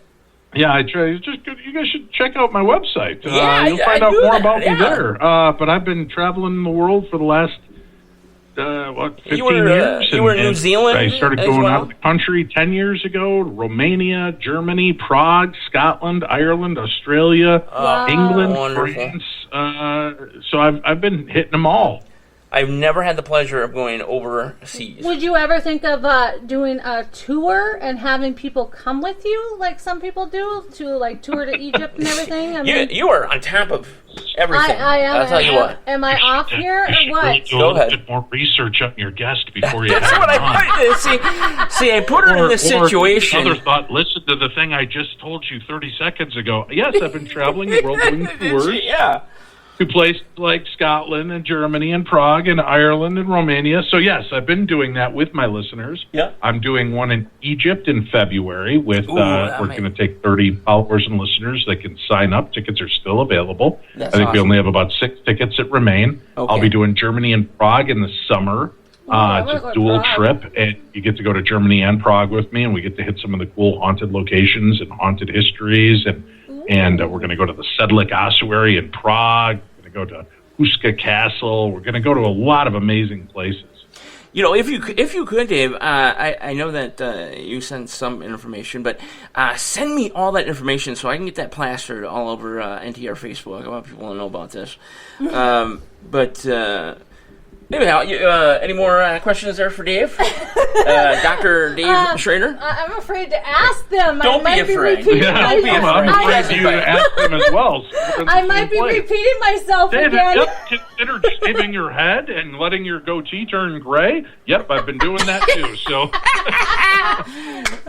Speaker 7: Yeah, I try. You guys should check out my website. You'll
Speaker 5: I
Speaker 7: find out
Speaker 5: knew
Speaker 7: more
Speaker 5: that,
Speaker 7: about me
Speaker 5: yeah.
Speaker 7: there. But I've been traveling the world for the last 15 years.
Speaker 5: You were in New Zealand.
Speaker 7: I started
Speaker 5: as
Speaker 7: going
Speaker 5: well?
Speaker 7: out of the country 10 years ago. Romania, Germany, Prague, Scotland, Ireland, Australia, England,
Speaker 5: Wonderful.
Speaker 7: France. So I've been hitting them all.
Speaker 5: I've never had the pleasure of going overseas.
Speaker 8: Would you ever think of doing a tour and having people come with you, like some people do, to like tour to Egypt and everything? I mean,
Speaker 5: You are on top of everything.
Speaker 8: I am.
Speaker 5: I'll tell you what.
Speaker 8: Am I off here or what?
Speaker 7: Do a little bit more research on your guest before you
Speaker 5: That's
Speaker 7: have
Speaker 5: what
Speaker 7: him on.
Speaker 5: see, I put her in this situation.
Speaker 7: Another thought, listen to the thing I just told you 30 seconds ago. Yes, I've been traveling the world doing tours.
Speaker 5: Yeah.
Speaker 7: To places like Scotland and Germany and Prague and Ireland and Romania. So, yes, I've been doing that with my listeners.
Speaker 5: Yeah.
Speaker 7: I'm doing one in Egypt in February with, we're going to take 30 followers and listeners that can sign up. Tickets are still available.
Speaker 5: That's
Speaker 7: I think we
Speaker 5: awesome.
Speaker 7: only have about 6 tickets that remain.
Speaker 5: Okay.
Speaker 7: I'll be doing Germany and Prague in the summer. It's a dual trip, and you get to go to Germany and Prague with me, and we get to hit some of the cool haunted locations and haunted histories, and we're going to go to the Sedlik ossuary in Prague. We're going to go to Huska Castle. We're going to go to a lot of amazing places.
Speaker 5: You know, if you could, Dave, I know that you sent some information, but send me all that information so I can get that plastered all over NTR Facebook. I want people to know about this. Anyhow, any more questions there for Dave? Dr. Dave Schrader?
Speaker 8: I'm afraid to ask them.
Speaker 5: Don't
Speaker 8: I
Speaker 5: be
Speaker 8: might
Speaker 5: afraid.
Speaker 8: Be repeating
Speaker 5: Don't be
Speaker 8: myself.
Speaker 5: afraid.
Speaker 7: I'm afraid you asked them as well. So
Speaker 8: I might be repeating myself
Speaker 7: David,
Speaker 8: again.
Speaker 7: yep, consider shaving your head and letting your goatee turn gray. Yep, I've been doing that too. So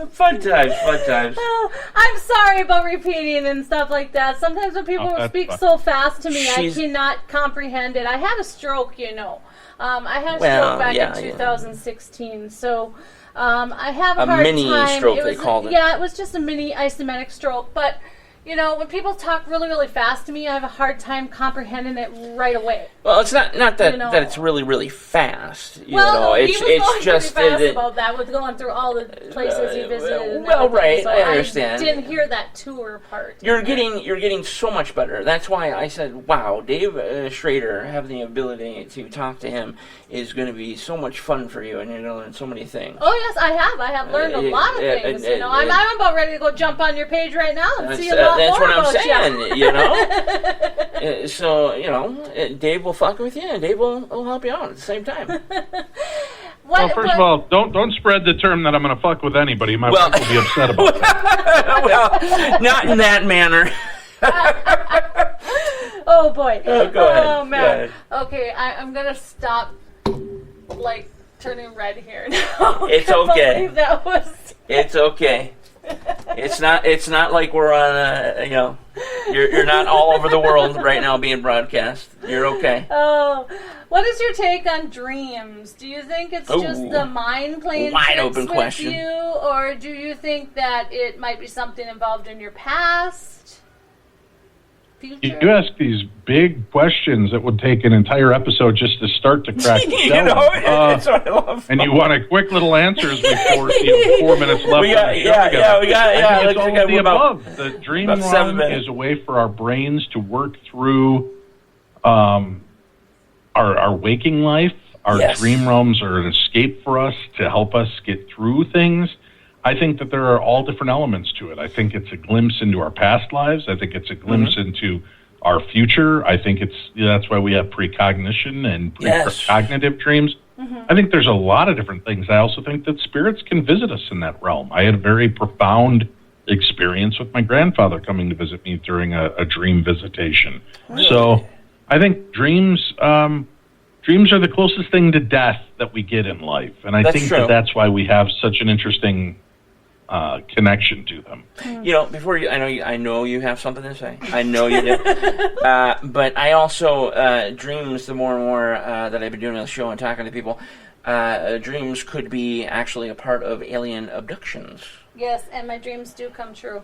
Speaker 5: Fun times.
Speaker 8: Oh, I'm sorry about repeating and stuff like that. Sometimes when people
Speaker 7: that's
Speaker 8: speak
Speaker 7: fine.
Speaker 8: so fast to me,
Speaker 5: She's-
Speaker 8: I cannot comprehend it. I had a stroke, you know. I had a
Speaker 5: Well,
Speaker 8: stroke back
Speaker 5: yeah,
Speaker 8: in
Speaker 5: yeah.
Speaker 8: 2016, so I have a
Speaker 5: A
Speaker 8: hard
Speaker 5: mini
Speaker 8: time.
Speaker 5: stroke, they called it.
Speaker 8: Yeah, it was just a mini ischemic stroke, but you know, when people talk really, really fast to me, I have a hard time comprehending it right away.
Speaker 5: Well, it's not that
Speaker 8: You know.
Speaker 5: that it's really, really fast. You
Speaker 8: Well,
Speaker 5: know,
Speaker 8: he
Speaker 5: it's
Speaker 8: was going
Speaker 5: just
Speaker 8: pretty fast
Speaker 5: that
Speaker 8: about that with going through all the places he visited. and
Speaker 5: well,
Speaker 8: everything,
Speaker 5: right,
Speaker 8: so
Speaker 5: I understand.
Speaker 8: I didn't hear that tour part.
Speaker 5: you're getting so much better. That's why I said, "Wow, Dave Schrader, having the ability to talk to him is going to be so much fun for you, and you're going to learn so many things."
Speaker 8: Oh yes, I have. I have learned a lot of things. You know, I'm about ready to go jump on your page right now and see a lot
Speaker 5: That's
Speaker 8: more
Speaker 5: what I'm
Speaker 8: about
Speaker 5: saying. You know, so you know, Dave will fuck with you, and Dave will help you out at the same time.
Speaker 7: well, first of all, don't spread the term that I'm going to fuck with anybody. My wife will be upset about that.
Speaker 5: Well, not in that manner.
Speaker 8: Oh boy.
Speaker 5: Oh, go ahead.
Speaker 8: Oh man.
Speaker 5: Go ahead.
Speaker 8: Okay, I'm gonna stop. Like turning red here now.
Speaker 5: It's
Speaker 8: I can't
Speaker 5: okay.
Speaker 8: believe that was.
Speaker 5: It's okay. It's not like we're on you're not all over the world right now being broadcast. You're okay.
Speaker 8: Oh, what is your take on dreams? Do you think it's just the mind playing
Speaker 5: Wide
Speaker 8: tricks
Speaker 5: open
Speaker 8: with
Speaker 5: question.
Speaker 8: you, or do you think that it might be something involved in your past, future?
Speaker 7: You ask these big questions that would take an entire episode just to start to crack the
Speaker 5: You
Speaker 7: shell.
Speaker 5: know, that's what I love.
Speaker 7: And you want a quick little answers before 4 minutes left.
Speaker 5: We got-
Speaker 7: on the show
Speaker 5: yeah,
Speaker 7: together.
Speaker 5: yeah, we got- yeah,
Speaker 7: I think it's
Speaker 5: we
Speaker 7: all
Speaker 5: got
Speaker 7: of the
Speaker 5: about-
Speaker 7: above. The dream
Speaker 5: about 7
Speaker 7: run
Speaker 5: minutes.
Speaker 7: is a way for our brains to work through our waking life. Our
Speaker 5: Yes.
Speaker 7: dream realms are an escape for us to help us get through things. I think that there are all different elements to it. I think it's a glimpse into our past lives. I think it's a glimpse into our future. I think that's why we have precognition and
Speaker 5: Yes.
Speaker 7: precognitive dreams. I think there's a lot of different things. I also think that spirits can visit us in that realm. I had a very profound experience with my grandfather coming to visit me during a dream visitation. So I think dreams are the closest thing to death that we get in life. And I
Speaker 5: That's
Speaker 7: think
Speaker 5: true.
Speaker 7: that's why we have such an interesting connection to them.
Speaker 5: You know, before you, I know you have something to say. I know you do. But I also dreams. The more and more that I've been doing the show and talking to people, dreams could be actually a part of alien abductions.
Speaker 6: Yes, and my dreams do come true.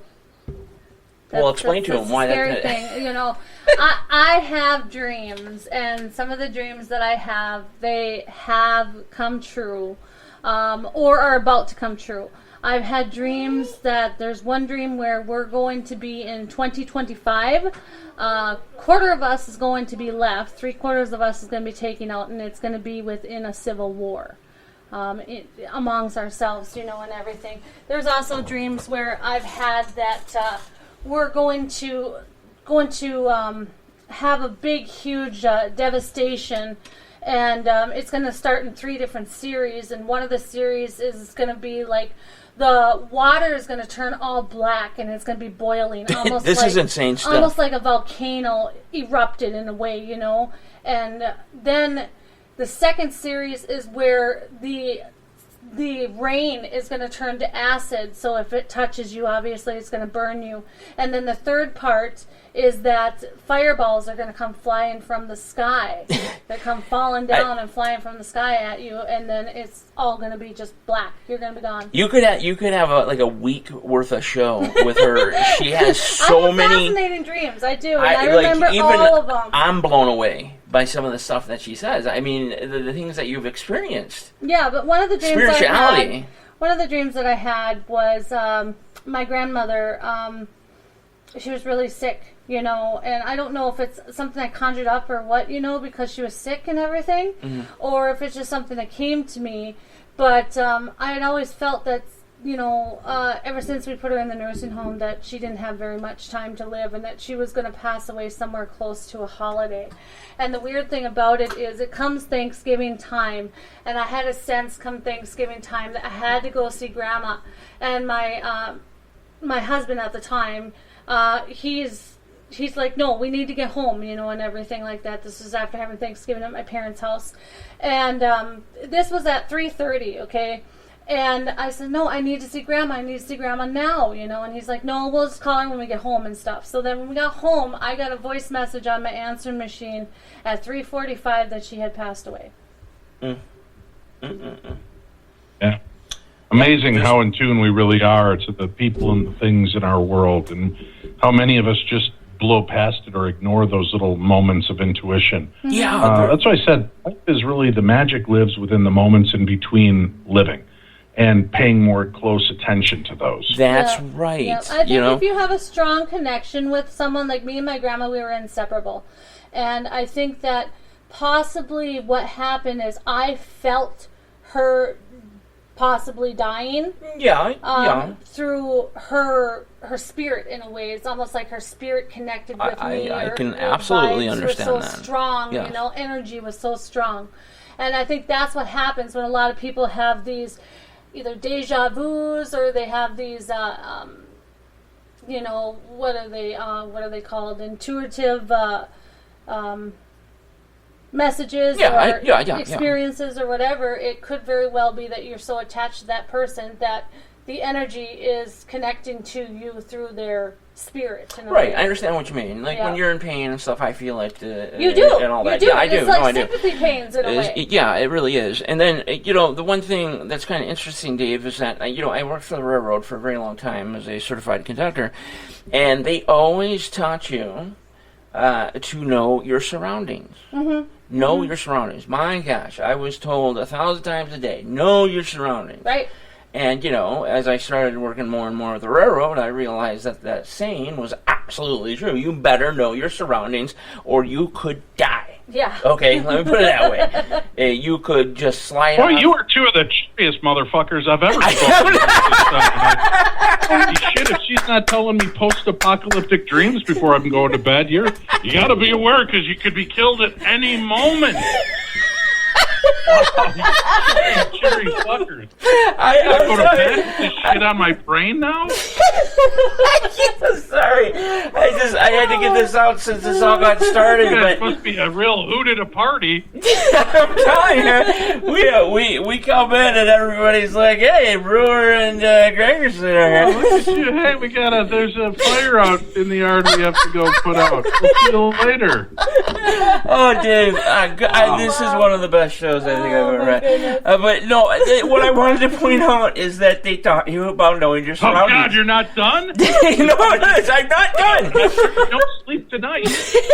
Speaker 5: Well, explain to him why
Speaker 6: that's the scary thing. You know, I have dreams, and some of the dreams that I have, they have come true, or are about to come true. I've had dreams that there's one dream where we're going to be in 2025. Quarter of us is going to be left. 3/4 of us is going to be taken out, and it's going to be within a civil war. Amongst ourselves, you know, and everything. There's also dreams where I've had that we're going to have a big, huge devastation, and it's going to start in 3 different series, and one of the series is going to be like the water is going to turn all black, and it's going to be boiling. Almost
Speaker 5: this
Speaker 6: like,
Speaker 5: is insane stuff.
Speaker 6: Almost like a volcano erupted in a way, you know, and then the second series is where the rain is going to turn to acid, so if it touches you, obviously it's going to burn you. And then the third part is that fireballs are going to come flying from the sky. They come falling down and flying from the sky at you, and then it's all going to be just black. You're going to be gone.
Speaker 5: You could have a week worth of show with her. She has so many
Speaker 6: fascinating dreams. I do, and I remember all of them.
Speaker 5: I'm blown away by some of the stuff that she says. I mean, the things that you've experienced.
Speaker 6: Yeah, but one of the dreams
Speaker 5: spirituality.
Speaker 6: One of the dreams that I had was my grandmother. She was really sick, you know, and I don't know if it's something I conjured up or what, you know, because she was sick and everything, or if it's just something that came to me. But I had always felt that, you know, ever since we put her in the nursing home, that she didn't have very much time to live, and that she was going to pass away somewhere close to a holiday. And the weird thing about it is it comes Thanksgiving time, and I had a sense come Thanksgiving time that I had to go see Grandma. And my husband at the time, he's like, no, we need to get home, you know, and everything like that. This was after having Thanksgiving at my parents' house. And this was at 3:30, okay? And I said, no, I need to see Grandma. I need to see Grandma now, you know. And he's like, no, we'll just call her when we get home and stuff. So then when we got home, I got a voice message on my answering machine at 3:45 that she had passed away.
Speaker 7: Yeah. Amazing how in tune we really are to the people and the things in our world, and how many of us just blow past it or ignore those little moments of intuition.
Speaker 5: Yeah.
Speaker 7: That's why I said life is really, the magic lives within the moments in between living, and paying more close attention to those.
Speaker 5: That's right.
Speaker 6: Yeah. I think if you have a strong connection with someone, like me and my grandma, we were inseparable. And I think that possibly what happened is I felt her possibly dying. Through her spirit in a way. It's almost like her spirit connected with me.
Speaker 5: I can absolutely understand
Speaker 6: that.
Speaker 5: So
Speaker 6: strong,
Speaker 5: yes.
Speaker 6: You know, energy was so strong. And I think that's what happens when a lot of people have these either deja vus, or they have these you know, what are they called? Intuitive messages or experiences or whatever. It could very well be that you're so attached to that person that the energy is connecting to you through their spirit.
Speaker 5: Right, I understand what you mean. Like when you're in pain and stuff, I feel like
Speaker 6: you do.
Speaker 5: And all that.
Speaker 6: You do.
Speaker 5: Yeah, I do.
Speaker 6: It's like
Speaker 5: I
Speaker 6: sympathy pains in a way.
Speaker 5: Yeah, it really is. And then, you know, the one thing that's kind of interesting, Dave, is that, you know, I worked for the railroad for a very long time as a certified conductor, and they always taught you to know your surroundings. Know your surroundings. My gosh, I was told 1,000 times a day, know your surroundings.
Speaker 6: Right.
Speaker 5: And, you know, as I started working more and more with the railroad, I realized that that saying was absolutely true. You better know your surroundings, or you could die.
Speaker 6: Yeah.
Speaker 5: Okay, let me put it that way. You could just slide
Speaker 7: Boy,
Speaker 5: off.
Speaker 7: you are two of the cheeriest motherfuckers I've ever spoken to. Holy shit, if she's not telling me post-apocalyptic dreams before I'm going to bed, you got to be aware, because you could be killed at any moment. Wow, you cheery fuckers. I go to bed with this shit on my brain now?
Speaker 5: Sorry. I had to get this out since this all got started.
Speaker 7: It's supposed to be a real hoot at a party.
Speaker 5: I'm telling you, we come in and everybody's like, hey, Brewer and Gregerson are here.
Speaker 7: Hey, there's a fire out in the yard we have to go put out. We'll see you later.
Speaker 5: Oh, Dave, this is one of the best shows shows I think I've ever read.
Speaker 6: Goodness.
Speaker 5: But no, what I wanted to point out is that they taught you about knowing your
Speaker 7: Oh,
Speaker 5: surroundings.
Speaker 7: God, you're not done?
Speaker 5: No, I'm not done.
Speaker 7: Don't sleep tonight.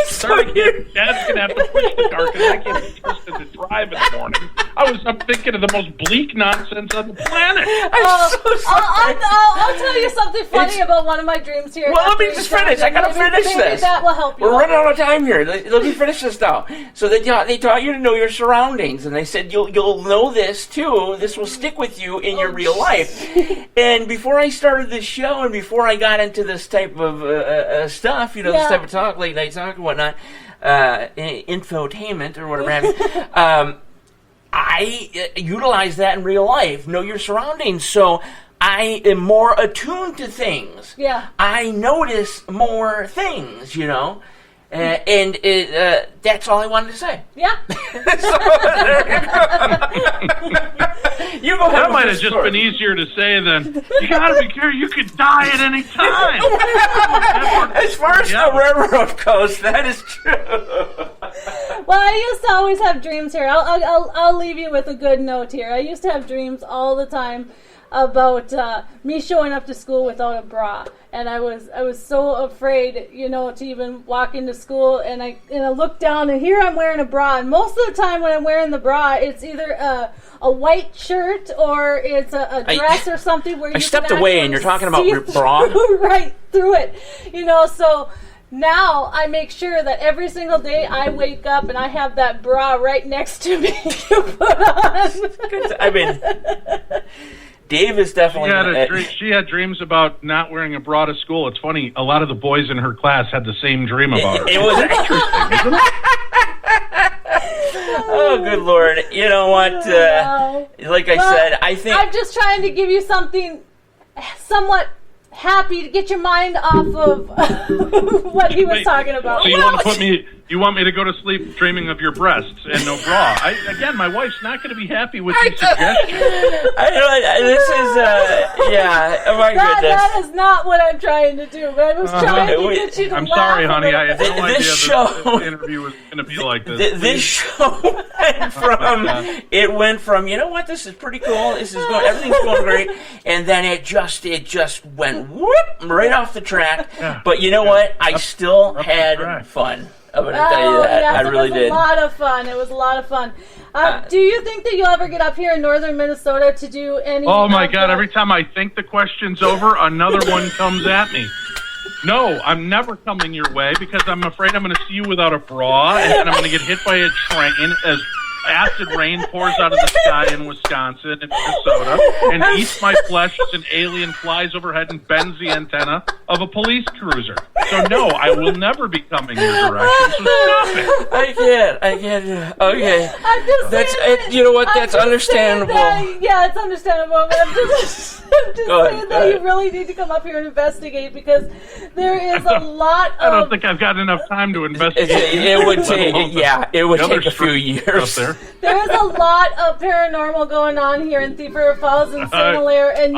Speaker 7: Sorry, Dad's going to have to push the car because I can't be trusted to drive in the morning. I'm thinking of the most bleak nonsense on the planet.
Speaker 5: I'm so sorry.
Speaker 6: I'll tell you something funny about one of my dreams here.
Speaker 5: Well, let me just finish. I gotta finish
Speaker 6: maybe
Speaker 5: this.
Speaker 6: That will help you.
Speaker 5: We're running out of time here. Let me finish this now. So they taught you to know your surroundings, and they said you'll know this too. This will stick with you in your real life. And before I started this show, and before I got into this type of stuff, this type of talk, late night talk and whatnot, infotainment or whatever have you, I utilize that in real life. Know your surroundings. So I am more attuned to things.
Speaker 6: Yeah.
Speaker 5: I notice more things, and that's all I wanted to say.
Speaker 6: Yeah.
Speaker 5: So, there you go. You go ahead.
Speaker 7: That might have just been easier to say than, you gotta be careful, you could die at any time.
Speaker 5: As far as the railroad goes, that is true.
Speaker 6: Well, I used to always have dreams here. I'll leave you with a good note here. I used to have dreams all the time about me showing up to school without a bra, and I was so afraid, to even walk into school, and I look down, and here I'm wearing a bra, and most of the time when I'm wearing the bra, it's either a white shirt or it's a dress or something where
Speaker 5: I stepped away, and you're talking about your bra
Speaker 6: right through it, So now I make sure that every single day I wake up and I have that bra right next to me to put on.
Speaker 5: I mean, Dave is definitely...
Speaker 7: She had dreams about not wearing a bra to school. It's funny, a lot of the boys in her class had the same dream about her.
Speaker 5: It was interesting, isn't it? Oh, good Lord. You know what? Like I said, I think...
Speaker 6: I'm just trying to give you something somewhat happy to get your mind off of what he was talking about.
Speaker 7: So you want me to go to sleep dreaming of your breasts and no bra? Again, my wife's not going to be happy with these suggestions.
Speaker 5: This is, oh my goodness.
Speaker 6: That is not what I'm trying to do, but I was trying to get you to
Speaker 7: I'm
Speaker 6: laugh
Speaker 7: sorry, honey. I
Speaker 6: bit.
Speaker 7: had no idea this interview was going to be like this.
Speaker 5: This show went from, you know what, this is pretty cool, everything's going great, and then it just went whoop, right off the track. Yeah. But you know what? I still had fun. I'm going to tell you that.
Speaker 6: Yes,
Speaker 5: I really did.
Speaker 6: It was a lot of fun. It was a lot of fun. Do you think that you'll ever get up here in northern Minnesota to do any...
Speaker 7: Oh, my God. Every time I think the question's over, another one comes at me. No, I'm never coming your way because I'm afraid I'm going to see you without a bra and then I'm going to get hit by a train as acid rain pours out of the sky in Wisconsin and Minnesota and eats my flesh as an alien flies overhead and bends the antenna of a police cruiser. So no, I will never be coming your direction, so stop it.
Speaker 5: I can't. Okay.
Speaker 6: I'm just saying
Speaker 5: you know what? That's understandable.
Speaker 6: It's understandable, but I'm just saying that you really need to come up here and investigate because there is a lot of...
Speaker 7: I don't think I've got enough time to investigate.
Speaker 5: It would take a few years.
Speaker 6: There is a lot of paranormal going on here in Thief River Falls and St. Hilaire, and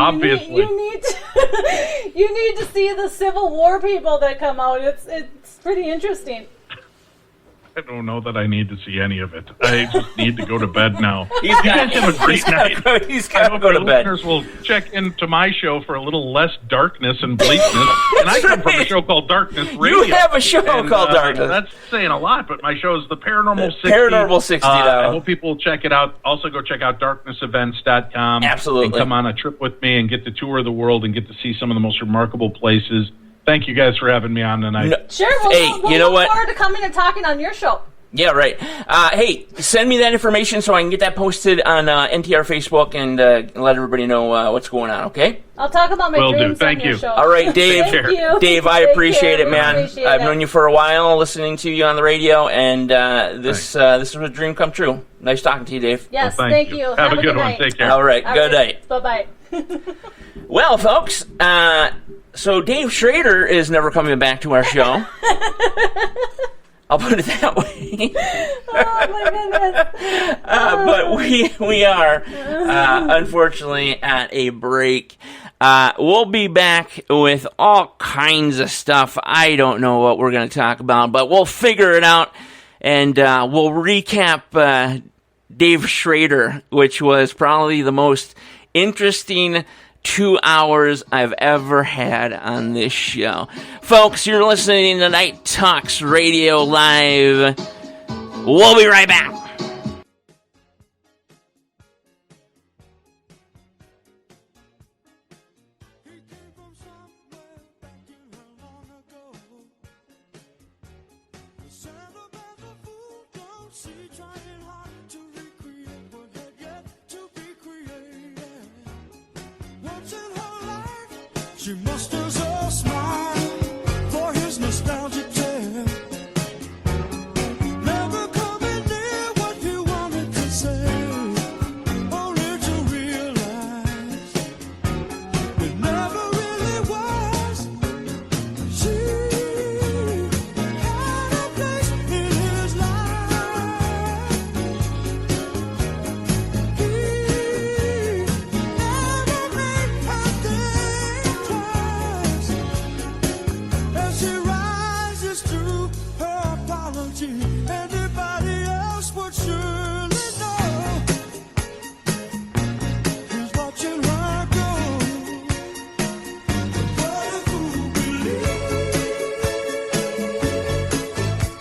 Speaker 6: you need to see the Civil War people that come out. It's pretty interesting.
Speaker 7: I don't know that I need to see any of it. I just need to go to bed now. You guys have a great night.
Speaker 5: He's got to go to bed.
Speaker 7: Listeners will check into my show for a little less darkness and bleakness. And I come from a show called Darkness Radio.
Speaker 5: You have a show called Darkness.
Speaker 7: That's saying a lot, but my show is the Paranormal 60.
Speaker 5: Paranormal 60
Speaker 7: I hope people will check it out. Also go check out darknessevents.com.
Speaker 5: Absolutely.
Speaker 7: And come on a trip with me and get to tour the world and get to see some of the most remarkable places. Thank you guys for having me on tonight.
Speaker 6: No, sure, we'll look forward to coming and talking on your show.
Speaker 5: Yeah, right. Hey, send me that information so I can get that posted on NTR Facebook and let everybody know what's going on, okay?
Speaker 6: I'll talk about my dreams
Speaker 7: Thank
Speaker 6: on your
Speaker 7: you.
Speaker 6: show.
Speaker 5: All right, Dave.
Speaker 6: Thank you.
Speaker 5: Dave, I appreciate it, man. I've known you for a while, listening to you on the radio, and this is a dream come true. Nice talking to you, Dave.
Speaker 6: Yes, thank you.
Speaker 7: Have a good one. Take care.
Speaker 5: All right, good night.
Speaker 6: Bye-bye.
Speaker 5: Well, folks, so Dave Schrader is never coming back to our show. I'll put it that way.
Speaker 6: Oh, my goodness.
Speaker 5: But we are, unfortunately, at a break. We'll be back with all kinds of stuff. I don't know what we're going to talk about, but we'll figure it out, and we'll recap Dave Schrader, which was probably the most interesting 2 hours I've ever had on this show. Folks, you're listening to Night Talks Radio Live. We'll be right back.
Speaker 9: She musters a smile for his nostalgic tale. Never coming near what he wanted to say, only to realize it never really was. She had a place in his life. He never made her think twice. As she rises to her apology, anybody else would surely know. He's watching her go. What a fool believes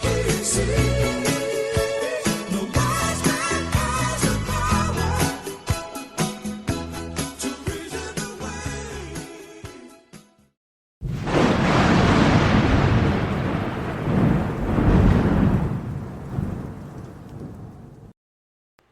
Speaker 9: he sees. No wise man has the power to reason away.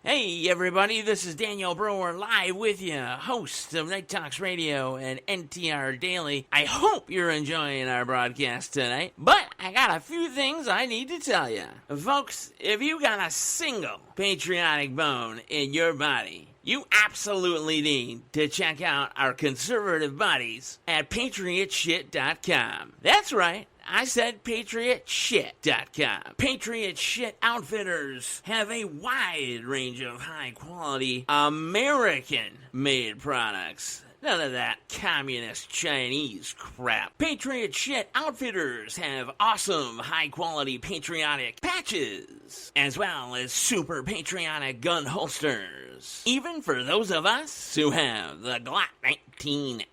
Speaker 5: Hey everybody, this is Daniel Brewer live with you, host of Night Talks Radio and NTR Daily. I hope you're enjoying our broadcast tonight, but I got a few things I need to tell you. Folks, if you got a single patriotic bone in your body, you absolutely need to check out our conservative buddies at patriotshit.com. That's right. I said patriotshit.com. Patriot Shit Outfitters have a wide range of high-quality American-made products. None of that communist Chinese crap. Patriot Shit Outfitters have awesome, high-quality patriotic patches, as well as super patriotic gun holsters. Even for those of us who have the Glock 19X.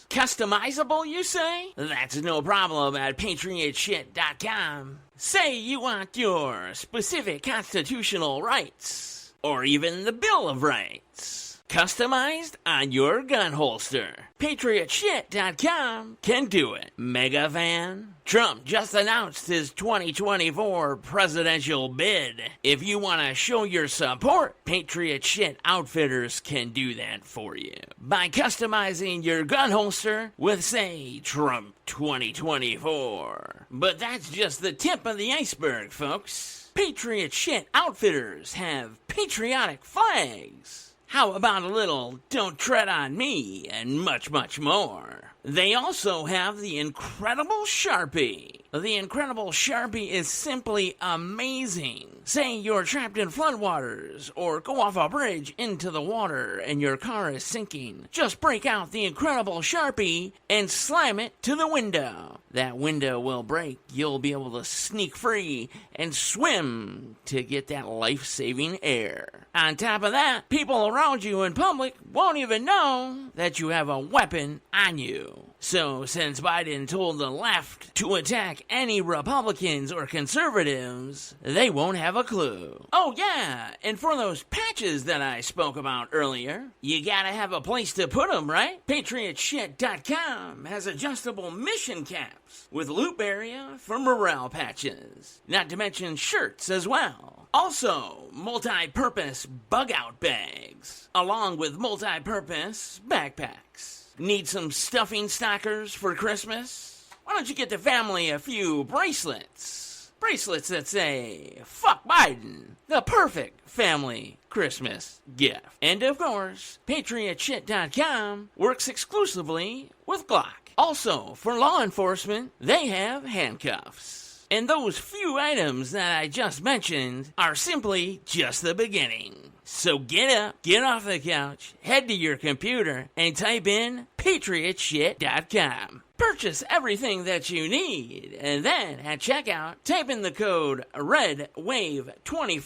Speaker 5: Customizable, you say? That's no problem at patriotshit.com. Say you want your specific constitutional rights, or even the Bill of Rights, customized on your gun holster. patriotshit.com can do it. Mega fan? Trump just announced his 2024 presidential bid. If you want to show your support, Patriot Shit Outfitters can do that for you. By customizing your gun holster with, say, Trump 2024. But that's just the tip of the iceberg, folks. Patriot Shit Outfitters have patriotic flags. How about a little Don't Tread on Me and much, much more? They also have the Incredible Sharpie. The Incredible Sharpie is simply amazing. Say you're trapped in floodwaters or go off a bridge into the water and your car is sinking. Just break out the Incredible Sharpie and slam it to the window. That window will break. You'll be able to sneak free and swim to get that life-saving air. On top of that, people around you in public won't even know that you have a weapon on you. So, since Biden told the left to attack any Republicans or conservatives, they won't have a clue. Oh yeah, and for those patches that I spoke about earlier, you gotta have a place to put them, right? PatriotShit.com has adjustable mission caps with loop area for morale patches. Not to mention shirts as well. Also, multi-purpose bug-out bags, along with multi-purpose backpacks. Need some stuffing stockers for Christmas? Why don't you get the family a few bracelets? Bracelets that say, "Fuck Biden." The perfect family Christmas gift. And of course, PatriotShit.com works exclusively with Glock. Also, for law enforcement, they have handcuffs. And those few items that I just mentioned are simply just the beginning. So get up, get off the couch, head to your computer, and type in PatriotShit.com. Purchase everything that you need, and then at checkout, type in the code REDWAVE24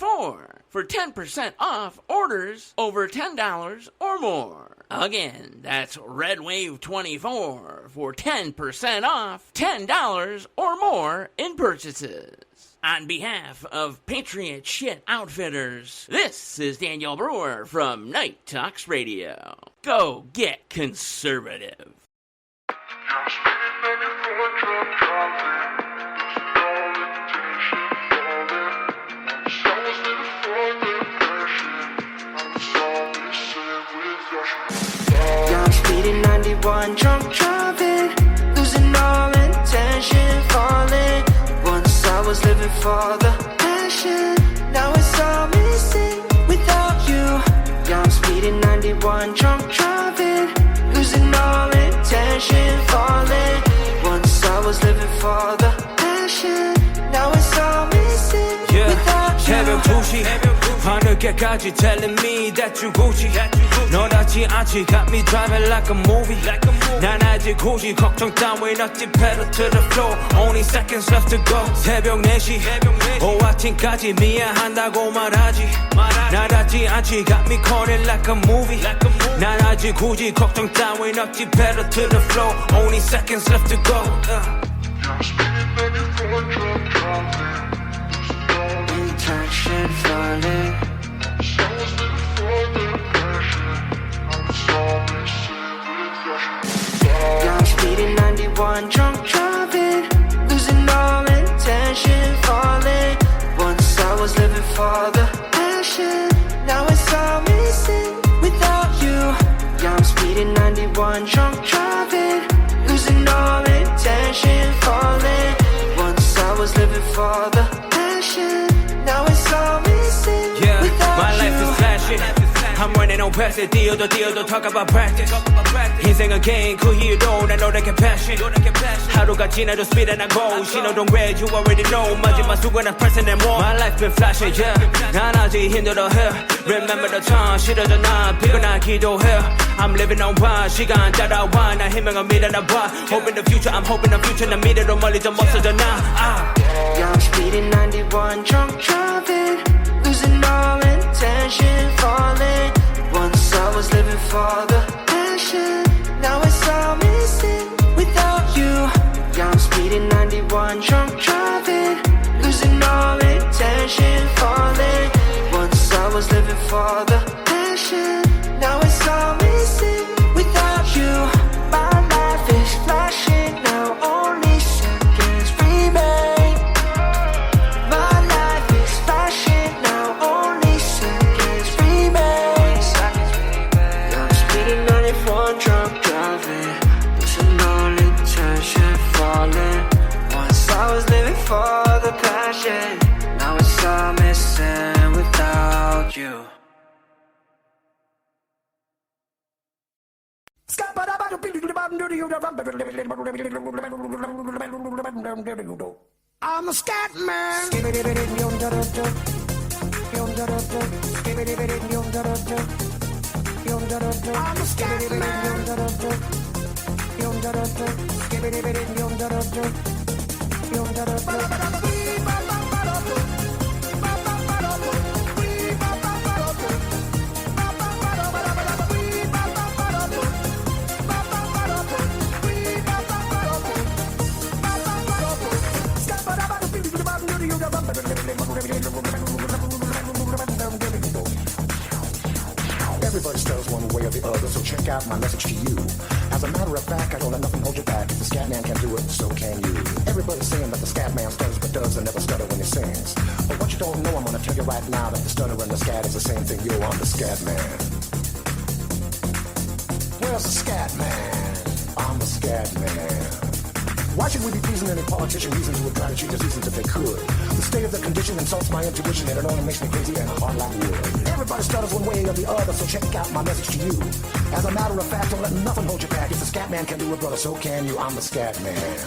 Speaker 5: for 10% off orders over $10 or more. Again, that's REDWAVE24 for 10% off $10 or more in purchases. On behalf of Patriot Shit Outfitters, this is Daniel Brewer from Night Talks Radio. Go get conservative.
Speaker 9: Yeah, I'm speeding 91, drunk driving, losing all intention, falling. Once I was living for the passion, now it's all missing without you. Yeah, I'm speeding 91, drunk driving, losing all intention, falling. Once I was living for the passion, now it's all missing without you.
Speaker 10: 새벽 2시 하늘께까지 telling me that you Gucci 너답지 않지 got me driving like a movie 난 아직 굳이 걱정 따윈 없지 pedal to the floor only seconds left to go 새벽 4시 오후 아침까지 미안한다고 말하지 나답지 않지 got me calling like a movie 난 아직 굳이 걱정 따윈 없지 pedal to the floor only seconds left to go
Speaker 9: Intention falling. Yeah, I'm speeding 91, drunk driving, losing all intention, falling. Once I was living for the passion, now it's all missing without you. Yeah, I'm speeding 91, drunk driving, losing all intention, falling. Once I was living for the passion, now it's all missing without
Speaker 10: my life
Speaker 9: you.
Speaker 10: is flashing I'm running on past it 뛰어도 talk about practice 인생은 game 그 이유로 난 노력해 passion 하루가 지나도 speed and I go 신호등 red you already know 마지막 순간은 pressing and more My life been flashing yeah 난 아직 힘들어해 Remember the time 싫어져 난 피곤한 기도해 I'm living on one 시간 따라와 나 희망을 믿어나 봐 Hoping the future I'm hoping the future 난 미래로 멀리 좀 없어져 나
Speaker 9: Yeah, I'm speeding 91, drunk driving, losing all intention, falling. Once I was living for the passion, now it's all missing without you. Yeah, I'm speeding 91, drunk driving, losing all intention, falling. Once I was living for the passion, now it's all missing without you. My life is flashing now, only seconds remain. My life is flashing now, only seconds remain. Yeah, I'm speeding 91, drunk driving, losing all intention, falling. Once I was living for the passion, now it's all missing without you.
Speaker 2: I'm a scat man. I'm a scat
Speaker 11: Everybody stutters one way or the other, so check out my message to you. As a matter of fact, I don't let nothing hold you back. If the scat man can do it, so can you. Everybody's saying that the scat man stutters but does and never stutter when he sings. But what you don't know, I'm gonna tell you right now that the stutter and the scat is the same thing. Yo, I'm the scat man. Where's the scat man? I'm the scat man. Why should we be pleasing any politician reasons who would try to cheat us reasons if they could? The state of the condition insults my intuition and it only makes me crazy and hard like wood. Everybody stutters one way or the other, so check out my message to you. As a matter of fact, don't let nothing hold you back. If the scat man can do it, brother, so can you. I'm the scat man.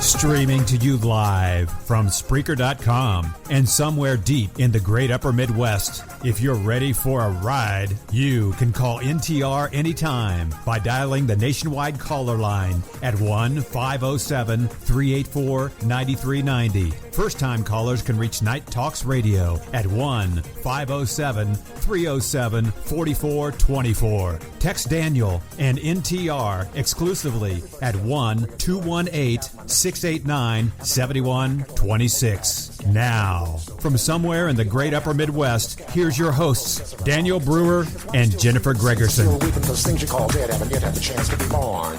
Speaker 1: Streaming to you live from Spreaker.com and somewhere deep in the great upper Midwest. If you're ready for a ride, you can call NTR anytime by dialing the nationwide caller line at 1-507-384-9390. First-time callers can reach Night Talks Radio at 1-507-307-4424. Text Daniel and NTR exclusively at 1-218-689-7126. Now, from somewhere in the great upper Midwest, here's your hosts, Daniel Brewer and Jennifer Gregerson.
Speaker 11: You're weeping because things you call dead haven't yet had the chance to be born.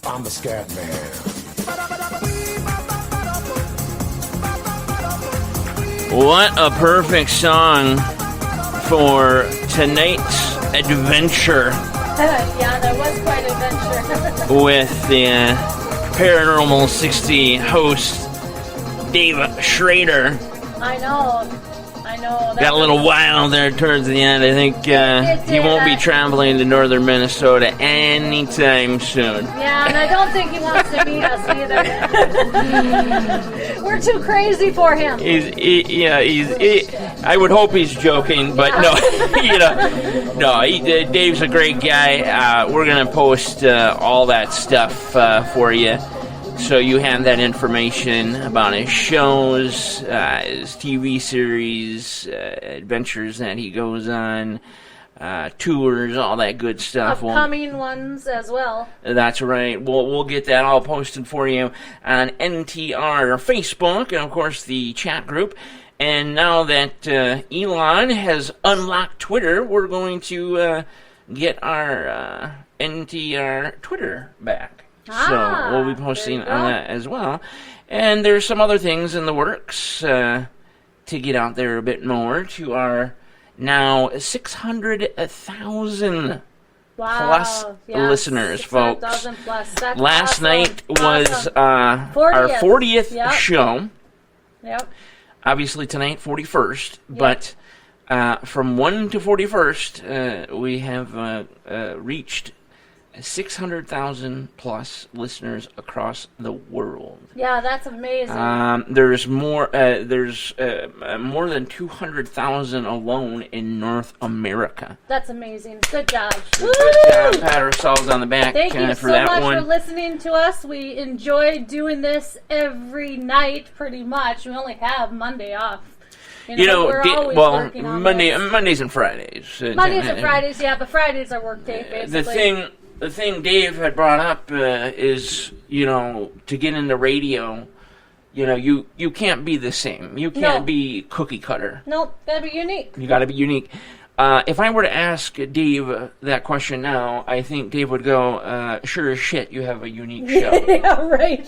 Speaker 11: I'm the Scat Man.
Speaker 5: What a perfect song for tonight's adventure.
Speaker 6: Yeah, that was quite an adventure.
Speaker 5: With the Paranormal 60 host, Dave Schrader.
Speaker 6: I know.
Speaker 5: Got a little wild there towards the end. I think he won't be traveling to northern Minnesota anytime soon.
Speaker 6: Yeah, and I don't think he wants to meet us either. We're too crazy for him.
Speaker 5: I would hope he's joking, but no, Dave's a great guy. We're gonna post all that stuff for you, so you have that information about his shows, his TV series, adventures that he goes on, tours, all that good stuff.
Speaker 6: Upcoming ones as well.
Speaker 5: That's right. We'll get that all posted for you on NTR Facebook and, of course, the chat group. And now that Elon has unlocked Twitter, we're going to get our NTR Twitter back. So we'll be posting on that as well. And there's some other things in the works to get out there a bit more to our now 600,000 plus listeners, folks. Last night was our 40th show.
Speaker 6: Yep.
Speaker 5: Obviously tonight, 41st. Yep. But from 1 to 41st, we have reached 600,000 plus listeners across the world.
Speaker 6: Yeah, that's amazing.
Speaker 5: There's more than 200,000 alone in North America.
Speaker 6: That's amazing. Good job.
Speaker 5: Good job. Pat ourselves on the back.
Speaker 6: Thank you
Speaker 5: for
Speaker 6: so
Speaker 5: that
Speaker 6: much
Speaker 5: one.
Speaker 6: for listening to us. We enjoy doing this every night, pretty much. We only have Monday off. We're always working on
Speaker 5: Mondays and Fridays.
Speaker 6: Mondays and Fridays, yeah, but Fridays are work day, basically.
Speaker 5: The thing Dave had brought up is, to get into radio, you can't be the same. You can't be cookie cutter.
Speaker 6: Nope, gotta be unique.
Speaker 5: You gotta be unique. If I were to ask Dave that question now, I think Dave would go, sure as shit, you have a unique show.
Speaker 6: Yeah, right.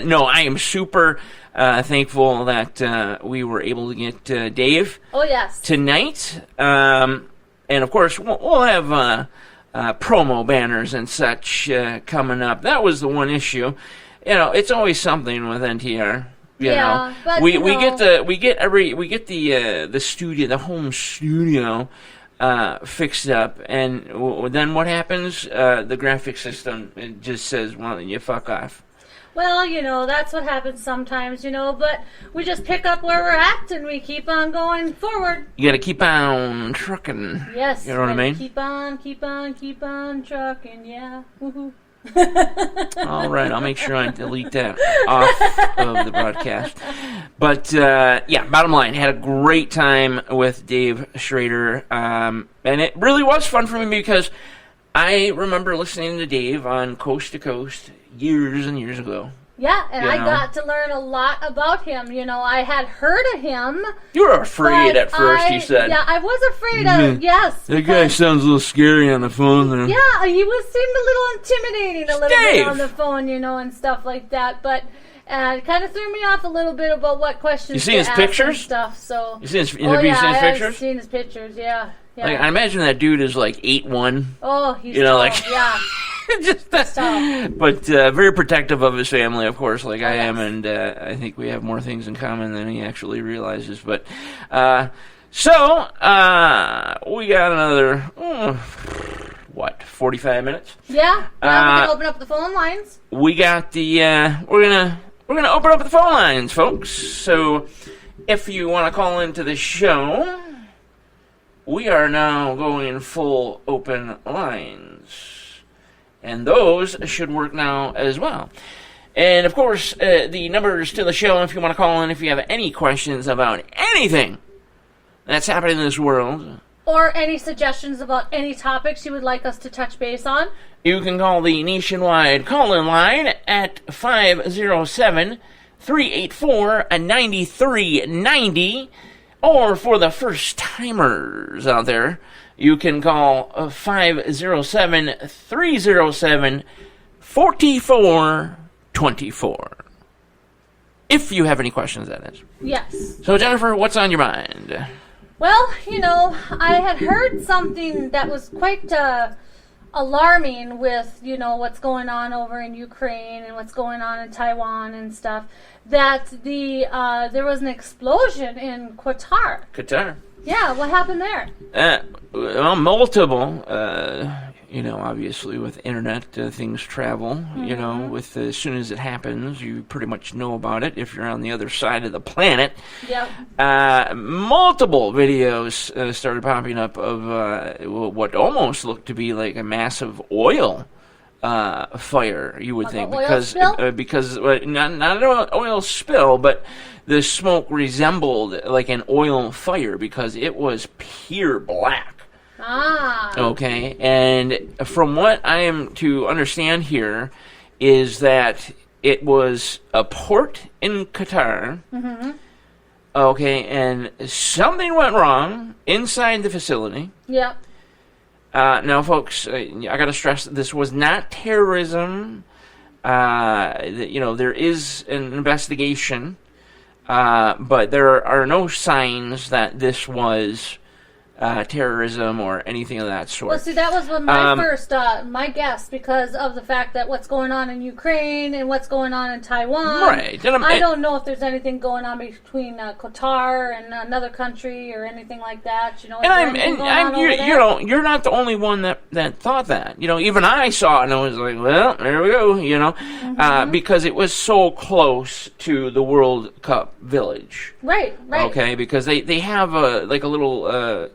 Speaker 5: No, I am super thankful that we were able to get Dave.
Speaker 6: Oh, yes.
Speaker 5: Tonight. And, of course, we'll have promo banners and such coming up. That was the one issue. It's always something with NTR.
Speaker 6: But
Speaker 5: we get the studio, the home studio, fixed up, and then what happens? The graphic system just says, "Well, you fuck off."
Speaker 6: Well, that's what happens sometimes, but we just pick up where we're at and we keep on going forward.
Speaker 5: You got to keep on trucking.
Speaker 6: Yes.
Speaker 5: You know what I mean?
Speaker 6: Keep on trucking. Yeah. Woohoo.
Speaker 5: All right, I'll make sure I delete that off of the broadcast. But bottom line, had a great time with Dave Schrader, and it really was fun for me because I remember listening to Dave on Coast to Coast years and years ago.
Speaker 6: Yeah, and I got to learn a lot about him. I had heard of him.
Speaker 5: You were afraid at first, you said.
Speaker 6: Yeah, I was afraid of, yes.
Speaker 5: That guy sounds a little scary on the phone there.
Speaker 6: Yeah, he seemed a little intimidating bit on the phone, and stuff like that. But it kind of threw me off a little bit about what questions
Speaker 5: you seen his pictures?
Speaker 6: And stuff. So.
Speaker 5: You seen his pictures?
Speaker 6: I've seen his pictures, yeah.
Speaker 5: I imagine that dude is like 8'1".
Speaker 6: Oh, he's tall, yeah.
Speaker 5: But very protective of his family, of course, like I am, and I think we have more things in common than he actually realizes. But so we got another 45 minutes?
Speaker 6: Yeah, we can open up the phone lines.
Speaker 5: We got the we're we're going to open up the phone lines, folks. So if you want to call into the show, we are now going full open lines. And those should work now as well. And, of course, the numbers to the show, if you want to call in, if you have any questions about anything that's happening in this world.
Speaker 6: Or any suggestions about any topics you would like us to touch base on.
Speaker 5: You can call the nationwide call-in line at 507-384-9390. Or for the first-timers out there, you can call 507-307-4424. If you have any questions, that is.
Speaker 6: Yes.
Speaker 5: So, Jennifer, what's on your mind?
Speaker 6: Well, I had heard something that was quite alarming with, what's going on over in Ukraine and what's going on in Taiwan and stuff, that there was an explosion in Qatar.
Speaker 5: Qatar?
Speaker 6: Yeah, what happened there?
Speaker 5: Well, multiple. Obviously with internet, things travel.
Speaker 6: Mm-hmm.
Speaker 5: As soon as it happens, you pretty much know about it if you're on the other side of the planet.
Speaker 6: Yep.
Speaker 5: Multiple videos started popping up of what almost looked to be like a massive oil fire, you would think, because not an oil spill, but the smoke resembled like an oil fire because it was pure black.
Speaker 6: Ah.
Speaker 5: Okay, and from what I am to understand here is that it was a port in Qatar.
Speaker 6: Mm-hmm.
Speaker 5: Okay, and something went wrong inside the facility.
Speaker 6: Yep.
Speaker 5: Now, folks, I got to stress that this was not terrorism. There is an investigation, but there are no signs that this was terrorism or anything of that sort.
Speaker 6: Well, see, that was my guess, because of the fact that what's going on in Ukraine and what's going on in Taiwan.
Speaker 5: Right.
Speaker 6: I don't know if there's anything going on between Qatar and another country or anything like that.
Speaker 5: You're not the only one that thought that. Even I saw it and I was like, well, there we go.
Speaker 6: Mm-hmm.
Speaker 5: Because it was so close to the World Cup village.
Speaker 6: Right.
Speaker 5: Okay, because they have a little.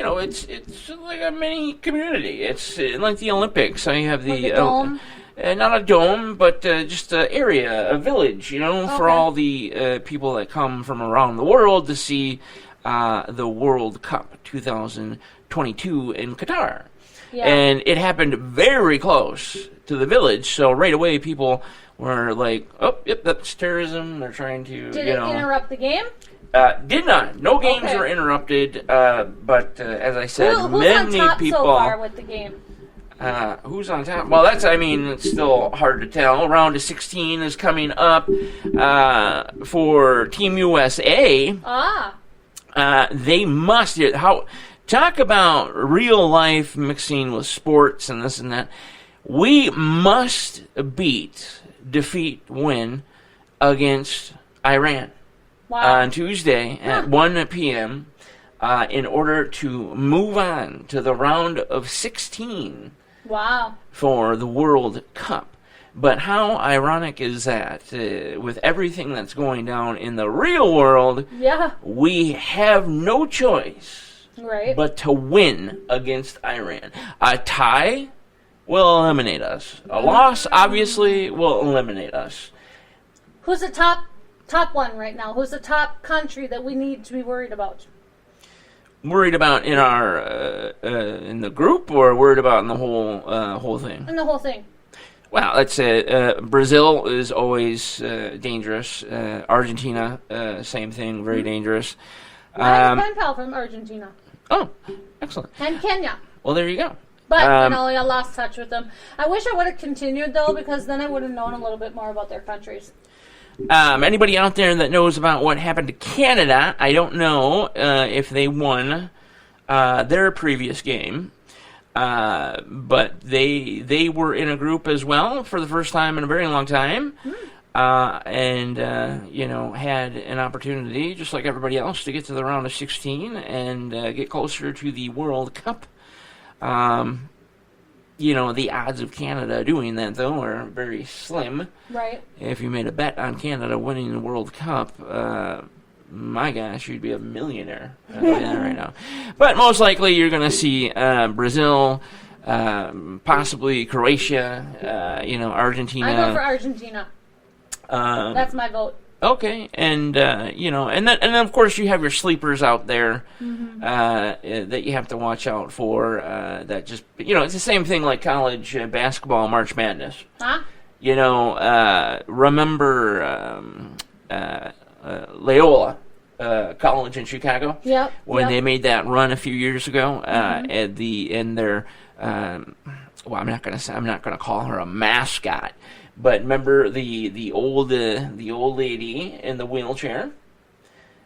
Speaker 5: It's like a mini community. It's like the Olympics. So you have the
Speaker 6: dome?
Speaker 5: Not a dome, but just an area, a village, for all the people that come from around the world to see the World Cup 2022 in Qatar.
Speaker 6: Yeah.
Speaker 5: And it happened very close to the village, so right away people were like, oh, yep, that's terrorism. They're trying to,
Speaker 6: Did it interrupt the game?
Speaker 5: Did not. No games were interrupted, but as I said,
Speaker 6: who's
Speaker 5: many
Speaker 6: on top
Speaker 5: people.
Speaker 6: so far with the game?
Speaker 5: Who's on top? Well, it's still hard to tell. Round of 16 is coming up for Team USA. They must. Talk about real life mixing with sports and this and that. We must win against Iran.
Speaker 6: Wow.
Speaker 5: On Tuesday at 1 p.m. In order to move on to the round of 16 for the World Cup. But how ironic is that? With everything that's going down in the real world, we have no choice but to win against Iran. A tie will eliminate us. A loss, obviously, will eliminate us.
Speaker 6: Who's the top one right now? Who's the top country that we need to be worried about?
Speaker 5: Worried about in our in the group, or worried about in the whole thing? In
Speaker 6: the whole thing.
Speaker 5: Well, let's say Brazil is always dangerous. Argentina, same thing, very dangerous.
Speaker 6: I have a pen pal from Argentina.
Speaker 5: Oh, excellent.
Speaker 6: And Kenya.
Speaker 5: Well, there you go.
Speaker 6: But, I lost touch with them. I wish I would have continued, though, because then I would have known a little bit more about their countries.
Speaker 5: Anybody out there that knows about what happened to Canada, I don't know if they won their previous game, but they were in a group as well for the first time in a very long time, and had an opportunity, just like everybody else, to get to the round of 16 and get closer to the World Cup. the odds of Canada doing that, though, are very slim.
Speaker 6: Right.
Speaker 5: If you made a bet on Canada winning the World Cup, my gosh, you'd be a millionaire right now. But most likely you're going to see Brazil, possibly Croatia, Argentina.
Speaker 6: I go for Argentina. That's my vote.
Speaker 5: Okay, and and then of course you have your sleepers out there that you have to watch out for. That just it's the same thing like college basketball, March Madness.
Speaker 6: Huh?
Speaker 5: Remember Loyola College in Chicago?
Speaker 6: Yep.
Speaker 5: When they made that run a few years ago, in their I'm not gonna call her a mascot. But remember the old lady in the wheelchair?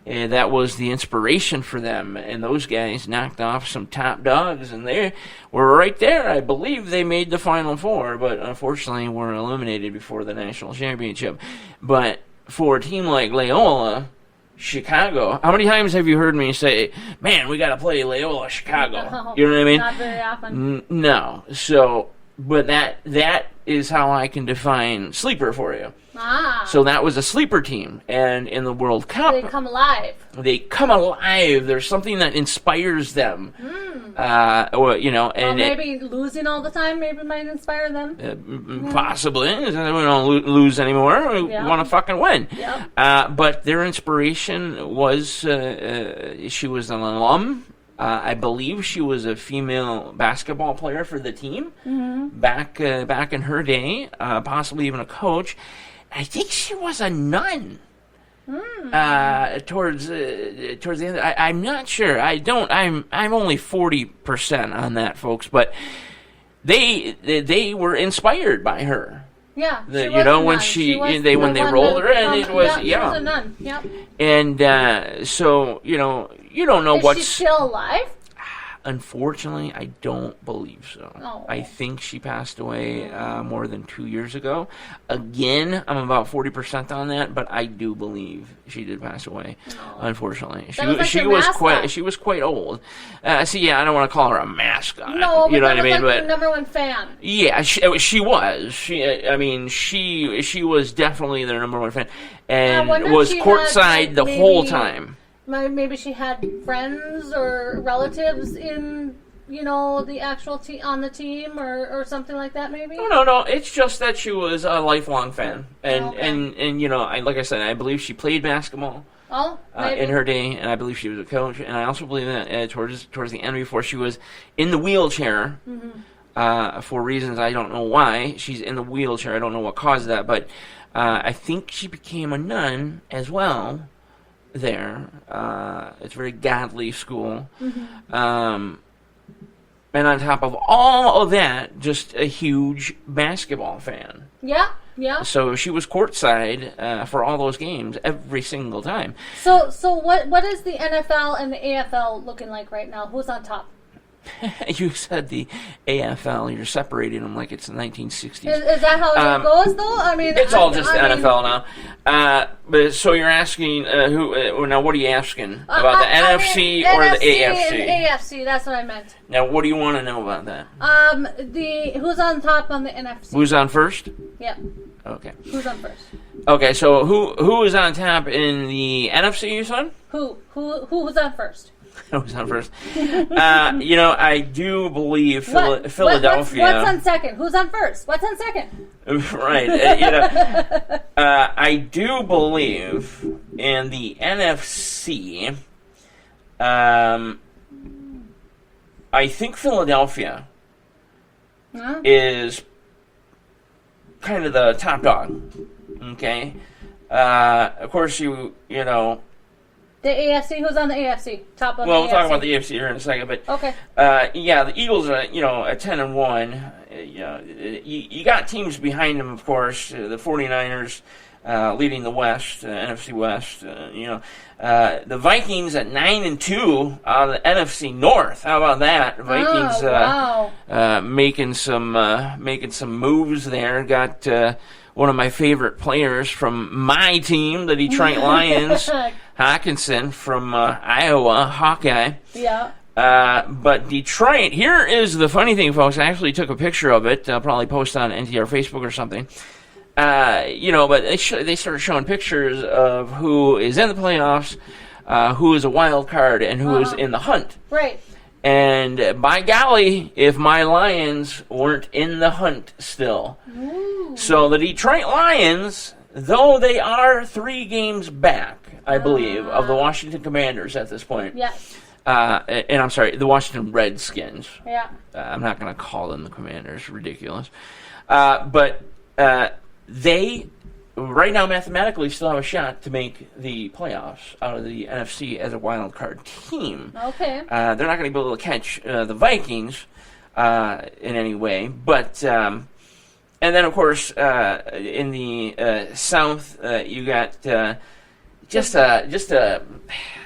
Speaker 5: And that was the inspiration for them. And those guys knocked off some top dogs, and they were right there. I believe they made the Final Four, but unfortunately were eliminated before the national championship. But for a team like Loyola, Chicago, how many times have you heard me say, man, we got to play Loyola, Chicago?
Speaker 6: No,
Speaker 5: you know what I mean?
Speaker 6: Not very often.
Speaker 5: No. So, but that is how I can define sleeper for you.
Speaker 6: Ah.
Speaker 5: So that was a sleeper team, and in the World Cup,
Speaker 6: They come alive.
Speaker 5: There's something that inspires them, and
Speaker 6: maybe losing all the time maybe might inspire them.
Speaker 5: Possibly. We don't lose anymore. We want to fucking win.
Speaker 6: Yep.
Speaker 5: But their inspiration was she was an alum. I believe she was a female basketball player for the team back in her day, possibly even a coach. I think she was a nun. Towards the end, I'm not sure. I'm only 40% on that, folks. But they were inspired by her.
Speaker 6: Yeah,
Speaker 5: when they rolled her, and it was
Speaker 6: she was a nun. Yep.
Speaker 5: And so you don't know what's.
Speaker 6: Is she still alive?
Speaker 5: Unfortunately, I don't believe so.
Speaker 6: Oh.
Speaker 5: I think she passed away more than 2 years ago. Again, I'm about 40% on that, but I do believe she did pass away. Oh. Unfortunately, she was quite old. I don't want to call her a mascot.
Speaker 6: No, but
Speaker 5: you know what I mean.
Speaker 6: Like
Speaker 5: but
Speaker 6: your number one fan.
Speaker 5: Yeah, she was. She was definitely their number one fan, and was courtside the whole time.
Speaker 6: Maybe she had friends or relatives in, the actual on the team or something like that. Maybe.
Speaker 5: No. It's just that she was a lifelong fan, and like I said, I believe she played basketball.
Speaker 6: Oh,
Speaker 5: in her day, and I believe she was a coach, and I also believe that towards the end, before she was in the wheelchair, for reasons I don't know why she's in the wheelchair. I don't know what caused that, but I think she became a nun as well. There, it's a very godly school, and on top of all of that, just a huge basketball fan.
Speaker 6: Yeah.
Speaker 5: So she was courtside for all those games every single time.
Speaker 6: So what is the NFL and the AFL looking like right now? Who's on top?
Speaker 5: You said the AFL. You're separating them like it's the 1960s.
Speaker 6: Is that how it goes, though? I mean,
Speaker 5: it's all just the NFL now. But so you're asking who? Now, what are you asking about the NFC or the AFC?
Speaker 6: AFC. That's what I meant.
Speaker 5: Now, what do you want to know about that?
Speaker 6: Who's on top on the NFC?
Speaker 5: Who's on first?
Speaker 6: Yep.
Speaker 5: Okay.
Speaker 6: Who's on first?
Speaker 5: Okay, so who is on top in the NFC? You said?
Speaker 6: Who was on first?
Speaker 5: Who's on first? I do believe Philadelphia.
Speaker 6: What's on second? Who's on first? What's on second?
Speaker 5: Right. I do believe in the NFC. I think Philadelphia is kind of the top dog. Okay. Of course, you know.
Speaker 6: The AFC? Who's on the AFC? Top of the AFC?
Speaker 5: Well, we'll talk about the AFC here in a second, but
Speaker 6: okay.
Speaker 5: The Eagles are, at 10-1. You got teams behind them, of course. The 49ers leading the West, NFC West. The Vikings at 9-2 on the NFC North. How about that? Vikings making some moves there. Got one of my favorite players from my team, the Detroit Lions, Hawkinson from Iowa, Hawkeye.
Speaker 6: Yeah.
Speaker 5: But Detroit, here is the funny thing, folks. I actually took a picture of it. I'll probably post on NTR Facebook or something. But they started showing pictures of who is in the playoffs, who is a wild card, and who is in the hunt.
Speaker 6: Right.
Speaker 5: And by golly, if my Lions weren't in the hunt still.
Speaker 6: Ooh.
Speaker 5: So the Detroit Lions, though they are 3 games back, I believe, of the Washington Commanders at this point.
Speaker 6: Yes.
Speaker 5: And I'm sorry, the Washington Redskins.
Speaker 6: Yeah.
Speaker 5: I'm not going to call them the Commanders. Ridiculous. But they, right now, mathematically still have a shot to make the playoffs out of the NFC as a wild card team.
Speaker 6: Okay.
Speaker 5: They're not going to be able to catch the Vikings in any way. But, and then, of course, in the South, you got just a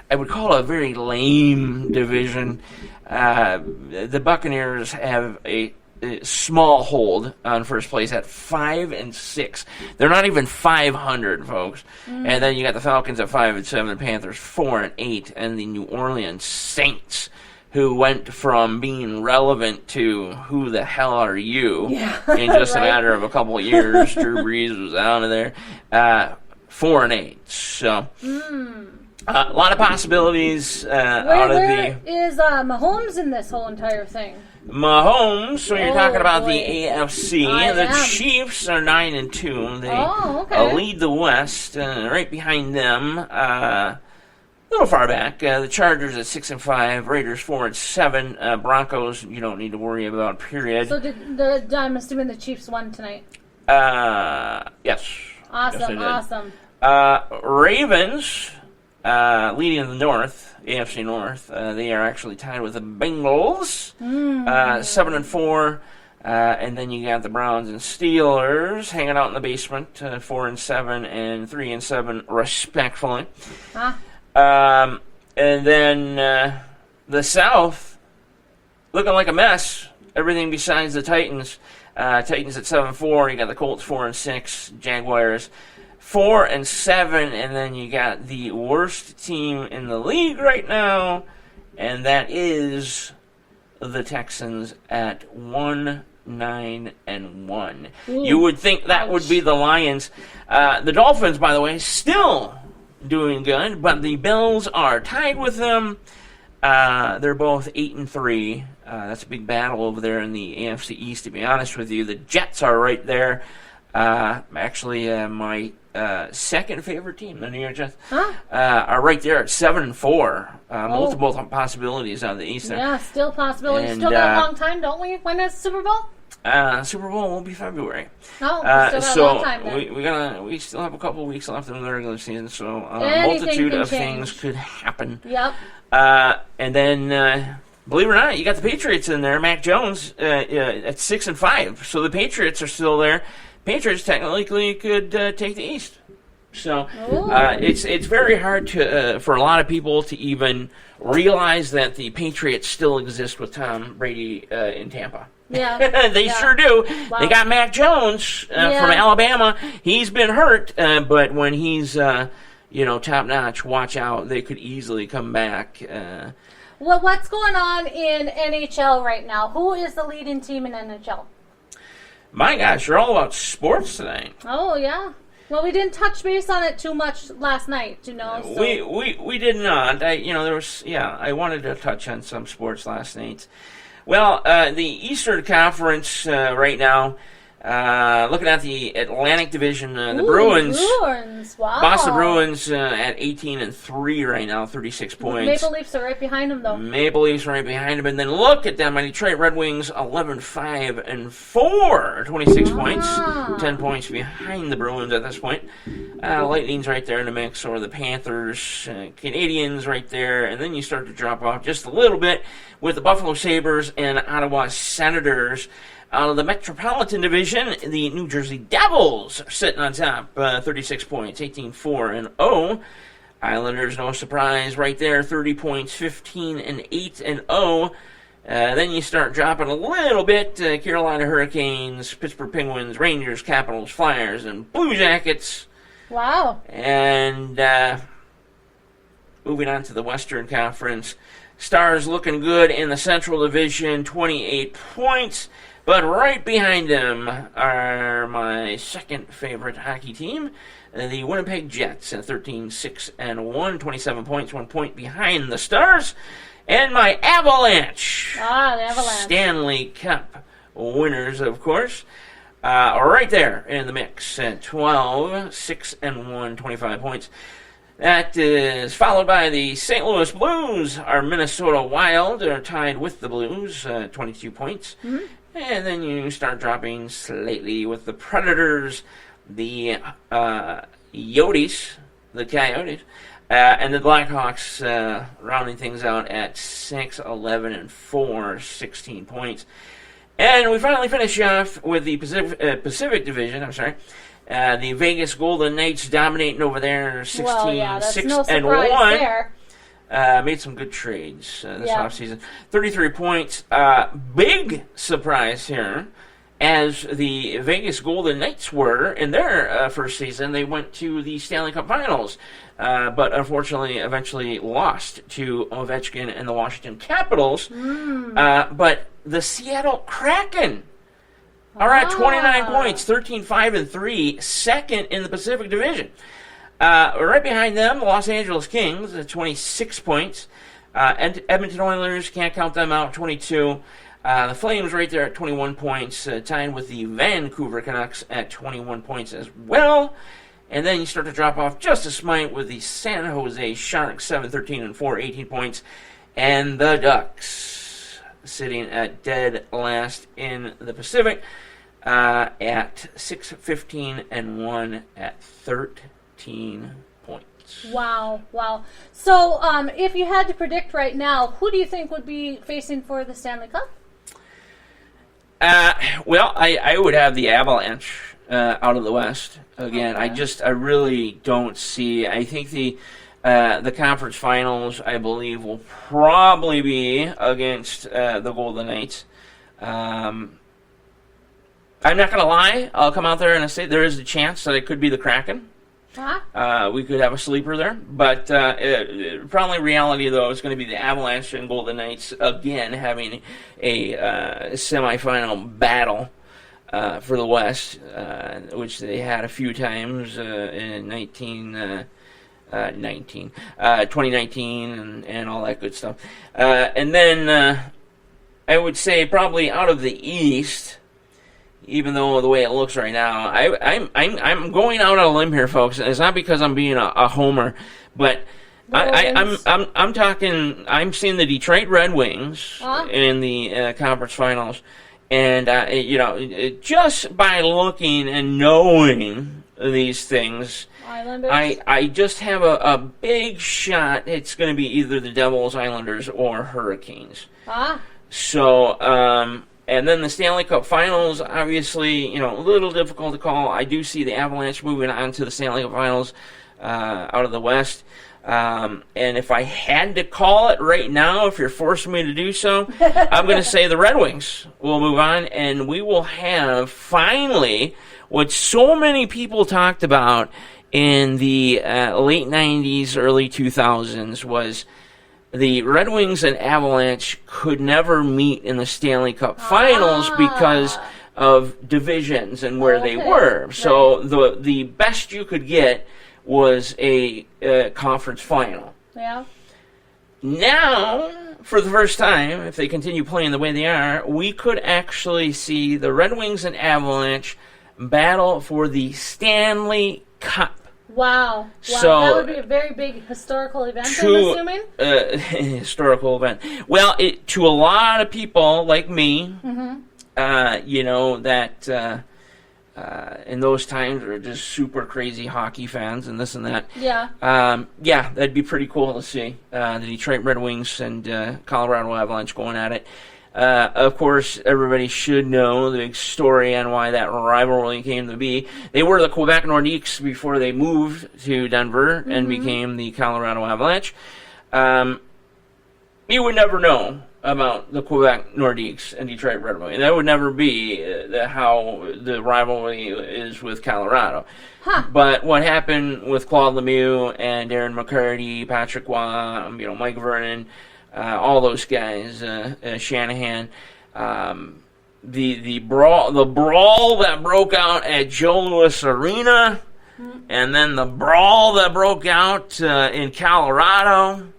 Speaker 5: I would call it a very lame division. The Buccaneers have a small hold on first place at 5-6. They're not even 500, folks. And then you got the Falcons at 5-7, Panthers 4-8, and the New Orleans Saints, who went from being relevant to who the hell are you in just a matter of a couple of years. Drew Brees was out of there. 4-8. So a lot of possibilities out of
Speaker 6: Where is Mahomes in this whole entire thing?
Speaker 5: Mahomes, so you're talking about the AFC. The
Speaker 6: am.
Speaker 5: Chiefs are 9-2. They lead the West. Right behind them, a little far back, the Chargers at 6-5, Raiders 4-7, Broncos you don't need to worry about. Period.
Speaker 6: So I'm assuming the Chiefs won tonight.
Speaker 5: Yes.
Speaker 6: Awesome.
Speaker 5: Yes, awesome. Ravens leading in the North. AFC North. They are actually tied with the Bengals, 7-4, and then you got the Browns and Steelers hanging out in the basement, 4-7 and 3-7 respectfully. And then the South looking like a mess. Everything besides the Titans. Titans at 7-4. You got the Colts 4-6. Jaguars 4-7, and then you got the worst team in the league right now, and that is the Texans at 1-9-1. You would think that would be the Lions. The Dolphins, by the way, still doing good, but the Bills are tied with them. They're both 8-3. That's a big battle over there in the AFC East, to be honest with you. The Jets are right there. Actually, my second favorite team, the New York Jets, are right there at 7-4. Multiple possibilities out of the East there.
Speaker 6: Yeah, still possibilities.
Speaker 5: And,
Speaker 6: still got a long time, don't we? When is Super Bowl?
Speaker 5: Super Bowl will be February.
Speaker 6: Oh, we still got a long time then.
Speaker 5: We still have a couple of weeks left in the regular season, so a
Speaker 6: Anything
Speaker 5: multitude
Speaker 6: can
Speaker 5: of
Speaker 6: change.
Speaker 5: things could happen.
Speaker 6: Yep.
Speaker 5: And then, believe it or not, you got the Patriots in there. Mac Jones at 6-5. So the Patriots are still there. Patriots technically could take the East. So it's very hard to for a lot of people to even realize that the Patriots still exist with Tom Brady in Tampa.
Speaker 6: Yeah,
Speaker 5: they sure do.
Speaker 6: Wow.
Speaker 5: They got Mac Jones from Alabama. He's been hurt, but when he's top notch, watch out. They could easily come back.
Speaker 6: Well, what's going on in NHL right now? Who is the leading team in NHL?
Speaker 5: My gosh, you're all about sports tonight.
Speaker 6: Oh, yeah. Well, we didn't touch base on it too much last night, So.
Speaker 5: We did not. I wanted to touch on some sports last night. Well, the Eastern Conference right now, looking at the Atlantic Division, the Bruins.
Speaker 6: Wow.
Speaker 5: Boston Bruins at 18-3 right now, 36 points.
Speaker 6: Maple Leafs are right behind them, though.
Speaker 5: Maple Leafs right behind them, and then look at them, my Detroit Red Wings, 11-5-4, 26 points, 10 points behind the Bruins at this point. Lightning's right there in the mix, or the Panthers, Canadiens right there, and then you start to drop off just a little bit with the Buffalo Sabres and Ottawa Senators. Out of the Metropolitan Division, the New Jersey Devils are sitting on top, 36 points, 18-4-0. Islanders, no surprise, right there, 30 points, 15-8-0. Then you start dropping a little bit. Carolina Hurricanes, Pittsburgh Penguins, Rangers, Capitals, Flyers, and Blue Jackets.
Speaker 6: Wow.
Speaker 5: And moving on to the Western Conference, Stars looking good in the Central Division, 28 points. But right behind them are my second favorite hockey team, the Winnipeg Jets, at 13-6-1, 27 points, 1 point behind the Stars. And my Avalanche.
Speaker 6: The Avalanche.
Speaker 5: Stanley Cup winners, of course. Right there in the mix at 12-6-1, 25 points. That is followed by the St. Louis Blues. Our Minnesota Wild are tied with the Blues, 22 points. Mm-hmm. And then you start dropping slightly with the Predators, the Yotes, the Coyotes, and the Blackhawks rounding things out at 6-11-4, 16 points. And we finally finish off with the Pacific Division, the Vegas Golden Knights dominating over there, 16-6-1.
Speaker 6: There.
Speaker 5: Made some good trades this offseason. 33 points. Big surprise here, as the Vegas Golden Knights were in their first season. They went to the Stanley Cup Finals, but unfortunately eventually lost to Ovechkin and the Washington Capitals. But the Seattle Kraken are at 29 points, 13-5-3, second in the Pacific Division. Right behind them, the Los Angeles Kings at 26 points. And Edmonton Oilers, can't count them out, 22. The Flames right there at 21 points, tied with the Vancouver Canucks at 21 points as well. And then you start to drop off just a smite with the San Jose Sharks, 7-13-4, 18 points. And the Ducks sitting at dead last in the Pacific at 6-15-1 at 13 points.
Speaker 6: Wow. So, if you had to predict right now, who do you think would be facing for the Stanley Cup?
Speaker 5: Well, I would have the Avalanche out of the West again. Okay. I really don't see. I think the conference finals, I believe, will probably be against the Golden Knights. I'm not going to lie. I'll come out there and say there is a chance that it could be the Kraken. We could have a sleeper there, but probably reality, though, is going to be the Avalanche and Golden Knights again having a semifinal battle for the West, which they had a few times in 2019 and all that good stuff. And then I would say probably out of the East, even though the way it looks right now, I'm going out on a limb here, folks. It's not because I'm being a homer, but I'm talking. I'm seeing the Detroit Red Wings in the conference finals, and just by looking and knowing these things, I just have a big shot. It's going to be either the Devils, Islanders, or Hurricanes. So. And then the Stanley Cup Finals, obviously, a little difficult to call. I do see the Avalanche moving on to the Stanley Cup Finals out of the West. And if I had to call it right now, if you're forcing me to do so, I'm going to say the Red Wings will move on, and we will have finally what so many people talked about in the late 90s, early 2000s was the Red Wings and Avalanche could never meet in the Stanley Cup Finals because of divisions and where they were. So the best you could get was a conference final.
Speaker 6: Yeah.
Speaker 5: Now, for the first time, if they continue playing the way they are, we could actually see the Red Wings and Avalanche battle for the Stanley Cup.
Speaker 6: Wow.
Speaker 5: So,
Speaker 6: that would be a very big historical event, I'm assuming?
Speaker 5: Historical event. Well, to a lot of people like me, that in those times are just super crazy hockey fans and this and that.
Speaker 6: Yeah.
Speaker 5: That'd be pretty cool to see. The Detroit Red Wings and Colorado Avalanche going at it. Of course, everybody should know the big story on why that rivalry came to be. They were the Quebec Nordiques before they moved to Denver and became the Colorado Avalanche. You would never know about the Quebec Nordiques and Detroit Red Wings. That would never be how the rivalry is with Colorado. But what happened with Claude Lemieux and Darren McCarty, Patrick Waugh, Mike Vernon, all those guys, Shanahan. The brawl that broke out at Joe Louis Arena, and then the brawl that broke out in Colorado.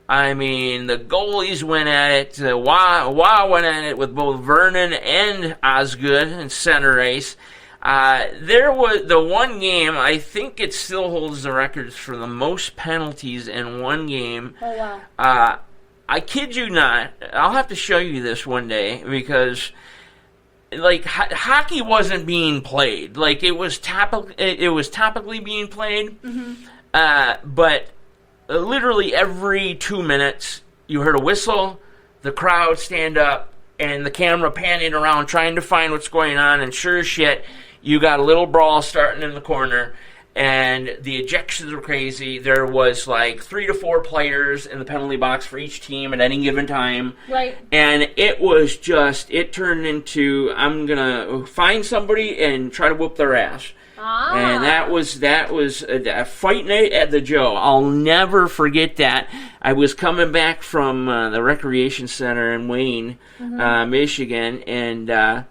Speaker 5: I mean, the goalies went at it. Wow went at it with both Vernon and Osgood in center ice. There was the one game, I think it still holds the records for the most penalties in one game.
Speaker 6: Oh, wow.
Speaker 5: I kid you not. I'll have to show you this one day because, like, hockey wasn't being played. Like, it was topically being played, but literally every 2 minutes you heard a whistle, the crowd stand up, and the camera panning around trying to find what's going on, and sure as shit, you got a little brawl starting in the corner, and the ejections were crazy. There was like 3 to 4 players in the penalty box for each team at any given time.
Speaker 6: Right.
Speaker 5: And it was just, it turned into, I'm going to find somebody and try to whoop their ass. And that was a fight night at the Joe. I'll never forget that. I was coming back from the recreation center in Wayne, Michigan, and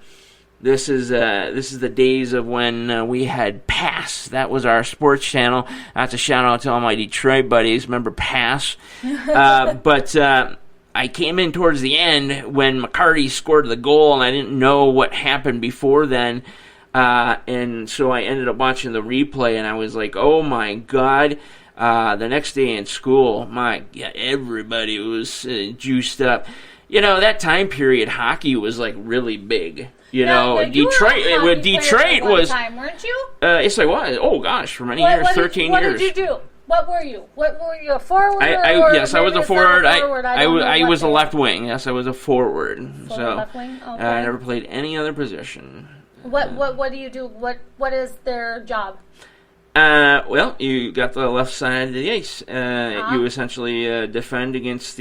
Speaker 5: this is the days of when we had Pass. That was our sports channel. That's a shout out to all my Detroit buddies. Remember Pass? But I came in towards the end when McCarty scored the goal, and I didn't know what happened before then. And so I ended up watching the replay, and I was like, oh my God. The next day in school, everybody was juiced up. You know, that time period, hockey was like really big. You know, Detroit was.
Speaker 6: Time, weren't you?
Speaker 5: Yes, I was. Oh gosh, for many years, 13 years.
Speaker 6: What did you do? What were you? A forward?
Speaker 5: Yes, I was a forward.
Speaker 6: I
Speaker 5: was a left wing. Yes, I was a forward.
Speaker 6: Left wing? Okay.
Speaker 5: I never played any other position.
Speaker 6: What do you do? What is their job?
Speaker 5: Well, you got the left side of the ice. You essentially defend against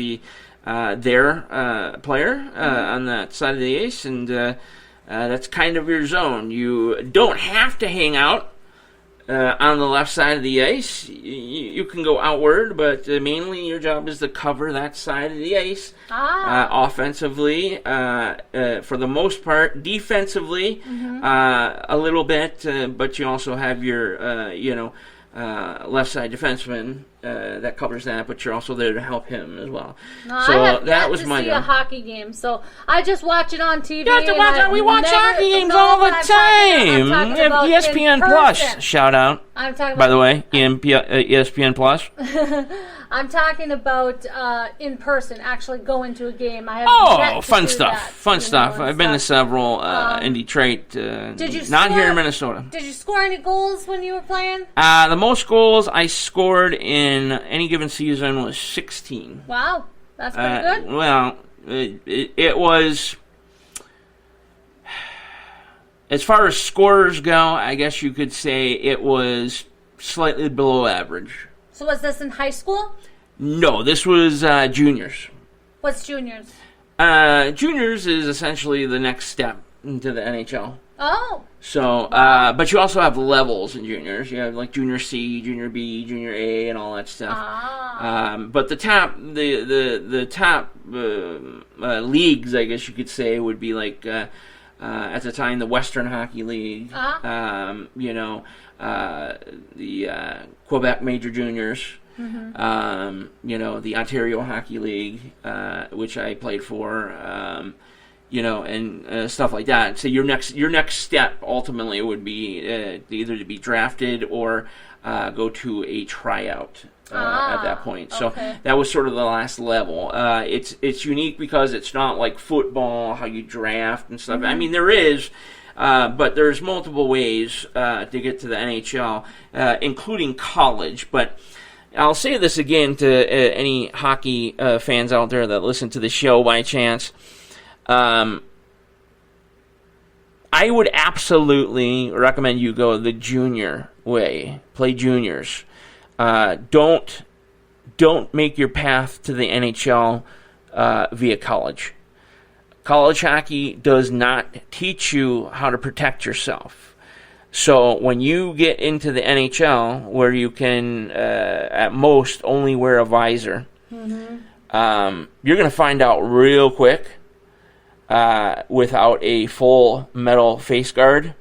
Speaker 5: their player on that side of the ice, and that's kind of your zone. You don't have to hang out on the left side of the ice. You can go outward, but mainly your job is to cover that side of the ice. Offensively, for the most part. Defensively, a little bit, but you also have your, left side defenseman that covers that, but you're also there to help him as well. That was my job. I have a
Speaker 6: hockey game, so I just watch it on TV.
Speaker 5: You have to watch it. We watch hockey games all the time. ESPN Plus, shout out.
Speaker 6: I'm talking
Speaker 5: by the way, ESPN Plus.
Speaker 6: I'm talking about in person, actually going to a game. I have
Speaker 5: fun stuff. I've been to several in Detroit.
Speaker 6: Did you
Speaker 5: not here in Minnesota.
Speaker 6: Did you score any goals when you were playing?
Speaker 5: The most goals I scored in any given season was 16.
Speaker 6: Wow, that's pretty good.
Speaker 5: Well, it was. As far as scores go, I guess you could say it was slightly below average.
Speaker 6: So was this in high school?
Speaker 5: No, this was juniors.
Speaker 6: What's juniors?
Speaker 5: Juniors is essentially the next step into the NHL.
Speaker 6: Oh.
Speaker 5: So, but you also have levels in juniors. You have like junior C, junior B, junior A, and all that stuff. But the top leagues, I guess you could say, would be like at the time the Western Hockey League. The Quebec Major Juniors. The Ontario Hockey League, which I played for. And stuff like that. So your next step ultimately would be either to be drafted or go to a tryout at that point. So that was sort of the last level. It's unique because it's not like football, how you draft and stuff. I mean, there is, but there's multiple ways to get to the NHL, including college. But I'll say this again to any hockey fans out there that listen to the show by chance. I would absolutely recommend you go the junior way. Play juniors. Don't make your path to the NHL via college. College hockey does not teach you how to protect yourself. So when you get into the NHL, where you can at most only wear a visor, you're going to find out real quick without a full metal face guard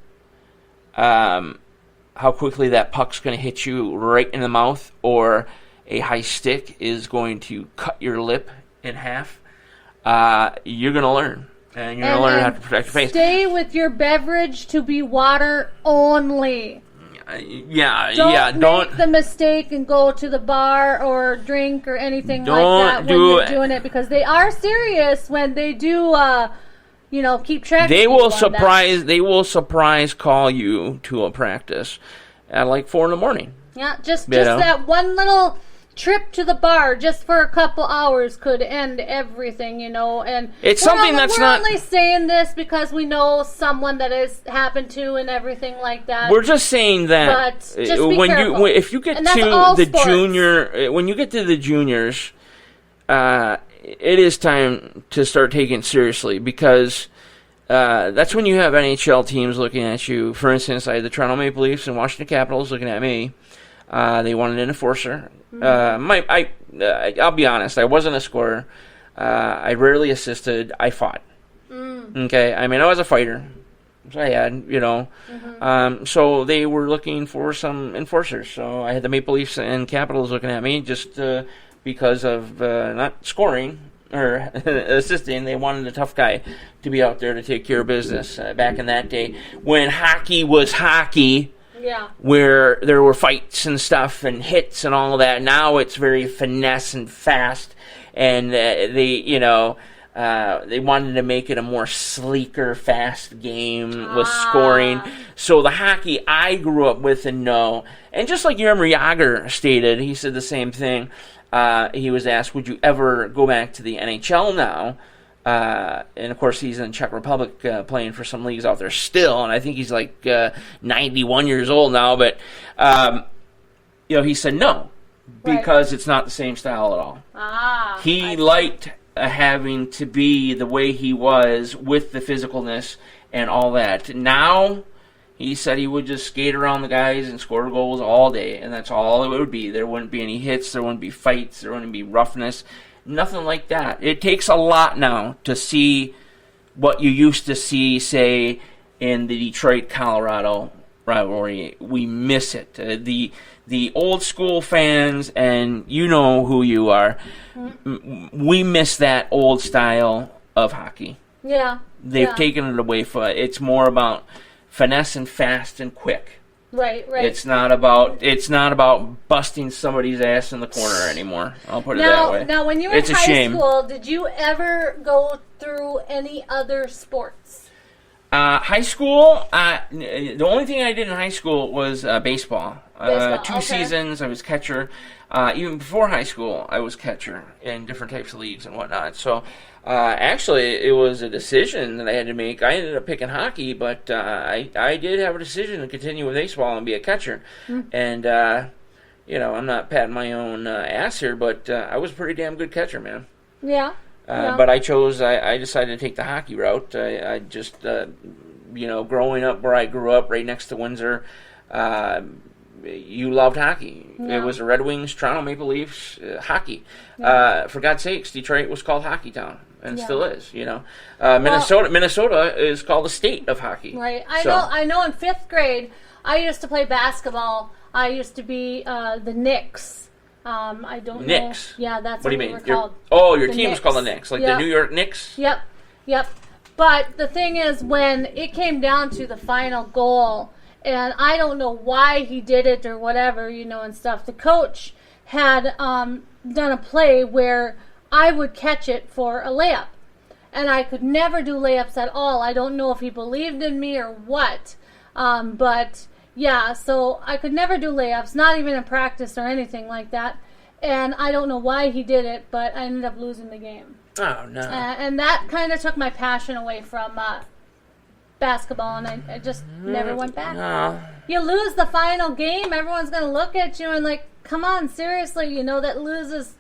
Speaker 5: how quickly that puck's going to hit you right in the mouth, or a high stick is going to cut your lip in half. You're going to learn. And you're going to learn how to protect your face.
Speaker 6: Stay with your beverage to be water only.
Speaker 5: Don't
Speaker 6: make the mistake and go to the bar or drink or anything like that when you're doing it, because they are serious when they do keep track.
Speaker 5: They will surprise call you to a practice at like 4 a.m.
Speaker 6: Yeah, just that one little trip to the bar just for a couple hours could end everything, and
Speaker 5: it's something we're
Speaker 6: only saying this because we know someone that has happened to and everything like that.
Speaker 5: We're just saying that
Speaker 6: but just be careful.
Speaker 5: If you get to the junior, when you get to the juniors, it is time to start taking it seriously, because that's when you have NHL teams looking at you. For instance, I had the Toronto Maple Leafs and Washington Capitals looking at me. They wanted an enforcer. I'll be honest, I wasn't a scorer. I rarely assisted. I fought. Okay, I mean, I was a fighter. So I had, so they were looking for some enforcers. So I had the Maple Leafs and Capitals looking at me just because of not scoring or assisting. They wanted a tough guy to be out there to take care of business. Back in that day, when hockey was hockey.
Speaker 6: Yeah.
Speaker 5: Where there were fights and stuff and hits and all of that. Now it's very finesse and fast, and they wanted to make it a more sleeker, fast game with scoring. So the hockey I grew up with and know, and just like Jaromir Jagr stated, he said the same thing. He was asked, would you ever go back to the NHL now? And of course, he's in Czech Republic playing for some leagues out there still, and I think he's like 91 years old now. But he said no, because it's not the same style at all. He liked having to be the way he was with the physicalness and all that. Now, he said he would just skate around the guys and score goals all day, and that's all it would be. There wouldn't be any hits, there wouldn't be fights, there wouldn't be roughness. Nothing like that. It takes a lot now to see what you used to see, say, in the Detroit-Colorado rivalry. We miss it. The old school fans, and you know who you are, we miss that old style of hockey.
Speaker 6: Yeah.
Speaker 5: They've taken it away from it. It's more about finesse and fast and quick.
Speaker 6: Right.
Speaker 5: It's not about busting somebody's ass in the corner anymore. I'll put it that way.
Speaker 6: Now, when you were in high school, did you ever go through any other sports?
Speaker 5: High school, the only thing I did in high school was baseball. 2 seasons, I was catcher. Even before high school, I was catcher in different types of leagues and whatnot. So, actually, it was a decision that I had to make. I ended up picking hockey, but I did have a decision to continue with baseball and be a catcher. And, I'm not patting my own ass here, but I was a pretty damn good catcher, man.
Speaker 6: Yeah.
Speaker 5: But I decided to take the hockey route. I just, growing up where I grew up, right next to Windsor, you loved hockey.
Speaker 6: Yeah.
Speaker 5: It was the Red Wings, Toronto Maple Leafs, hockey. Yeah. For God's sakes, Detroit was called Hockey Town, and still is. Minnesota is called the state of hockey.
Speaker 6: Right. I know. In 5th grade, I used to play basketball. I used to be the Knicks. I don't know.
Speaker 5: Knicks?
Speaker 6: Yeah, that's
Speaker 5: what
Speaker 6: we
Speaker 5: mean?
Speaker 6: were called.
Speaker 5: Your team was called the Knicks, like the New York Knicks?
Speaker 6: Yep. But the thing is, when it came down to the final goal, and I don't know why he did it or whatever, and stuff, the coach had done a play where I would catch it for a layup. And I could never do layups at all. I don't know if he believed in me or what. But... yeah, so I could never do layups, not even in practice or anything like that. And I don't know why he did it, but I ended up losing the game.
Speaker 5: Oh, no.
Speaker 6: And that kind of took my passion away from basketball, and I just never went back.
Speaker 5: No.
Speaker 6: You lose the final game, everyone's going to look at you and like, come on, seriously, that loses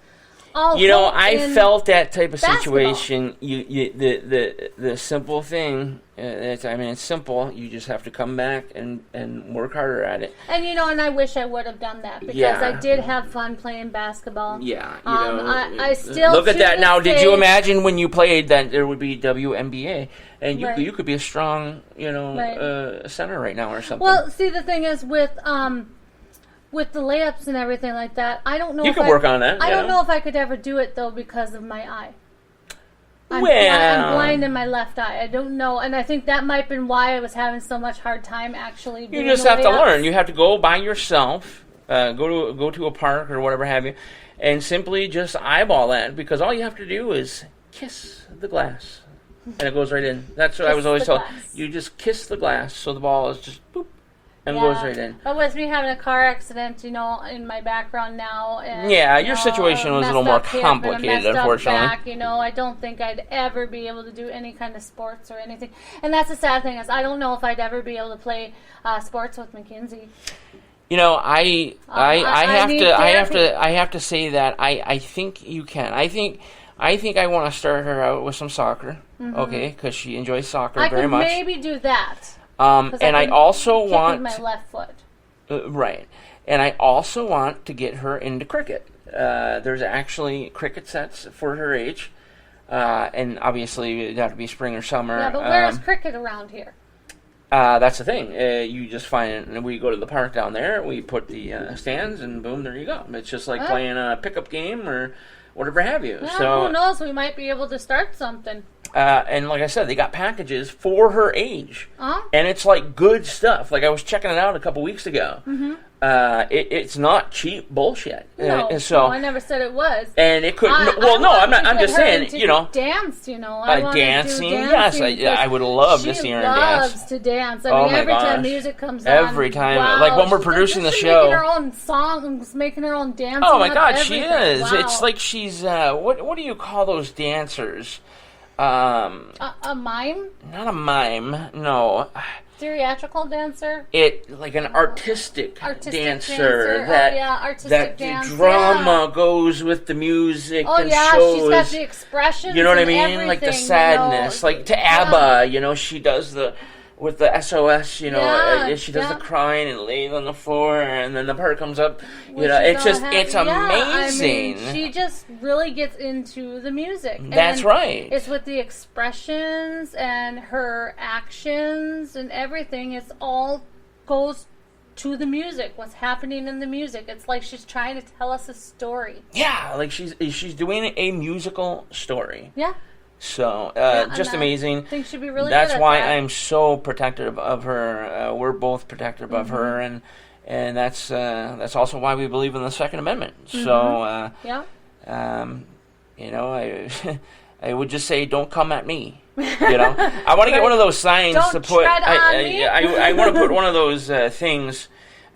Speaker 6: all
Speaker 5: You know,
Speaker 6: hope
Speaker 5: I
Speaker 6: in
Speaker 5: felt that type of
Speaker 6: basketball.
Speaker 5: situation. The simple thing. It's simple. You just have to come back and work harder at it.
Speaker 6: And and I wish I would have done that because I did have fun playing basketball.
Speaker 5: Yeah,
Speaker 6: I still
Speaker 5: look at that now. Did you
Speaker 6: day-
Speaker 5: imagine when you played that there would be WNBA and
Speaker 6: Right.
Speaker 5: you could be a strong
Speaker 6: Right.
Speaker 5: center right now or something?
Speaker 6: Well, see, the thing is with the layups and everything like that, I don't know.
Speaker 5: You
Speaker 6: if
Speaker 5: could work on that,
Speaker 6: I
Speaker 5: you
Speaker 6: don't
Speaker 5: know.
Speaker 6: know if I could ever do it though because of my eye. I'm blind in my left eye. I don't know, and I think that might have been why I was having so much hard time actually.
Speaker 5: You
Speaker 6: doing
Speaker 5: just
Speaker 6: the
Speaker 5: have to
Speaker 6: layups.
Speaker 5: learn. You have to go by yourself, go to a park or whatever have you, and simply just eyeball that because all you have to do is kiss the glass, and it goes right in. That's what I was always told. You just kiss the glass, so the ball is just boop, and goes right in.
Speaker 6: But with me having a car accident, in my background now, and
Speaker 5: Your situation was a little more complicated, unfortunately.
Speaker 6: Back, I don't think I'd ever be able to do any kind of sports or anything. And that's the sad thing is I don't know if I'd ever be able to play sports with Mackenzie.
Speaker 5: I have to say that I think you can. I think I want to start her out with some soccer, okay? Because she enjoys soccer very much.
Speaker 6: I could maybe do that.
Speaker 5: And I also want
Speaker 6: my left foot.
Speaker 5: Right. And I also want to get her into cricket. There's actually cricket sets for her age. And obviously it'd have to be spring or summer.
Speaker 6: Yeah, but where's cricket around here?
Speaker 5: That's the thing. You just find it, and we go to the park down there, we put the stands, and boom, there you go. It's just like playing a pickup game or whatever have you.
Speaker 6: Yeah,
Speaker 5: so
Speaker 6: who knows? We might be able to start something.
Speaker 5: And like I said, they got packages for her age.
Speaker 6: Uh-huh.
Speaker 5: And it's like good stuff. Like I was checking it out a couple weeks ago.
Speaker 6: Mm-hmm.
Speaker 5: It's not cheap bullshit.
Speaker 6: No, I never said it was.
Speaker 5: And it could. I'm just saying.
Speaker 6: Dance.
Speaker 5: Dancing. Yes, I would love to see her dance.
Speaker 6: She loves to dance. I mean, every time music comes on.
Speaker 5: Every time, like when we're producing the show.
Speaker 6: Making her own songs, making her own dance.
Speaker 5: Oh my God, she is.
Speaker 6: Wow.
Speaker 5: It's like she's. What do you call those dancers?
Speaker 6: A mime?
Speaker 5: Not a mime. No.
Speaker 6: Theatrical dancer?
Speaker 5: Like an artistic dancer.
Speaker 6: Artistic dance.
Speaker 5: Drama goes with the music and
Speaker 6: yeah,
Speaker 5: shows.
Speaker 6: She's got the expressions.
Speaker 5: You know what I mean? Like the sadness. Like to ABBA, she does with the SOS, she does the crying and lays on the floor, and then the part comes up. It's amazing.
Speaker 6: I mean, she just really gets into the music.
Speaker 5: That's right.
Speaker 6: It's with the expressions and her actions and everything. It's all goes to the music. What's happening in the music? It's like she's trying to tell us a story.
Speaker 5: Yeah, like she's doing a musical story.
Speaker 6: Yeah.
Speaker 5: So, just amazing.
Speaker 6: I think she'd be really
Speaker 5: That's
Speaker 6: good at
Speaker 5: why
Speaker 6: that.
Speaker 5: I'm so protective of her. We're both protective of her, and that's also why we believe in the Second Amendment. So, I would just say, don't come at me. I want to get one of those signs to put. I want to put one of those things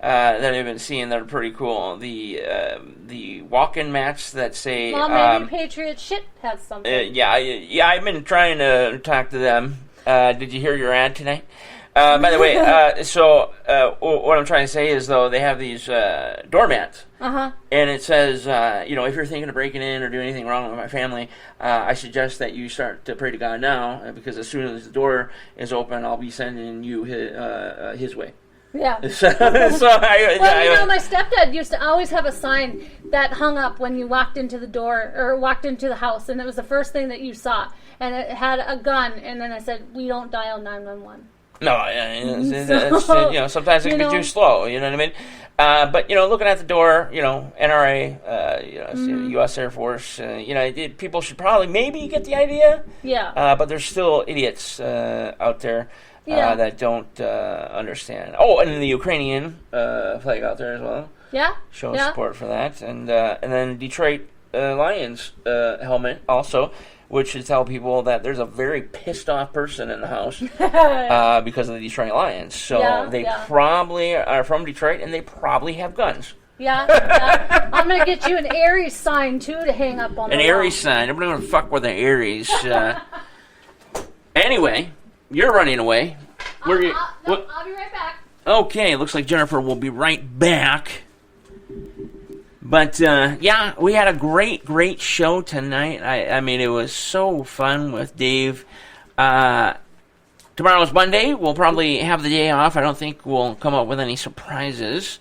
Speaker 5: that I've been seeing that are pretty cool. The walk-in mats that say.
Speaker 6: Well, maybe Patriot Shit has something.
Speaker 5: I've been trying to talk to them. Did you hear your ad tonight? By the way, what I'm trying to say is, though, they have these doormats.
Speaker 6: Uh-huh.
Speaker 5: And it says, if you're thinking of breaking in or doing anything wrong with my family, I suggest that you start to pray to God now, because as soon as the door is open, I'll be sending you his way.
Speaker 6: Yeah.
Speaker 5: My
Speaker 6: stepdad used to always have a sign that hung up when you walked into the door or walked into the house, and it was the first thing that you saw, and it had a gun, and then I said, "We don't dial 911."
Speaker 5: No, sometimes it can be too slow. You know what I mean? But looking at the door, NRA, U.S. Air Force, people should probably maybe get the idea.
Speaker 6: Yeah.
Speaker 5: But there's still idiots out there. That don't understand. Oh, and the Ukrainian flag out there as well.
Speaker 6: Yeah.
Speaker 5: Showing support for that, and then Detroit Lions helmet also, which should tell people that there's a very pissed off person in the house because of the Detroit Lions. So they probably are from Detroit, and they probably have guns.
Speaker 6: Yeah. I'm gonna get you an Aries sign too to hang up on.
Speaker 5: An Aries sign. I'm gonna fuck with an Aries. Anyway. You're running away.
Speaker 6: I'll be right back.
Speaker 5: Okay, looks like Jennifer will be right back. But, yeah, we had a great show tonight. I mean, it was so fun with Dave. Tomorrow's Monday. We'll probably have the day off. I don't think we'll come up with any surprises.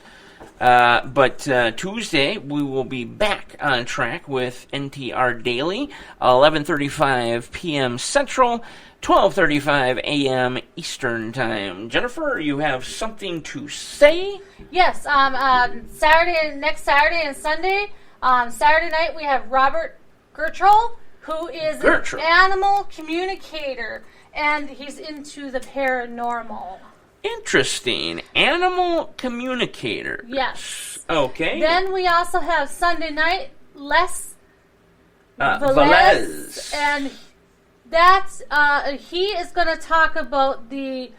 Speaker 5: But Tuesday, we will be back on track with NTR Daily, 11:35 p.m. Central, 12:35 a.m. Eastern Time. Jennifer, you have something to say?
Speaker 6: Yes. Next Saturday and Sunday. Saturday night, we have Robert Gertrol, who is an animal communicator, and he's into the paranormal.
Speaker 5: Interesting. Animal communicator.
Speaker 6: Yes.
Speaker 5: Okay.
Speaker 6: Then we also have Sunday night, Les
Speaker 5: Velez.
Speaker 6: And that's, he is going to talk about the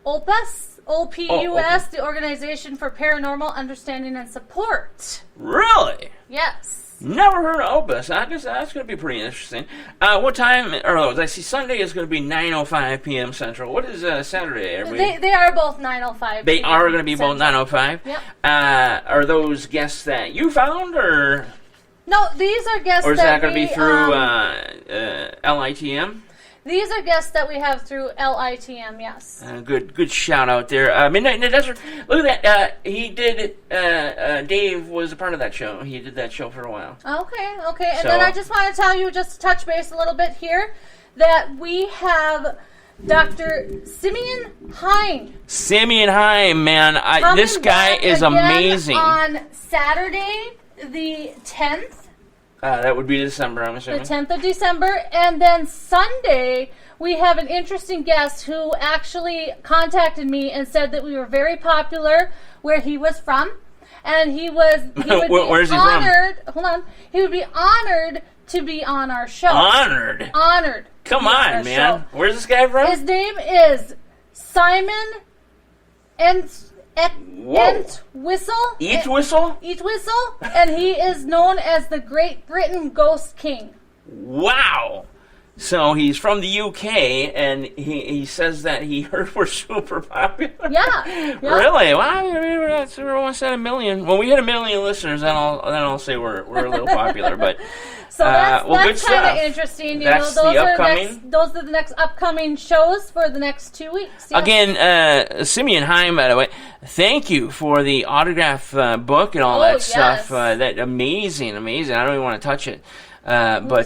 Speaker 6: OPUS, OPUS, the Organization for Paranormal Understanding and Support.
Speaker 5: Really?
Speaker 6: Yes.
Speaker 5: Never heard of Opus. I guess that's going to be pretty interesting. What time? I see Sunday is going to be 9:05 p.m. Central. What is Saturday?
Speaker 6: They are both 9:05.
Speaker 5: They are going to be both 9:05.
Speaker 6: Yep.
Speaker 5: Are those guests that you found, or
Speaker 6: no? These are guests.
Speaker 5: Or is that going to be through LITM?
Speaker 6: These are guests that we have through LITM, yes.
Speaker 5: Good shout out there. Midnight in the Desert. Look at that. He did. Dave was a part of that show. He did that show for a while.
Speaker 6: Okay. And then I just want to tell you, just to touch base a little bit here, that we have Dr. Simeon Hine.
Speaker 5: Simeon Hine, man. This guy is amazing.
Speaker 6: On Saturday, the 10th.
Speaker 5: That would be December, I'm assuming.
Speaker 6: The 10th of December. And then Sunday, we have an interesting guest who actually contacted me and said that we were very popular where he was from. And he would be
Speaker 5: Where's he
Speaker 6: honored. Hold on. He would be honored to be on our show.
Speaker 5: Honored?
Speaker 6: Honored.
Speaker 5: Come on, man. Show. Where's this guy from?
Speaker 6: His name is Simon Entwistle.
Speaker 5: Entwistle?
Speaker 6: And he is known as the Great Britain Ghost King.
Speaker 5: Wow. So he's from the UK, and he says that he heard we're super popular.
Speaker 6: Yeah.
Speaker 5: Really? Wow, we're almost at 1 million. When we hit 1 million listeners, then I'll say we're a little popular. But
Speaker 6: so that's kind of interesting.
Speaker 5: Those
Speaker 6: are the next upcoming shows for the next 2 weeks. Yes.
Speaker 5: Again, Simeon Hine, by the way, thank you for the autograph book and all that stuff. That amazing. I don't even want to touch it. We're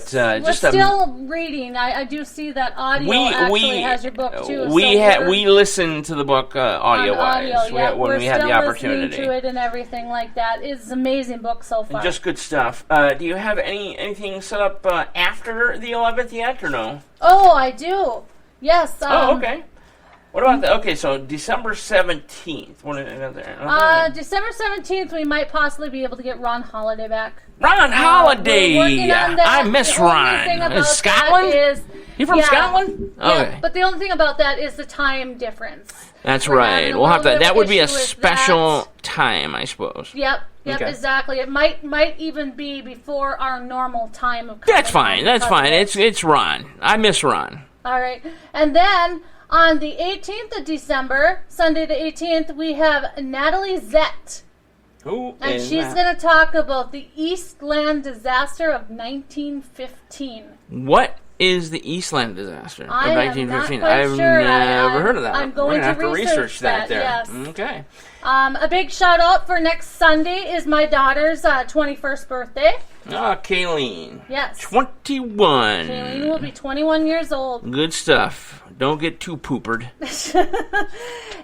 Speaker 6: still reading. I do see that audio has your book too.
Speaker 5: We listen to the book audio-wise when we had the opportunity.
Speaker 6: We're still listening to it and everything like that. It's an amazing book so far.
Speaker 5: Just good stuff. Do you have anything set up after the 11th yet, or no?
Speaker 6: Oh, I do. Yes.
Speaker 5: Okay. What about that? Okay, so December 17th. What is there?
Speaker 6: December 17th, we might possibly be able to get Ron Holiday back.
Speaker 5: Ron Holiday! I miss Ron. Scotland? You from Scotland? Okay.
Speaker 6: Yeah, but the only thing about that is the time difference.
Speaker 5: That's right. We'll have that. That would be a special time, I suppose.
Speaker 6: Yep, okay. Exactly. It might even be before our normal time of.
Speaker 5: That's fine. It's Ron. I miss Ron.
Speaker 6: All right, and then on the 18th of December, Sunday the 18th, we have Natalie Zett. And she's going to talk about the Eastland disaster of 1915.
Speaker 5: What is the Eastland disaster of 1915?
Speaker 6: I've
Speaker 5: never heard of that.
Speaker 6: I'm going to
Speaker 5: have to
Speaker 6: research that
Speaker 5: there.
Speaker 6: Yes.
Speaker 5: Okay.
Speaker 6: A big shout out for next Sunday is my daughter's 21st birthday.
Speaker 5: Kayleen.
Speaker 6: Yes.
Speaker 5: 21.
Speaker 6: Kayleen will be 21 years old.
Speaker 5: Good stuff. Don't get too poopered.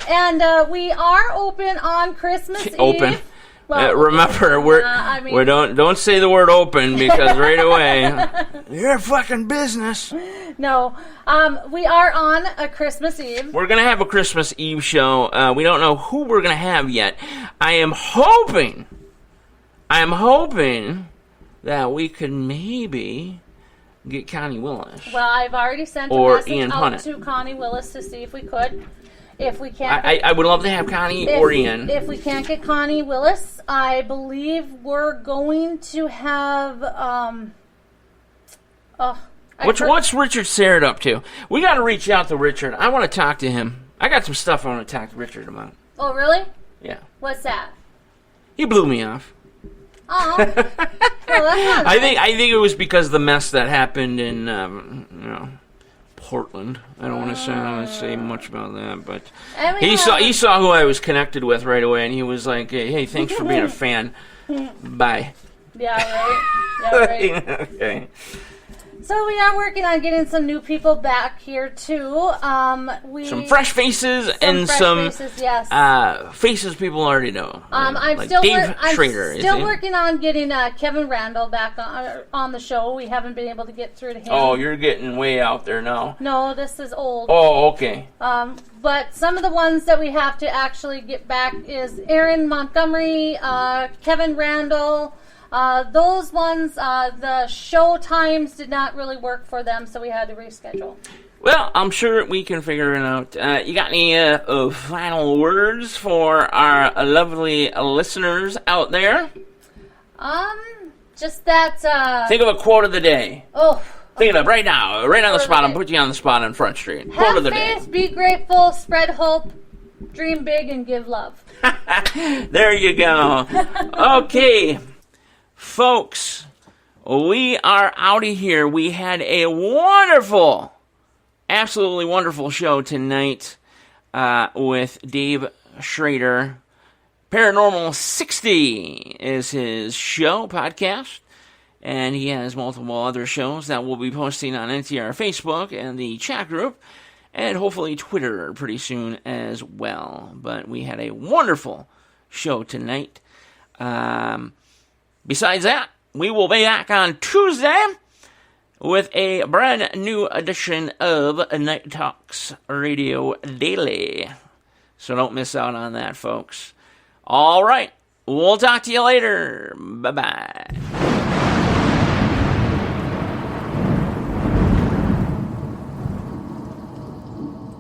Speaker 6: And we are open on Christmas Eve.
Speaker 5: Well, remember, we don't say the word open because right away you're fucking business.
Speaker 6: No, we are on a Christmas Eve.
Speaker 5: We're gonna have a Christmas Eve show. We don't know who we're gonna have yet. I am hoping that we could maybe get Connie Willis.
Speaker 6: Well, I've already sent a message out to Connie Willis to see if we could. If we can't,
Speaker 5: I would love to have Connie or Ian.
Speaker 6: If we can't get Connie Willis, I believe we're going to have.
Speaker 5: What's Richard Sarrett up to? We got to reach out to Richard. I want to talk to him. I got some stuff I want to talk to Richard about.
Speaker 6: Oh, really?
Speaker 5: Yeah.
Speaker 6: What's that?
Speaker 5: He blew me off.
Speaker 6: Oh. Well, that's not
Speaker 5: I think it was because of the mess that happened in Portland. I don't want to say much about that, but he saw who I was connected with right away, and he was like, "Hey, thanks for being a fan. Bye."
Speaker 6: Yeah, right. Yeah, right.
Speaker 5: Okay.
Speaker 6: So we are working on getting some new people back here too.
Speaker 5: Some fresh faces and some
Speaker 6: faces, yes.
Speaker 5: Faces people already know.
Speaker 6: I'm
Speaker 5: like
Speaker 6: still
Speaker 5: Dave Schrader.
Speaker 6: I'm still working on getting Kevin Randall back on the show. We haven't been able to get through to him.
Speaker 5: Oh, you're getting way out there now.
Speaker 6: No, this is old.
Speaker 5: Oh, okay.
Speaker 6: But some of the ones that we have to actually get back is Aaron Montgomery, Kevin Randall. Those ones, the show times did not really work for them, so we had to reschedule.
Speaker 5: Well, I'm sure we can figure it out. You got any final words for our lovely listeners out there?
Speaker 6: Just that...
Speaker 5: Think of a quote of the day.
Speaker 6: Oh.
Speaker 5: Think of it right now. Right on the spot. I'm putting you on the spot on Front Street. Quote of the day.
Speaker 6: Have faith, be grateful, spread hope, dream big, and give love.
Speaker 5: There you go. Okay. Folks, we are out of here. We had a wonderful, absolutely wonderful show tonight with Dave Schrader. Paranormal 60 is his show, podcast, and he has multiple other shows that we'll be posting on NTR Facebook and the chat group, and hopefully Twitter pretty soon as well. But we had a wonderful show tonight. Besides that, we will be back on Tuesday with a brand new edition of Night Talks Radio Daily. So don't miss out on that, folks. All right, we'll talk to you later. Bye-bye.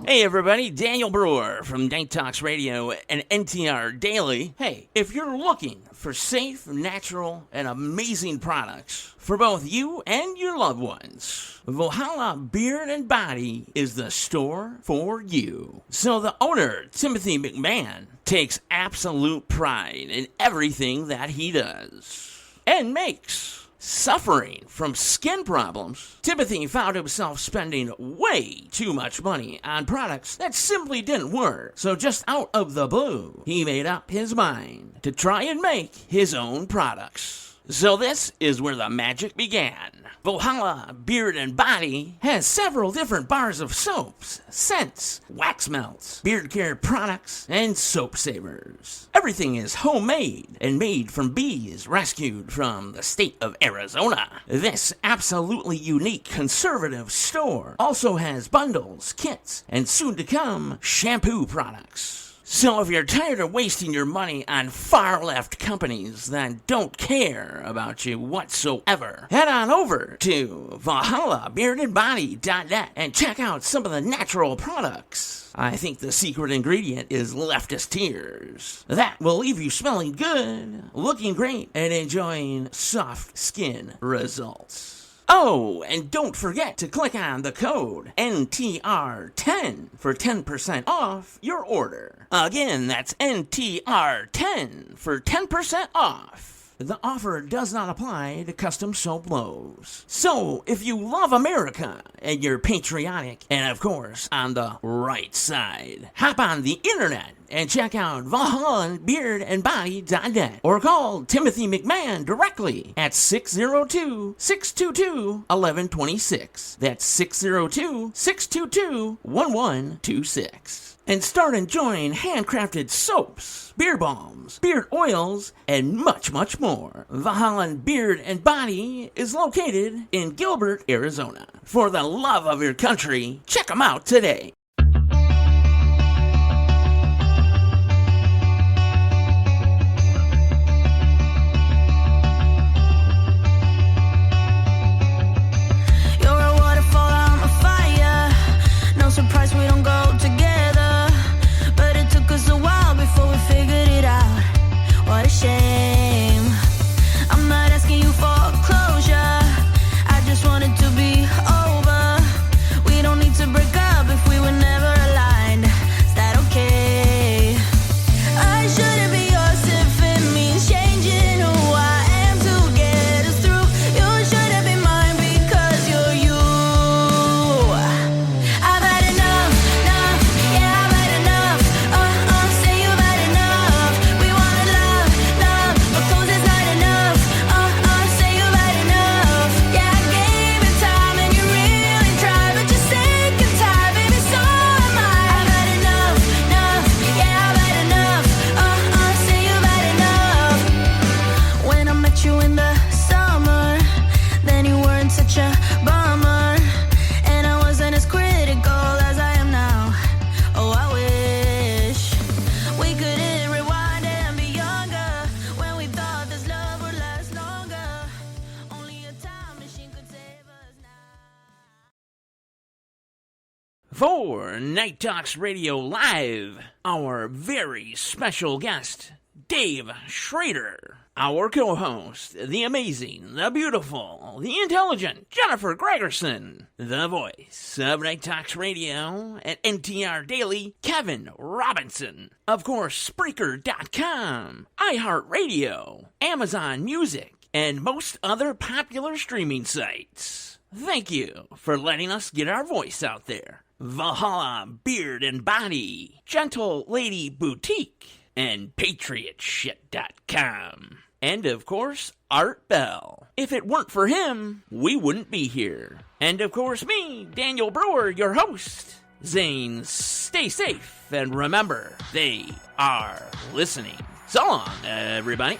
Speaker 5: Hey everybody, Daniel Brewer from Night Talks Radio and NTR Daily. Hey, if you're looking for safe, natural, and amazing products for both you and your loved ones, Valhalla Beard and Body is the store for you. So the owner, Timothy McMahon, takes absolute pride in everything that he does and makes. Suffering from skin problems, Timothy found himself spending way too much money on products that simply didn't work. So just out of the blue, he made up his mind to try and make his own products. So this is where the magic began. Valhalla Beard and Body has several different bars of soaps, scents, wax melts, beard care products, and soap savers. Everything is homemade and made from bees rescued from the state of Arizona. This absolutely unique conservative store also has bundles, kits, and soon to come shampoo products. So if you're tired of wasting your money on far-left companies that don't care about you whatsoever, head on over to ValhallaBeardandBody.net and check out some of the natural products. I think the secret ingredient is leftist tears. That will leave you smelling good, looking great, and enjoying soft skin results. Oh, and don't forget to click on the code NTR10 for 10% off your order. Again, that's NTR10 for 10% off. The offer does not apply to custom soap loaves. So, if you love America and you're patriotic and, of course, on the right side, hop on the internet and check out ValhallaBeardandBody.net or call Timothy McMahon directly at 602-622-1126. That's 602-622-1126. And start enjoying handcrafted soaps, beard balms, beard oils, and much, much more. Valhalla Beard and Body is located in Gilbert, Arizona. For the love of your country, check them out today.
Speaker 12: You're a waterfall, I'm a fire. No surprise we don't go together. A while before we figured it out. What a shame. I'm not asking you for closure. I just want it to be over. We don't need to break up if we were
Speaker 5: for Night Talks Radio Live, our very special guest, Dave Schrader. Our co-host, the amazing, the beautiful, the intelligent Jennifer Gregerson. The voice of Night Talks Radio at NTR Daily, Kevin Robinson. Of course, Spreaker.com, iHeartRadio, Amazon Music, and most other popular streaming sites. Thank you for letting us get our voice out there. Valhalla Beard and Body, Gentle Lady Boutique, and PatriotShit.com. And, of course, Art Bell. If it weren't for him, we wouldn't be here. And, of course, me, Daniel Brewer, your host. Zane, stay safe, and remember, they are listening. So long, everybody.